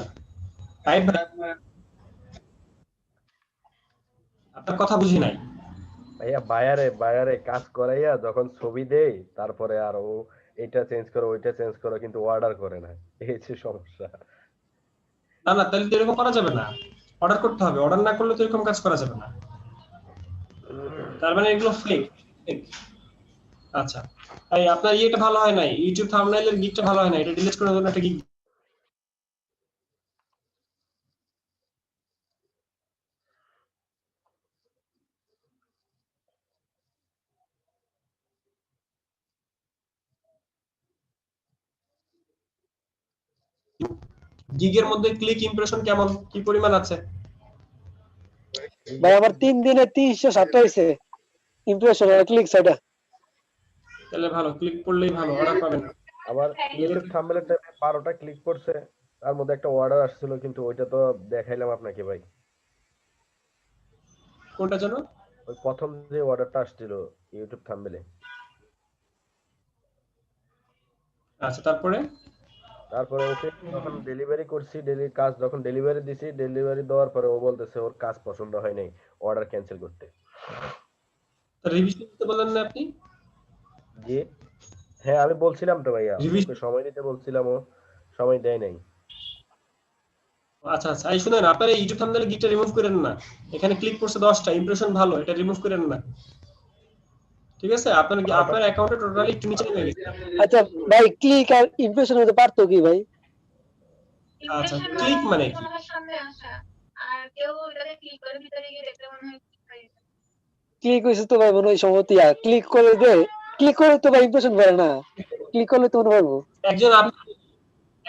টাইপ আপনার কথা বুঝি নাই ভাইয়া। বায়ারে কাজ করাইয়া যখন ছবি দেই, তারপরে আর ও এটা চেঞ্জ করো ওইটা চেঞ্জ করো, কিন্তু অর্ডার করে না, এই হচ্ছে সমস্যা। না না, তাহলে তো এরকম করা যাবে না, অর্ডার করতে হবে, অর্ডার না করলে তো এরকম কাজ করা যাবে না, তার মানে এগুলো ফেক। আচ্ছা তাই আপনার ইয়েটা ভালো হয় নাই, ইউটিউব থাম্বনেইলের গিগটা ভালো হয় না, এটা ডিলিট করে দেন, একটা গিগ গিগের মধ্যে ক্লিক ইমপ্রেশন কেমন, কি পরিমাণ আছে? ভাই আমার 3 দিনে 360 হইছে ইমপ্রেশন আর ক্লিক সেটা। তাহলে ভালো, ক্লিক করলেই ভালো, অর্ডার পাবেন। আবার ইউটিউব থাম্বনেইল টাইপে 12টা ক্লিক করছে, তার মধ্যে একটা অর্ডার আসছিল, কিন্তু ওইটা তো দেখাইলাম আপনাকে ভাই। কোনটা জানো? ওই প্রথম যে অর্ডারটা আসছিল ইউটিউব থাম্বনেইলে। আচ্ছা তারপরে ওকে যখন ডেলিভারি করছি, যখন ডেলিভারি দিছি, ডেলিভারি দেওয়ার পরে ও বলতেছে ওর কাজ পছন্দ হয় নাই, অর্ডার ক্যান্সেল করতে। রিভিউ দিতে বলেন না আপনি? জি হ্যাঁ আমি বলছিলাম তো ভাইয়া, ওকে সময় দিতে বলছিলাম, ও সময় দেয় নাই। আচ্ছা আচ্ছা, এই শুনেন, আপনারা ইউটিউব থাম্বনেইলে গিগটা রিমুভ করেন না, এখানে ক্লিক করছে 10টা, ইমপ্রেশন ভালো, এটা রিমুভ করেন না, ঠিক আছে? আপনার অ্যাকাউন্টে টোটালি একটু নিচে নেমে গেছে। আচ্ছা ভাই ক্লিক আর ইমপ্রেশন হতে পারতো কি ভাই? আচ্ছা ক্লিক মানে কি? ক্লিক হইছে তো ভাই মনে হয় সম্ভবত, ক্লিক করে তো ভাই ইমপ্রেশন করে না, ক্লিক করলে তো মনে পারবো।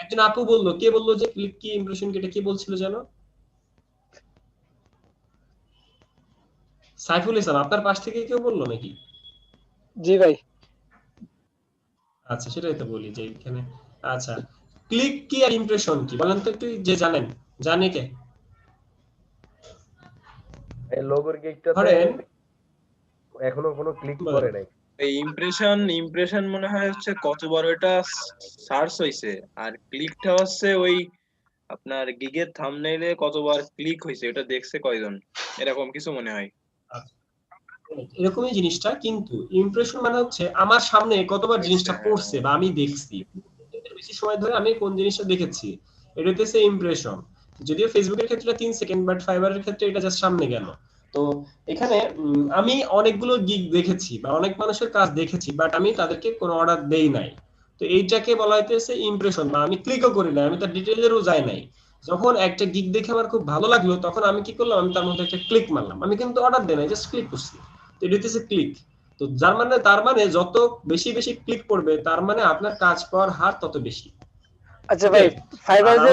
একজন আপু বললো, কে বললো যে ক্লিক কি ইমপ্রেশন কি, এটা কি বলছিল জানো? সাইফুল ইসলাম, আপনার পাশ থেকে কেউ বললো নাকি? জি ভাই। আচ্ছা সেটাই তো বলি যে এখানে। আচ্ছা ক্লিক কি আর ইমপ্রেশন কি বলেন তো একটু, যে জানে কে? এই লোগোর গিগটা এখনো কোনো ক্লিক করে নাই। এই ইমপ্রেশন মনে হয় হচ্ছে কত বড় এটা সার্চ হইছে, আর ক্লিকটা হচ্ছে ওই আপনার গিগের থাম্বনেইলে কতবার ক্লিক হয়েছে এটা দেখছে কয়জন, এরকম কিছু মনে হয়? এরকমই জিনিসটা, কিন্তু ইমপ্রেশন মানে হচ্ছে আমার সামনে কতবার জিনিসটা পড়ছে বা আমি দেখছি, বেশি সময় ধরে আমি কোন জিনিসটা দেখেছি, এটা হচ্ছে ইমপ্রেশন। যদিও ফেসবুকের ক্ষেত্রে 3 সেকেন্ড, বাট ফাইবারের ক্ষেত্রে এটা জাস্ট সামনে গেল। তো এখানে আমি অনেকগুলো গিগ দেখেছি বা অনেক মানুষের কাজ দেখেছি, বাট আমি তাদেরকে কোনো অর্ডার দেই নাই। তো এইটাকে বলা হইতেছে ইমপ্রেশন, বা আমি ক্লিকও করি না, আমি তার ডিটেইলেরও যাই নাই। যখন একটা গিগ দেখে আমার খুব ভালো লাগলো, তখন আমি কি করলাম, আমি তার মধ্যে একটা ক্লিক মারলাম, আমি কিন্তু অর্ডার দেই নাই, জাস্ট ক্লিক করছি। তো এটা হচ্ছে ক্লিক। তো তার মানে যত বেশি বেশি ক্লিক করবে, তার মানে আপনার কাজ পাওয়ার হার তত বেশি। আচ্ছা ভাই, ফাইবার যে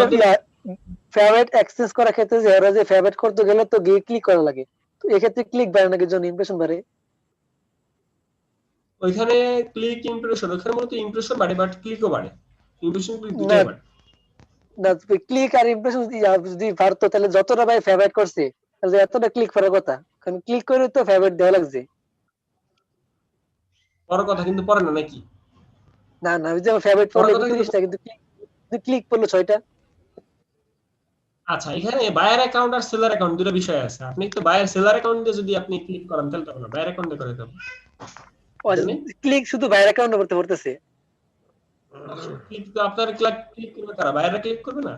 ফেভারিট অ্যাক্সেস করার ক্ষেত্রে যে ওরা যে ফেভারিট করতে গেলে তো গিয়ে ক্লিক করা লাগে, তো এই ক্ষেত্রে ক্লিক বাড়ে নাকি জন্য ইমপ্রেশন বাড়ে? ওইখানে ক্লিক ইমপ্রেশন, ওখানে মূলত ইমপ্রেশন বাড়ে, বাট ক্লিকও বাড়ে। ইমপ্রেশন ক্লিক না দুটোই বাড়ে। না, ক্লিক আর ইমপ্রেশন যদি বাড়তো তাহলে যতটা ভাই ফেভারিট করছে তাহলে এতটা ক্লিক করার কথা, কারণ ক্লিক করে তো ফেভারিট দেওয়া লাগছে। বড় কথা কিন্তু পড়ে না নাকি? না না, ওই যে ফেভারিট বড় পড়লে কথা কিন্তু 30টা, কিন্তু ক্লিক পড়লো 6টা। আচ্ছা, এখানে বায়ার অ্যাকাউন্ট আর সেলার অ্যাকাউন্ট দুটো বিষয় আছে। আপনি তো বায়ার সেলার অ্যাকাউন্ট দিয়ে যদি আপনি ক্লিক করেন তাহলে তো হবে না, বায়ার অ্যাকাউন্ট দিয়ে করে দেবো। ক্লিক শুধু বাইরের অ্যাকাউন্টে করতে পড়তেছে। ক্লিক তো আপনার ক্লিক করবে কারা? বায়াররা ক্লিক করবে না?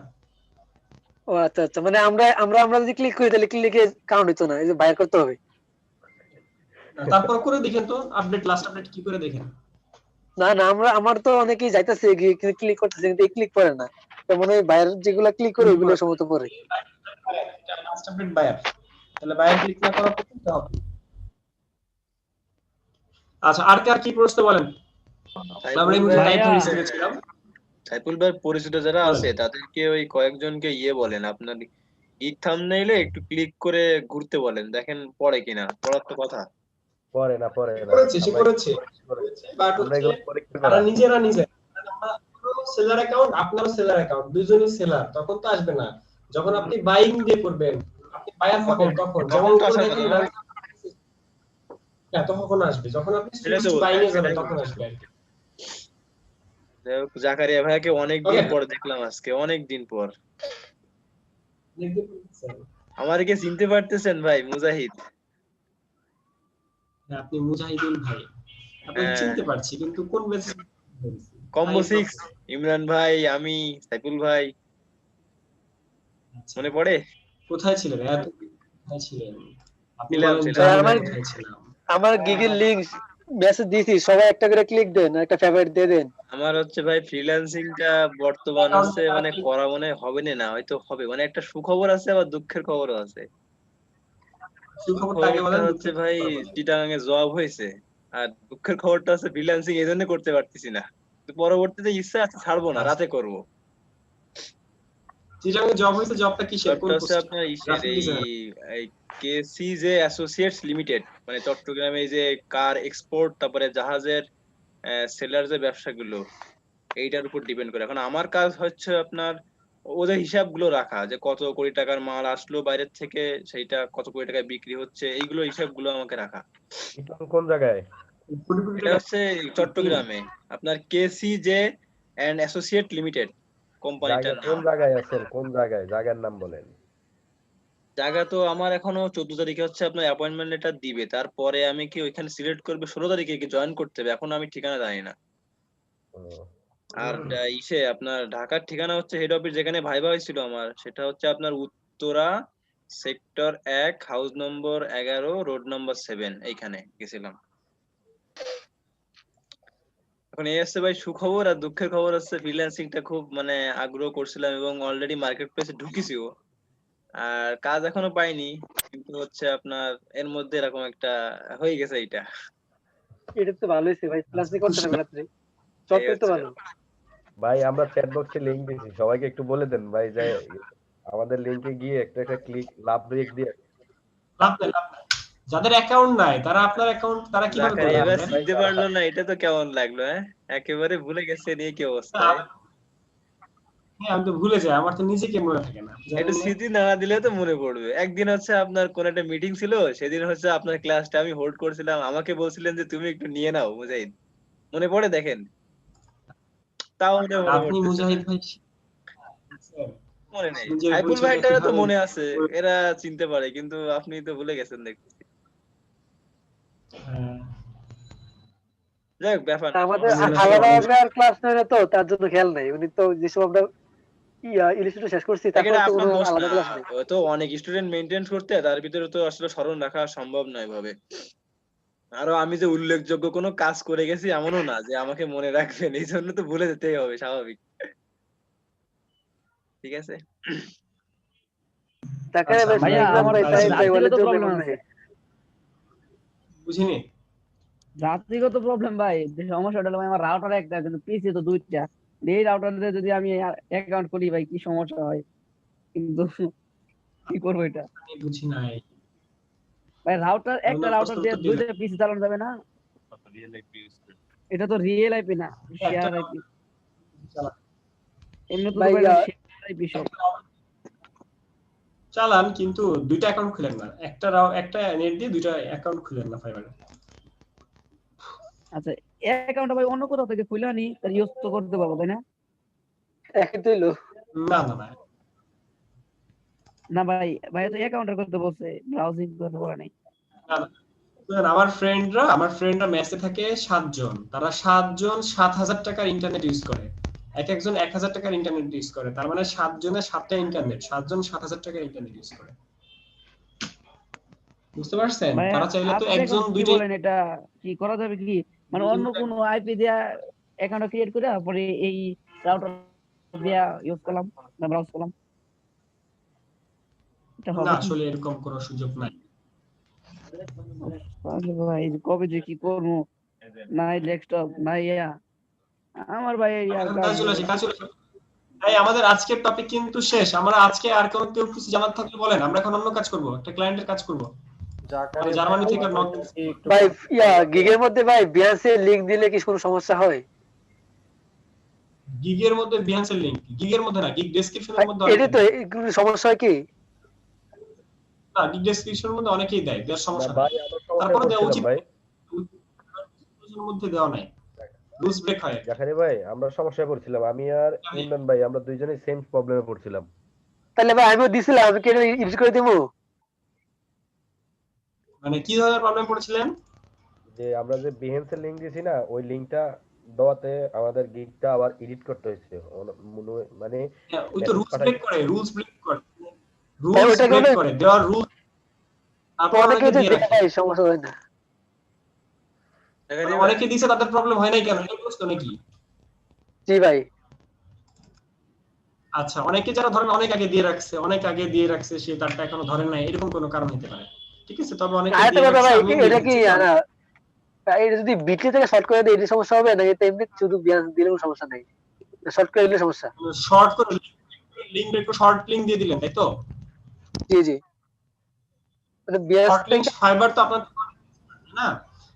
ও আচ্ছা আচ্ছা, মানে আমরা আমরা আমরা যদি ক্লিক করি তাহলে ক্লিকে কাউন্ট হতো না, এই যে বাইর করতে হবে। তারপর করে দেখেন তো আপডেট, লাস্ট আপডেট কি করে দেখেন। না না, আমার তো অনেকেই যাইতেছে গিয়ে ক্লিক করতেছে, কিন্তু এই ক্লিক করে না। তো মনে হয় বাইরের যেগুলা ক্লিক করে ওইগুলো সমত পড়ে। লাস্ট আপডেট বায়ার, তাহলে বায়ার ক্লিক না করা পর্যন্ত হবে। আচ্ছা, আর কি প্রশ্ন বলেন? আমরা এই মুহূর্তে টাইপ ফিনিশ করেছিলাম। সাইফুল ভাই পরিচিত যারা আছে তাদেরকে ওই কয়েকজনকে বলেন, আপনার গিগ থাম্বনেইলে একটু ক্লিক করে ঘুরতে বলেন, দেখেন পড়ে কিনা। পড়ার তো কথা। পড়ে না সে করেছে বাট তারা নিজেরা সেলার অ্যাকাউন্ট, আপনারও সেলার অ্যাকাউন্ট, দুইজনই সেলার, তখন তো আসবে না। যখন আপনি বাইং দিয়ে করবেন, আপনি বায়ার হবেন, তখন যেমন তখন আসবে, যখন আপনি বাইং এ যাবেন তখন আসবে। জাকারিয়া ভাইকে অনেক দিন পর দেখলাম, আজকে অনেক দিন পর। আমাকে চিনতে পারতেছেন ভাই? মুজাহিদ। আপনি মুজাহিদুল ভাই, আপনাকে চিনতে পারছি, কিন্তু কোন ব্যাচ? কম্বো 6, ইমরান ভাই, আমি, সাইফুল ভাই। মনে পড়ে? কোথায় ছিলেন? কোথায় ছিলেন আপনি? আমার গিগের লিংক মেসেজ দিয়েছি, সবাই একটা করে ক্লিক দেন, একটা ফেভারিট দিয়ে দেন। আমার হচ্ছে ভাই ফ্রিল্যান্সিংটা বর্তমান হচ্ছে মানে করা মনে হবে না, হয়তো হবে। মানে একটা সুখবর আছে, আবার দুঃখের খবরও আছে। সুখবরটা হচ্ছে ভাই চিটাগাঙে জব হয়েছে, আর দুঃখের খবরটা হচ্ছে ফ্রিল্যান্সিং এই জন্য করতে পারতেছি না। পরবর্তীতে ইচ্ছা আছে ছাড়বো না, রাতে করবো। চিটাগাঙে জব হয়েছে, জবটা কিসের? কোন পোস্টে? আপনার এই কেসিজে অ্যাসোসিয়েটস লিমিটেড, মানে চট্টগ্রামে এই যে কার এক্সপোর্ট, তারপরে জাহাজের সেলার যে ব্যবসাগুলো, এইটার উপর ডিপেন্ড করে। এখন আমার কাজ হচ্ছে আপনার ওদের হিসাবগুলো রাখা, যে কত কোটি টাকার মাল আসলো বাইরের থেকে, সেইটা কত কোটি টাকায় বিক্রি হচ্ছে, এইগুলো হিসাবগুলো আমাকে রাখা। কোন জায়গায়? এটা হচ্ছে চট্টগ্রামে, আপনার কেসিজে এন্ড অ্যাসোসিয়েট লিমিটেড কোম্পানিটার নাম। কোন জায়গায় আছেন? কোন জায়গায়? জায়গার নাম বলেন। জায়গা তো আমার এখনো 14 তারিখে হচ্ছে আপনার অ্যাপয়েন্টমেন্ট লেটার দিবে, তারপরে আমি কি ওইখানে সিলেক্ট করবে 16 তারিখে কি জয়েন করতে হবে, এখন আমি ঠিকানা জানি না। আর আপনার ঢাকার ঠিকানা হচ্ছে হেড অফিস, যেখানে ভাইবা হয়েছিল আমার, সেটা হচ্ছে আপনার Uttara sector 1, house number 11, road number 7, এইখানে গেছিলাম। এখন এই হচ্ছে ভাই সুখবর। আর দুঃখের খবর হচ্ছে ফ্রিল্যান্সিংটা খুব মানে আগ্রহ করছিলাম এবং অলরেডি মার্কেট প্লেসে ঢুকিছিও, আর কাজ এখনো পাইনি, কিন্তু হচ্ছে আপনার এর মধ্যে এরকম একটা হয়ে গেছে। এটা তো ভালো হয়েছে ভাই, ফ্রিল্যান্সিং করতে হবে রাত্রে, জব করতে ভালো। ভাই আমরা চ্যাট বক্সে লিংক দিয়েছি, সবাইকে একটু বলে দেন ভাই, যে আমাদের লিংকে গিয়ে একটা ক্লিক লাভ ব্রেক দিয়ে। যাদের অ্যাকাউন্ট নাই তারা আপনার অ্যাকাউন্ট তারা কিভাবে করবে? এবার শিখতে পারলো না, এটা তো কেমন লাগলো? একেবারে ভুলে গেছে, নিয়ে কি অবস্থা? হ্যাঁ, আমি তো ভুলে যাই, আমার তো নিজেকে মনে থাকে না। একটু স্মৃতি না দিলে তো মনে পড়বে। একদিন হচ্ছে আপনার কোন একটা মিটিং ছিল, সেদিন হচ্ছে আপনার ক্লাসটা আমি হোল্ড করছিলাম, আমাকে বলছিলেন যে তুমি একটু নিয়ে নাও মুজাহিদ, মনে পড়ে? দেখেন, তাও আপনি মুজাহিদ ভাই মনে নেই। নিজের সাইফুল পরিচয়টা ভাইটারও তো কিভাবে মনে আছে, এরা চিনতে পারে, কিন্তু আপনি তো ভুলে গেছেন দেখছি। যাই হোক, ব্যাপার না, আমাদের সমস্যা নেই। আলাদা আলাদা ক্লাস নেয় না, তো তার জন্য খেয়াল নাই। উনি তো যেসব আমরা ইলিস্ট্রেটর শেষ করছি তারপর এটা তো আপনার কোনো দোষ আলাদা না, ক্লাস নেই। ও তো অনেক স্টুডেন্ট মেইনটেইন করতে, তার ভিতরে তো আসলে স্মরণ রাখা সম্ভব নয় ভাবে। আরো আমি যে উল্লেখযোগ্য কোনো কাজ করে গেছি এমনও না যে আমাকে মনে রাখবেন, এই জন্য তো ভুলে যেতেই হবে, স্বাভাবিক। ঠিক আছে। তাকে আচ্ছা, আমরা ভাইয়া একদম আমার ভাই কাজে তাই ভাই বলে জাতিগত জন্য প্রবলেম মনে আছে, হয়। বুঝিনি। ভাই। যে সমস্যাটা হলো ভাই, আমার রাউটার একটা কিন্তু পিসি তো দুইটা। এই রাউটারে যদি আমি অ্যাকাউন্ট খুলি ভাই কি সমস্যা হয়, কিন্তু কি করবো এটা আমি বুঝি নাই। ভাই? একটা আপনার রাউটার প্রশ্নের দিয়ে উত্তর দিলেন। দুইটা পিসি চালানো যাবে না? এটা তো রিয়েল আইপি না, শেয়ার আইপি। এমনি তো ভাই ভাই শেয়ার আইপি সব। চালান, কিন্তু দুইটা অ্যাকাউন্ট খুলেন না। একটা নেট দিয়ে দুইটা অ্যাকাউন্ট খুলেন না ফাইবারে। আচ্ছা, অ্যাকাউন্টটা ভাই অন্য কোথাও থেকে খুলে আনি, তার ইউজ তো করতে পারবো, তাই না? একই তো হইলো। না না না, না ভাই, তো অ্যাকাউন্টের করতে বলছে, ব্রাউজিং করতে বলে নাই। না, না। শুনেন, আমার ফ্রেন্ডরা মেসে থাকে 7 জন। তারা 7 জন 7,000 টাকার ইন্টারনেট ইউজ করে। এক একজন 1,000 টাকার ইন্টারনেট ইউজ করে। তার মানে 7 জনের 7টা ইন্টারনেট, 7 জন 7,000 টাকার ইন্টারনেট ইউজ করে। বুঝতে পারছেন? ভাই তারা চাইলে তো আপনি এখন একজন কি দুইটাই। বলেন, এটা কি করা যাবে কি? মানে অন্য কোনো আইপি দিয়া অ্যাকাউন্ট ক্রিয়েট করে পরে এই রাউটার দিয়া ইউজ করলাম না ব্রাউজ করলাম, এটা না, হবে কি? আসলে এরকম কোনো সুযোগ নাই। আরে ভাই, কবে যে কি করবো, নাই ডেস্কটপ নাই আমার ভাই এখন কাজ কাজ চলে আসে, কাজ চলে আসে। তাই আমাদের আজকের টপিক কিন্তু শেষ। আমরা আজকে আর কোনো কেউ কিছু জানার থাকলে বলেন, আমরা এখন অন্য কাজ করব, একটা ক্লায়েন্টের কাজ করব। জাকারে জার্মানি ভাই থেকে নক। আমাদেরকে একটু ভাই গিগের মধ্যে ভাই বিয়ান্সে লিংক দিলে কি কোনো সমস্যা হয়? গিগের মধ্যে বিহান্সের লিংক, গিগের মধ্যে না, গিগ ভাই ডেসক্রিপশনের মধ্যে এটা অনেকে তো দেয়। কোনো সমস্যা হয় কি? না, গিগ ডেসক্রিপশনের মধ্যে অনেকেই দেয়, দেওয়ার না সমস্যা নাই। ভাই, আমরা সমস্যায় তারপরে দেওয়া পড়ছিলাম উচিত। ভাই। এর মধ্যে দেওয়া নাই, রুলস ব্রেক হয়। জাকারি ভাই, আমরা সমস্যায় পড়ছিলাম, আমি আর ইমরান ভাই, আমরা দুইজনেই সেম প্রবলেমে পড়ছিলাম। তাহলে ভাই আমিও দিছিলাম, আমি কি ইউজ করে দিব? মানে কি ধরনের প্রবলেম পড়েছিলেন? যে আমরা যে বিহেন্সের লিংক দিয়েছি না, ওই লিংকটা দেওয়াতে আমাদের গিগটা আবার এডিট করতে হয়েছে। মানে ওই তো মেসেজ রুলস পাঠাই। ব্রেক করে, রুলস ব্রেক করে, ভাই রুলস ওটা ব্রেক কোনো করে, দেওয়ার রুল তারপর অনেকে অনেকে তো দিয়ে দেয় রাখে। ভাই, সমস্যা হয় না। মানে অনেকে দিয়েছে, তাদের প্রবলেম হয় নাই কেন, এটা বুঝতো নাকি? জি ভাই। আচ্ছা, অনেকে যারা ধরেন অনেক আগে দিয়ে রাখছে, সে তারটা এখনো ধরেন নাই, এরকম কোনো কারণ হতে পারে। ঠিক আছে, তবে অনেকে আরেকটা দিয়ে কথা রাখছে, ভাই, আমিও দিয়ে এটা কি রেখেছি। না ভাই, এটা যদি বিটলি থেকে শর্ট করে দেয় এটা সমস্যা হবে না? এটা এমনি শুধু বিয়ান্স দিলেও সমস্যা নাই, শর্ট করে দিলে সমস্যা? শর্ট করে লিংক, একটু শর্ট লিংক দিয়ে দিলেন, তাই তো? জি জি। মানে বিয়ান্স শর্ট লিংক ফাইবার তো আপনার না,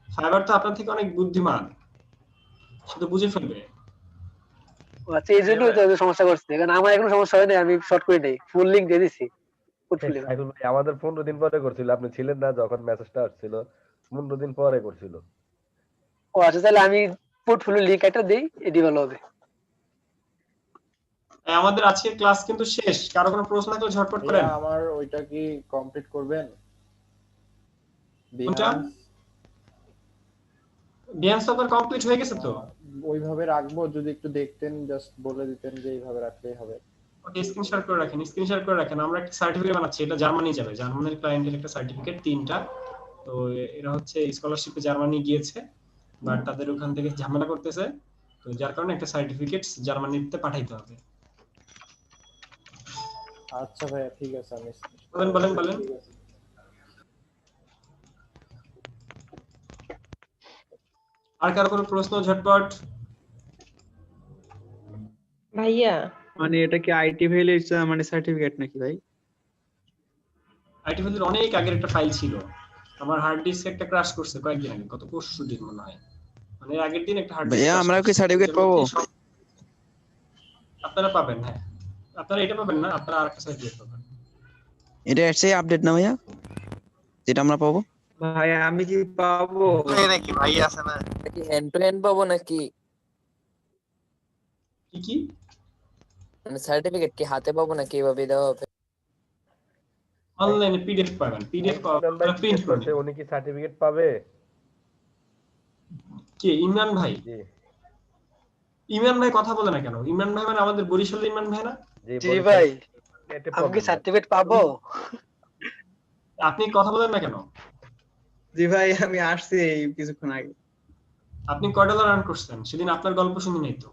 ফাইবার তো আপনার থেকে অনেক বুদ্ধিমান, সে তো বুঝে ফেলবে। আচ্ছা, এই জন্যই তো সমস্যা করছে, কারণ আমার এখনো সমস্যা হয় না, আমি শর্ট করে দেই, ফুল লিংক দিয়ে দিছি পোর্টফোলিও। সাইফুল ভাই আমাদের 15 দিন পরে করছিল, আপনি ছিলেন না যখন মেসেজটা আসছিল, 15 দিন পরে করছিল। ও আচ্ছা, তাহলে আমি পোর্টফোলিও লিংক একটা দেই, এটি ভালো হবে। আমাদের আজকের ক্লাস কিন্তু শেষ। কারো কোনো প্রশ্ন থাকলে ঝটপট করেন। আমার ওইটা কি কমপ্লিট করবেন? কোনটা? বিহান্স তো কমপ্লিট হয়ে গেছে তো। ওইভাবে রাখবো, যদি একটু দেখতেন, জাস্ট বলে দিতেন যে এইভাবে রাখলেই হবে। ওকে, স্ক্রিনশট করে রাখেন। আমরা একটা সার্টিফিকেট বানাচ্ছি, এটা জার্মানি যাবে, জার্মানির ক্লায়েন্টের একটা সার্টিফিকেট 3টা। তো এরা হচ্ছে স্কলারশিপে জার্মানি গিয়েছে, বাট তাদের ওখান থেকে ঝামেলা করতেছে, তো যার কারণে একটা সার্টিফিকেট জার্মানিতে পাঠাইতে হবে। আচ্ছা ভাইয়া, ঠিক আছে, আমি বলেন। আর কারো কোনো প্রশ্ন ঝটপট? ভাইয়া মানে এটা কি আইটি ভ্যালির মানে সার্টিফিকেট নাকি ভাই? আইটি ভ্যালির অনেক আগের একটা ফাইল ছিল, আমার হার্ড ডিস্ক একটা ক্র্যাশ করছে কয়েকদিন আগে, গত পরশু দিন মনে হয়, মানে আগের দিন একটা হার্ড ডিস্ক। ভাইয়া আমরা কি সার্টিফিকেট পাবো? আপনারা পাবেন, হ্যাঁ। আপনারা এটা পাবেন না, আপনারা আরেকটা সার্টিফিকেট পাবেন। এটা এসে আপডেট না ভাইয়া, যেটা আমরা পাবো? ভাই আমি কি পাবো নাকি ভাই আছে না? নাকি হ্যান্ড টু হ্যান্ড পাবো নাকি? কি মানে সার্টিফিকেট কি হাতে পাবো না কিভাবে দেওয়া হবে? অনলাইনে পিডিএফ পাবেন, পিডিএফ প্রিন্ট করবেন। উনি কি সার্টিফিকেট পাবে? কে ইমরান ভাই? জি ইমরান ভাই কথা বলে না কেন? ইমরান ভাই মানে আমাদের বরিশালের ইমরান ভাই না? জি ভাই, আমি কি সার্টিফিকেট পাবো? আপনি কথা বলেন না কেন? জি ভাই, আমি আসছি এই কিছুক্ষণ আগে। আপনি কয় ডলার আর্ন করছেন? সেদিন আপনার গল্প শুনি নাই তো।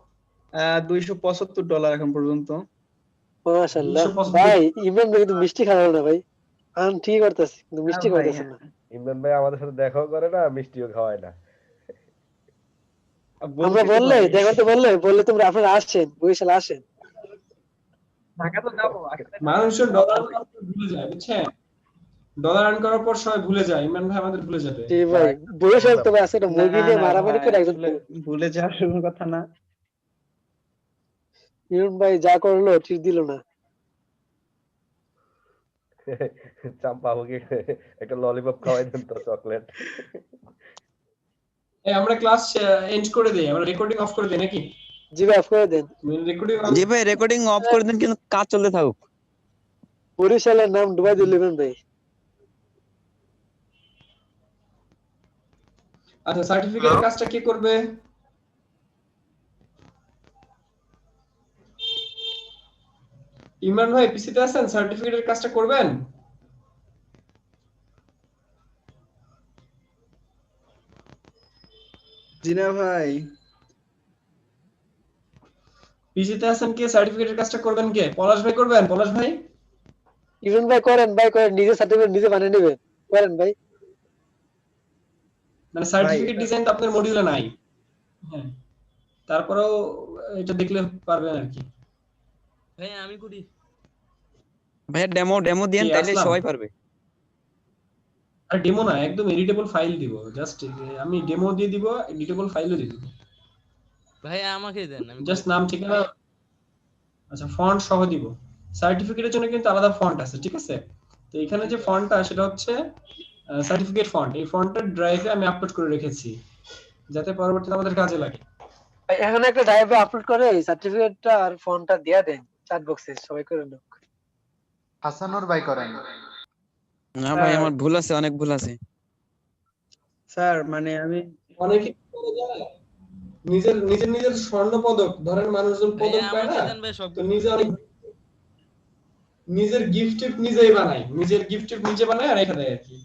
$275 এখন পর্যন্ত। মাশাআল্লাহ ভাই, ইমরান ভাই কিন্তু মিষ্টি খাওয়ালো না ভাই। আমি ঠিক করতেছি কিন্তু মিষ্টি হ্যাঁ ভাই, খাওয়াতেছেন না। ইমরান ভাই আমাদের সাথে দেখাও করে না, মিষ্টিও খাওয়ায় না। আমরা বললে দেখা তো বললে তোমরা আপনারা আসছেন, বরিশাল আসেন। ঢাকা তো যাবো। মানুষের ডলার ভুলে যায়, বুঝছেন? ডলার আর্ন করার পর সবাই ভুলে যায়, ইমরান ভাই আমাদের ভুলে যাবে। জি ভাই, বরিশাল তো আছে একটা মুরগি দিয়ে মারামারি করে একজন ভুলে যাওয়ার কোনো কথা না। ইমরান ভাই যা করলো ঠিক দিল না। চাম্পা হোক একটা ললিপপ খাওয়াই দেন তো, চকলেট। আমরা ক্লাস এন্ড করে দেই, আমরা রেকর্ডিং অফ করে দেই নাকি? জি ভাই, অফ করে দেন। জি ভাই, রেকর্ডিং অফ করে দেন কিন্তু কাজ চলতে থাকুক। বরিশালের নাম ডুবাই দিলেন ভাই। আচ্ছা, সার্টিফিকেটের কাজটা কে করবে? ইমরান ভাই পিসিতে আছেন? সার্টিফিকেটের কাজটা করবেন? জি না ভাই। পিসিতে আছেন কে? সার্টিফিকেটের কাজটা করবেন কে? পলাশ ভাই করবেন? পলাশ ভাই? ইমরান ভাই করেন, নিজে সার্টিফিকেট নিজে বানিয়ে নেবেন, করেন ভাই। মানে সার্টিফিকেট ডিজাইন তো আপনার মডিউলে নাই। হ্যাঁ, তারপরেও এটা দেখলে পারবেন আর কি। ভাই আমি করি। ভাইয়া ডেমো দেন, তাইলে সবাই পারবে। আর ডেমো না, একদম এডিটেবল ফাইল দিব। জাস্ট আমি ডেমো দিয়ে দিব, এডিটেবল ফাইলও দিয়ে দিব। ভাই আমাকে দেন, আমি জাস্ট নাম ঠিকানা, আচ্ছা ফন্ট সহ দিব। সার্টিফিকেটের জন্য কিন্তু আলাদা ফন্ট আছে, ঠিক আছে? তো এখানে যে ফন্টটা সেটা হচ্ছে সার্টিফিকেট ফন্ট। এই ফন্টটা ড্রাইভে আমি আপলোড করে রেখেছি যাতে পরবর্তীতে আমাদের কাজে লাগে। এখানে একটা ড্রাইভে আপলোড করে সার্টিফিকেটটা আর ফর্মটা দিয়ে দেন চ্যাট বক্সে, সবাই করে নাও। হাসানুর ভাই করেন। না ভাই, আমার ভুল আছে, অনেক ভুল আছে স্যার। মানে আমি অনেকে নিজের নিজের নিজের স্বর্ণ পদক, ধরেন মানুষজন পদক পায় না, তো নিজে অনেক নিজের গিফট নিজেই বানায়, নিজের গিফট নিজে বানায় আর এখানে আর কি।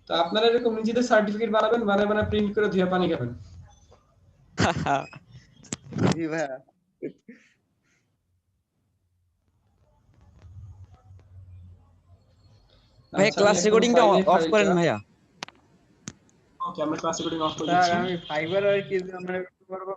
তো আপনারা এরকম নিজেদের সার্টিফিকেট বানাবেন, বানায় প্রিন্ট করে ধুয়ে পানি খাবেন। জি ভাই। ভাই ক্লাস রেকর্ডিংটা অফ করেন ভাইয়া। ওকে, আমরা ক্লাস রেকর্ডিং অফ করে স্যার দিচ্ছি। আমি ফাইবার আর কি আমরা করব।